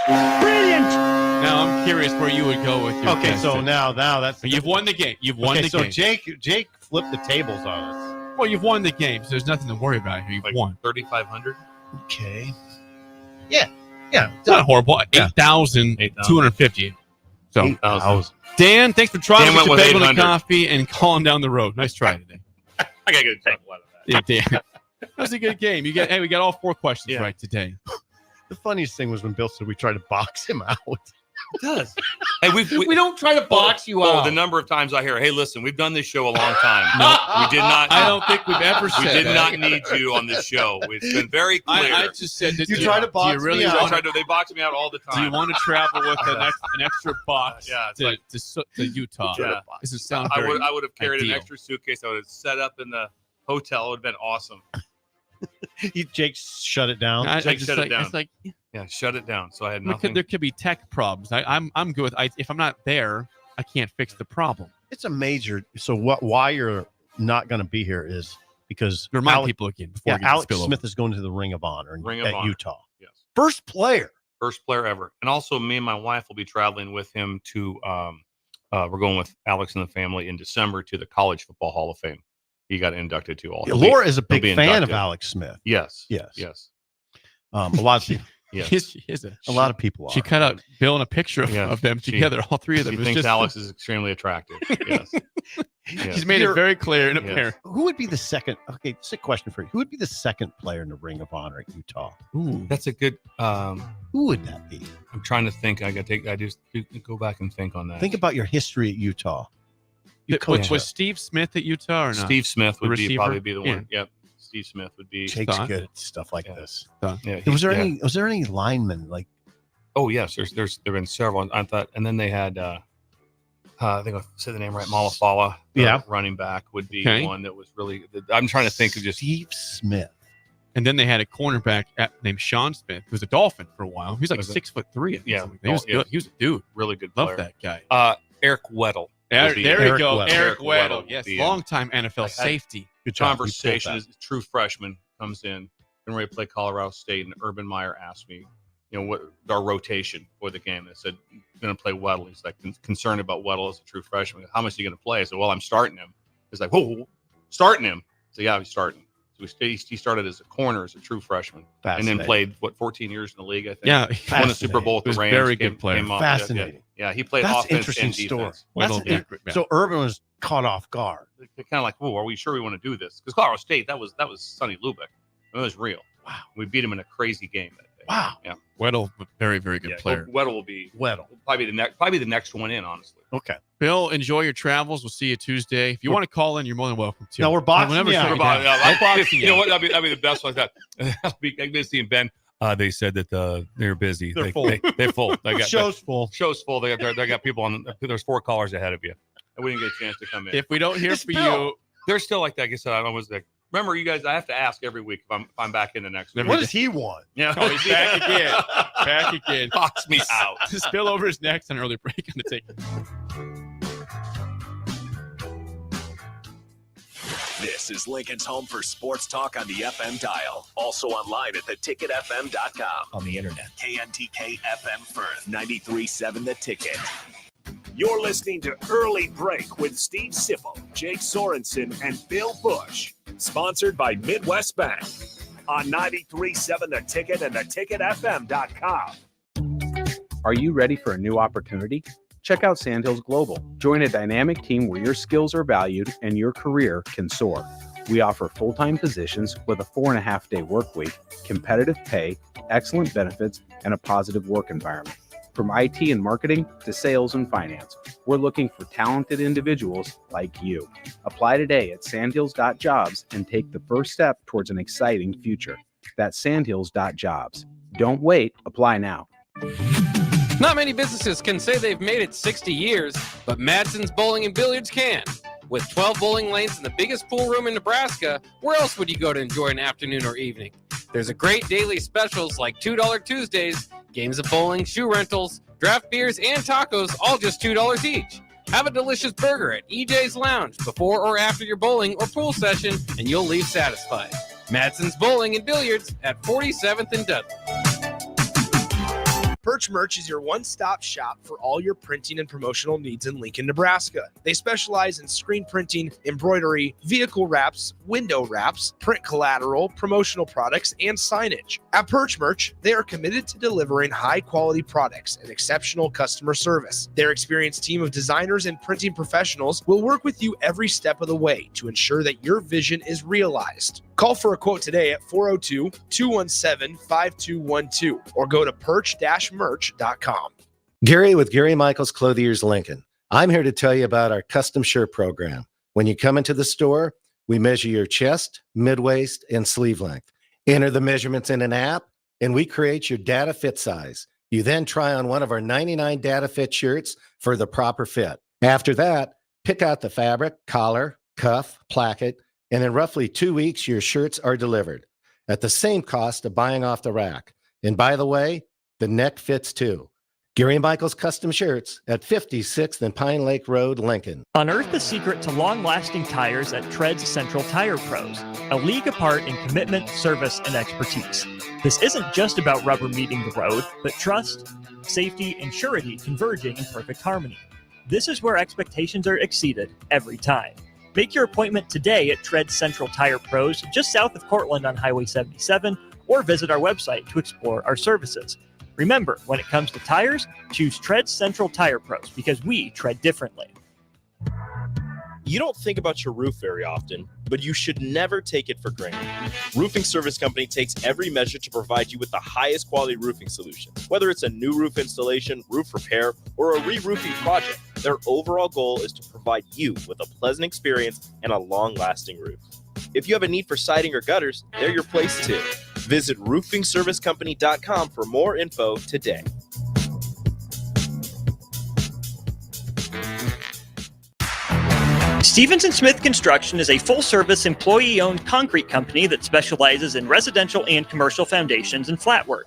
Brilliant. Now I'm curious where you would go with your. Okay, so guess. now that's But you've won the game. You've won the so game. Jake flipped the tables on us. Well, you've won the game, so there's nothing to worry about here. You've won. 3,500. Okay. Yeah. It's not horrible. 8,250. So 8,000. Dan, thanks for trying Dan with went your with bagel and 800. coffee and calling down the road. Nice try today. I gotta get a chuckle out of that. Yeah, Dan. That was a good game. We got all 4 questions right today. The funniest thing was when Bill said we tried to box him out. It does. Hey, we don't try to box you out. The number of times I hear, "Hey, listen, we've done this show a long time. No, we did not. I don't think we've ever said we did that. not need you on this show. It's been very clear. I just said that You try to box do you really me out. want to, They box me out all the Do time. you want to travel with an extra box it's to Utah? Yeah. This is sound I very would have carried ideal. an extra suitcase. I would have set up in the hotel. It would have been awesome. Jake shut it down. Jake shut it down. It's like Yeah, shut it down. So I had nothing. there could be tech problems. I'm good with. If I'm not there, I can't fix the problem. It's a major. So why you're not going to be here is because Remind people again before we get to Alex spill over. Smith is going to the Ring of Honor at Honor. Utah. Yes. First player. First player ever. And also me and my wife will be traveling with him to we're going with Alex and the family in December to the College Football Hall of Fame. He got inducted to all. Laura is a big be fan inducted. of Alex Smith. Yes. Yes. A lot of people. Yes. A lot of people are. She cut out Bill and a picture of them together, all 3 of them. She It was thinks just- Alex is extremely attractive. Yes. He's made it very clear and apparent. Who would be the second? Okay, it's a question for you. Who would be the second player in the Ring of Honor at Utah? Ooh, That's a good. Who would that be? I'm trying to think. I just go back and think on that. Think about your history at Utah. Was Steve Smith at Utah or not? Steve Smith would receiver? probably be the Yeah. one. Yep. Steve Smith would be. Jake's good at stuff like this. Yeah. Was there any linemen like? Oh yes, there've been several. I thought, and then they had. I think I said the name right. Malafala, running back would be one that was really. I'm trying to think of just Steve Smith. And then they had a cornerback named Sean Smith, who was a Dolphin for a while. He was like 6'3". Yeah, he was good. He was a dude. Really good. Love player. that guy. Eric Weddle. There we go. Weddle. Eric Weddle. would Yes, be longtime NFL safety. Good job. Conversation is a true freshman comes in and ready to play Colorado State, and Urban Meyer asked me, what our rotation for the game. They said, going to play Weddle. He's like concerned about Weddle as a true freshman. How much is he going to play? I said, well, I'm starting him. He's like, whoa, starting him? I said, yeah, he's starting. So he started as a corner as a true freshman, and then played 14 years in the league. I think. Yeah, won the Super Bowl with the Rams. Very good player. Fascinating. Yeah, he played That's offense interesting and story. defense. So Urban was caught off guard. They're kind of like, "Oh, are we sure we want to do this?" Because Colorado State, that was Sonny Lubick. It was real. Wow, we beat him in a crazy game that day. Wow. Yeah. Weddle, very, very good player. Weddle will be probably the next one in, honestly. Okay. Bill, enjoy your travels. We'll see you Tuesday. If you want to call in, you're more than welcome to. No, we're boxing you out. I'm boxing You know what? That'd be the best one. I'll be seeing Ben. They said that they're busy. They're full. They're full. They got Show's full. Show's full. They got people on. There's 4 callers ahead of you. And we didn't get a chance to come in. If we don't hear from you, they're still like that. Like I said, I was like, remember, you guys. I have to ask every week if I'm back in the next week. What does he want? Yeah, oh, he's back again. Back again. Box me out. Spill over his next on early break on the ticket. This is Lincoln's home for sports talk on the FM dial. Also online at theticketfm.com. On the internet. KNTK FM Firth, 93.7 The Ticket. You're listening to Early Break with Steve Siffel, Jake Sorensen, and Bill Busch. Sponsored by Midwest Bank. On 93.7 The Ticket and theticketfm.com. Are you ready for a new opportunity? Check out Sandhills Global. Join a dynamic team where your skills are valued and your career can soar. We offer full-time positions with a 4.5-day work week, competitive pay, excellent benefits, and a positive work environment. From IT and marketing to sales and finance, we're looking for talented individuals like you. Apply today at sandhills.jobs and take the first step towards an exciting future. That's sandhills.jobs. Don't wait. Apply now. Not many businesses can say they've made it 60 years, but Madsen's Bowling and Billiards can. With 12 bowling lanes and the biggest pool room in Nebraska, where else would you go to enjoy an afternoon or evening? There's a great daily specials like $2 Tuesdays, games of bowling, shoe rentals, draft beers, and tacos, all just $2 each. Have a delicious burger at EJ's Lounge before or after your bowling or pool session, and you'll leave satisfied. Madsen's Bowling and Billiards at 47th and Dudley. Perch Merch is your one-stop shop for all your printing and promotional needs in Lincoln, Nebraska. They specialize in screen printing, embroidery, vehicle wraps, window wraps, print collateral, promotional products, and signage. At Perch Merch, they are committed to delivering high-quality products and exceptional customer service. Their experienced team of designers and printing professionals will work with you every step of the way to ensure that your vision is realized. Call for a quote today at 402-217-5212 or go to perch-merch.com. Gary with Gary Michaels Clothiers Lincoln. I'm here to tell you about our custom shirt program. When you come into the store, we measure your chest, mid-waist, and sleeve length. Enter the measurements in an app, and we create your data fit size. You then try on one of our 99 data fit shirts for the proper fit. After that, pick out the fabric, collar, cuff, placket, and in roughly 2 weeks, your shirts are delivered at the same cost of buying off the rack. And by the way, the neck fits too. Gary Michaels Custom Shirts at 56th and Pine Lake Road, Lincoln. Unearth the secret to long-lasting tires at Tread's Central Tire Pros, a league apart in commitment, service, and expertise. This isn't just about rubber meeting the road, but trust, safety, and surety converging in perfect harmony. This is where expectations are exceeded every time. Make your appointment today at Tread's Central Tire Pros, just south of Cortland on Highway 77, or visit our website to explore our services. Remember, when it comes to tires, choose Tread's Central Tire Pros because we tread differently. You don't think about your roof very often, but you should never take it for granted. Roofing Service Company takes every measure to provide you with the highest quality roofing solution. Whether it's a new roof installation, roof repair, or a re-roofing project, their overall goal is to provide you with a pleasant experience and a long-lasting roof. If you have a need for siding or gutters, they're your place too. Visit roofingservicecompany.com for more info today. Stevens & Smith Construction is a full-service, employee-owned concrete company that specializes in residential and commercial foundations and flat work.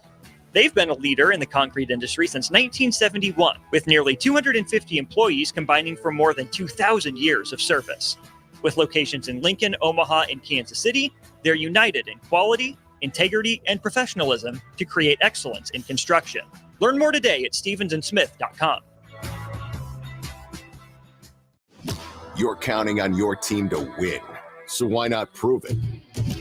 They've been a leader in the concrete industry since 1971, with nearly 250 employees combining for more than 2,000 years of service. With locations in Lincoln, Omaha, and Kansas City, they're united in quality, integrity, and professionalism to create excellence in construction. Learn more today at stevensandsmith.com. You're counting on your team to win, so why not prove it?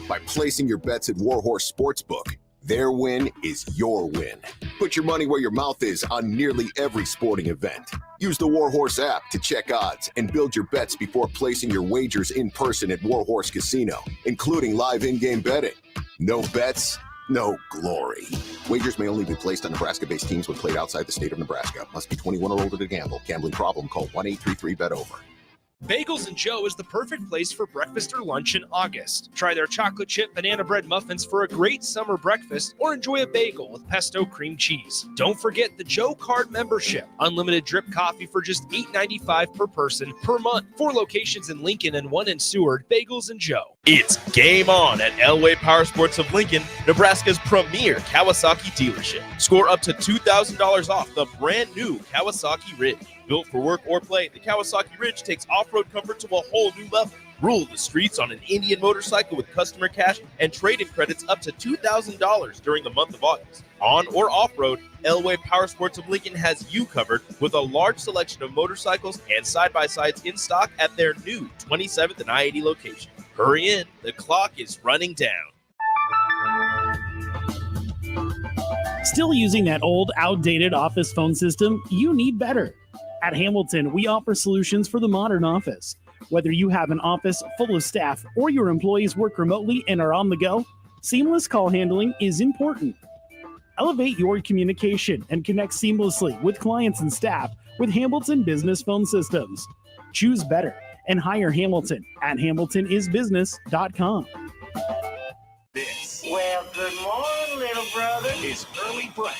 By placing your bets at Warhorse Sportsbook. Their win is your win. Put your money where your mouth is on nearly every sporting event. Use the Warhorse app to check odds and build your bets before placing your wagers in person at Warhorse Casino, including live in-game betting. No bets, no glory. Wagers may only be placed on Nebraska-based teams when played outside the state of Nebraska. Must be 21 or older to gamble. Gambling problem? Call 1-833-BET-OVER. Bagels & Joe is the perfect place for breakfast or lunch in August. Try their chocolate chip banana bread muffins for a great summer breakfast or enjoy a bagel with pesto cream cheese. Don't forget the Joe Card membership. Unlimited drip coffee for just $8.95 per person per month. 4 locations in Lincoln and 1 in Seward. Bagels & Joe. It's game on at Elway Power Sports of Lincoln, Nebraska's premier Kawasaki dealership. Score up to $2,000 off the brand new Kawasaki Ridge. Built for work or play, the Kawasaki Ridge takes off-road comfort to a whole new level. Rule the streets on an Indian motorcycle with customer cash and trade-in credits up to $2,000 during the month of August. On or off-road, Elway Power Sports of Lincoln has you covered with a large selection of motorcycles and side-by-sides in stock at their new 27th and I-80 location. Hurry in, the clock is running down. Still using that old, outdated office phone system? You need better. At Hamilton, we offer solutions for the modern office. Whether you have an office full of staff or your employees work remotely and are on the go, seamless call handling is important. Elevate your communication and connect seamlessly with clients and staff with Hamilton Business Phone Systems. Choose better and hire Hamilton at hamiltonisbusiness.com. This Well, good morning, little brother. is Early Break.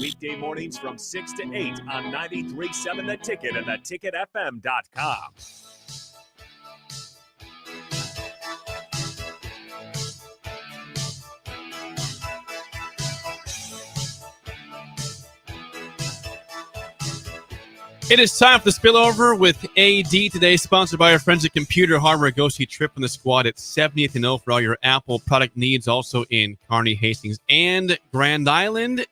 Weekday mornings from 6 to 8 on 93.7 The Ticket and theticketfm.com. It is time for the spillover with AD today, sponsored by our friends at Computer Hardware. Go see Trip from the Squad at 70th and O for all your Apple product needs, also in Kearney, Hastings, and Grand Island.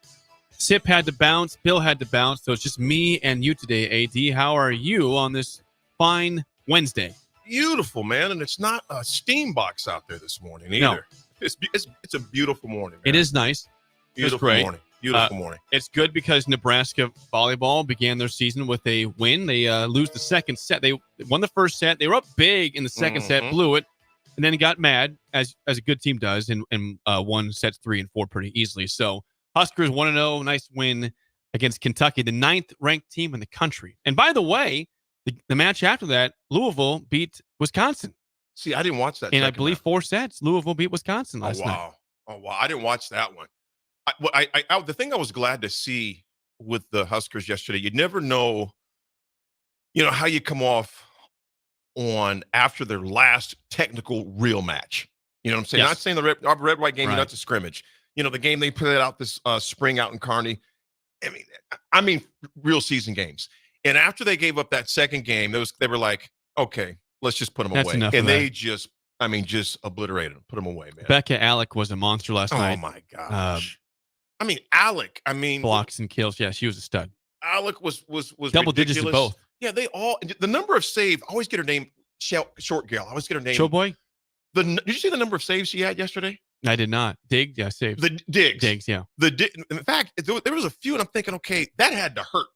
Sip had to bounce. Bill had to bounce. So it's just me and you today, AD. How are you on this fine Wednesday? Beautiful, man. And it's not a steam box out there this morning either. No. It's a beautiful morning, man. It is nice. Beautiful morning. Beautiful morning. It's good because Nebraska volleyball began their season with a win. They lose the second set. They won the first set. They were up big in the second set, blew it, and then got mad, as a good team does, and won sets 3 and 4 pretty easily. So Huskers 1-0, nice win against Kentucky, the 9th ranked team in the country. And by the way, the match after that, Louisville beat Wisconsin. See, I didn't watch that. And I believe 4 sets. Louisville beat Wisconsin last night. Oh, wow. I didn't watch that one. The thing I was glad to see with the Huskers yesterday, you never know, how you come off on after their last technical real match. You know what I'm saying? Yes. Not saying the red-white game, Right. Not the scrimmage. The game they put out this spring out in Kearney. I mean, real season games. And after they gave up that second game, they were like, okay, let's just put them That's away. enough And of they that. just obliterated them, put them away, man. Becca Alec was a monster last night. Oh my gosh. Alec. Blocks and kills. Yeah, she was a stud. Alec was Double digits in ridiculous. both. Yeah, they all the number of saves. I always get her name short girl. I always get her name. Showboy? Did you see the number of saves she had yesterday? I did not. Dig? Yeah, saves. The digs. Digs, yeah. In fact, there was a few, and I'm thinking, okay, that had to hurt.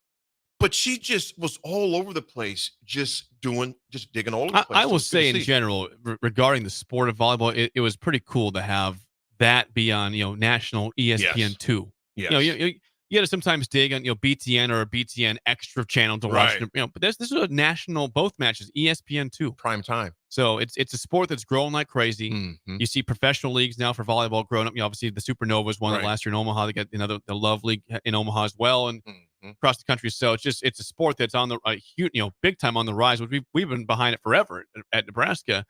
But she just was all over the place, just digging all over the place. I will say in general, regarding the sport of volleyball, it was pretty cool to have that be on, national ESPN2. Yes. You got to sometimes dig on, BTN or a BTN extra channel to watch. Right. But this is a national, both matches, ESPN2. Prime time. So it's a sport that's growing like crazy. Mm-hmm. You see professional leagues now for volleyball growing up. Obviously, the Supernovas won it last year in Omaha. They got the Love League in Omaha as well, and across the country. So it's a sport that's on the huge, big time on the rise. We've been behind it forever at Nebraska,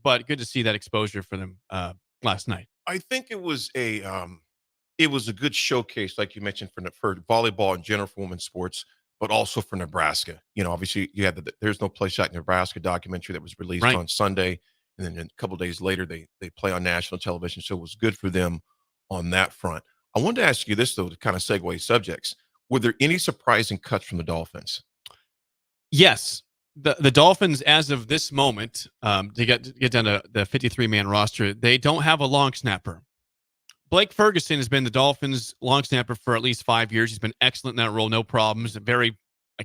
but good to see that exposure for them last night. I think it was a good showcase, like you mentioned, for volleyball in general for women's sports, but also for Nebraska. Obviously, you had the There's No Place Like Nebraska documentary that was released on Sunday, and then a couple of days later, they play on national television. So it was good for them on that front. I wanted to ask you this, though, to kind of segue subjects. Were there any surprising cuts from the Dolphins? Yes. The Dolphins, as of this moment, to get down to the 53-man roster, they don't have a long snapper. Blake Ferguson has been the Dolphins' long snapper for at least 5 years. He's been excellent in that role, no problems,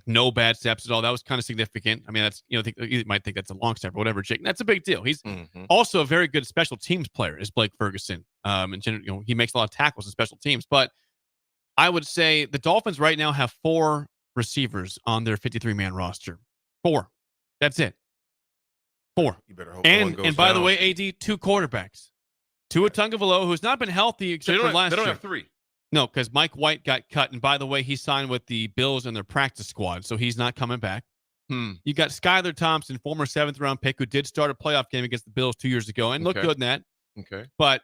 no bad steps at all. That was kind of significant. I mean, that's you might think that's a long snapper, whatever, Jake. That's a big deal. He's also a very good special teams player, is Blake Ferguson. And he makes a lot of tackles in special teams. But I would say the Dolphins right now have 4 receivers on their 53-man roster. 4. That's it. 4. You better hope and by the way, AD, 2 quarterbacks. Tua Tagovailoa, who's not been healthy except for last year. They don't have 3. No, because Mike White got cut. And by the way, he signed with the Bills in their practice squad, so he's not coming back. You got Skylar Thompson, former 7th-round pick, who did start a playoff game against the Bills 2 years ago and looked good in that. Okay. But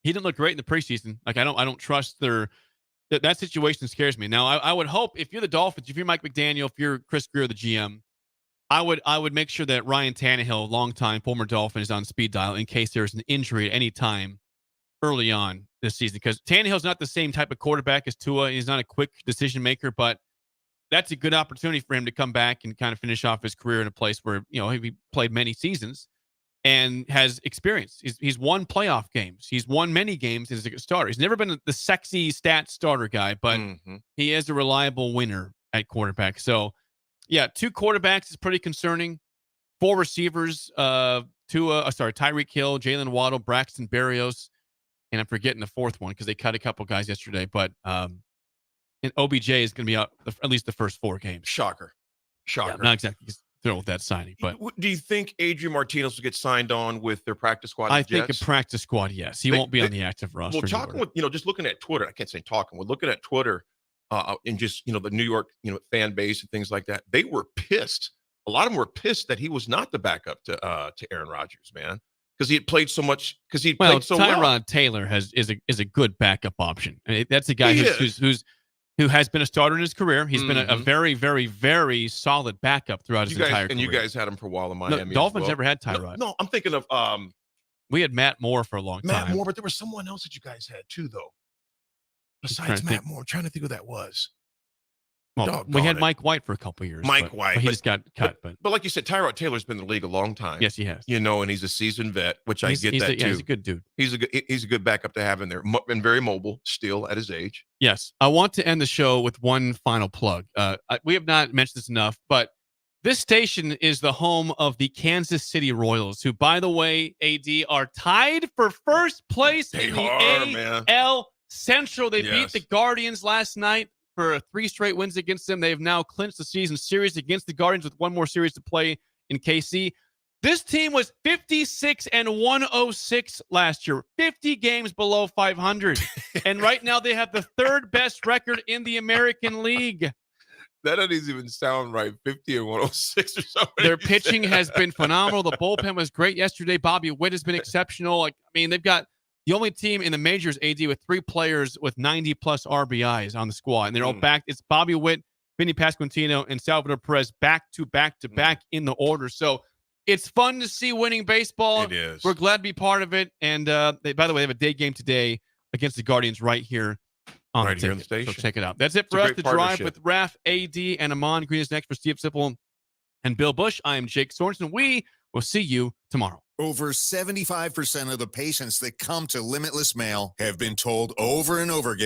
he didn't look great in the preseason. I don't trust that situation scares me. Now, I would hope if you're the Dolphins, if you're Mike McDaniel, if you're Chris Greer, the GM, I would make sure that Ryan Tannehill, longtime former Dolphin, is on speed dial in case there's an injury at any time early on this season. Because Tannehill's not the same type of quarterback as Tua. He's not a quick decision maker, but that's a good opportunity for him to come back and kind of finish off his career in a place where he played many seasons and has experience. He's won playoff games. He's won many games as a starter. He's never been the sexy stat starter guy, but he is a reliable winner at quarterback. So, 2 quarterbacks is pretty concerning. 4 receivers, Tyreek Hill, Jalen Waddle, Braxton Berrios, and I'm forgetting the 4th one because they cut a couple guys yesterday. But and OBJ is going to be out at least the first 4 games. Shocker. Yeah, not exactly thrilled with that signing. But do you think Adrian Martinez will get signed on with their practice squad? I think a practice squad, yes. He won't be on the active roster. Well, talking with just looking at Twitter, I can't say talking. We're looking at Twitter. And just the New York fan base and things like that, they were pissed. A lot of them were pissed that he was not the backup to Aaron Rodgers, man, because he had played so much. Because he played so well. Tyrod Taylor is a good backup option. I mean, that's a guy who has been a starter in his career. He's been a very, very, very solid backup throughout his entire career. And you guys had him for a while in Miami. No, Dolphins never had Tyrod. No, I'm thinking of we had Matt Moore for a long time. Matt Moore, but there was someone else that you guys had too, though. Besides Matt Moore, I'm trying to think who that was. Well, we had Mike White for a couple years. White. He just got cut. But like you said, Tyrod Taylor's been in the league a long time. Yes, he has. And he's a seasoned vet, which I get that too. He's a good dude. He's a good backup to have in there, and very mobile still at his age. Yes. I want to end the show with one final plug. We have not mentioned this enough, but this station is the home of the Kansas City Royals, who, by the way, AD, are tied for first place in the AL Central. They beat the Guardians last night for 3 straight wins against them. They have now clinched the season series against the Guardians with one more series to play in KC. This team was 56-106 last year, 50 games below 500. And right now they have the 3rd best record in the American League. That doesn't even sound right. 50-106 or something. Their pitching has been phenomenal. The bullpen was great yesterday. Bobby Witt has been exceptional. They've got the only team in the majors, AD, with 3 players with 90-plus RBIs on the squad. And they're all back. It's Bobby Witt, Vinny Pasquantino, and Salvador Perez back to back in the order. So it's fun to see winning baseball. It is. We're glad to be part of it. And by the way, they have a day game today against the Guardians right here on the here on the station. So check it out. That's it for us. The Drive with Raf, AD, and Amon Green is next for Steve Sipple and Bill Busch. I am Jake Sorensen. We will see you tomorrow. Over 75% of the patients that come to Limitless Mail have been told over and over again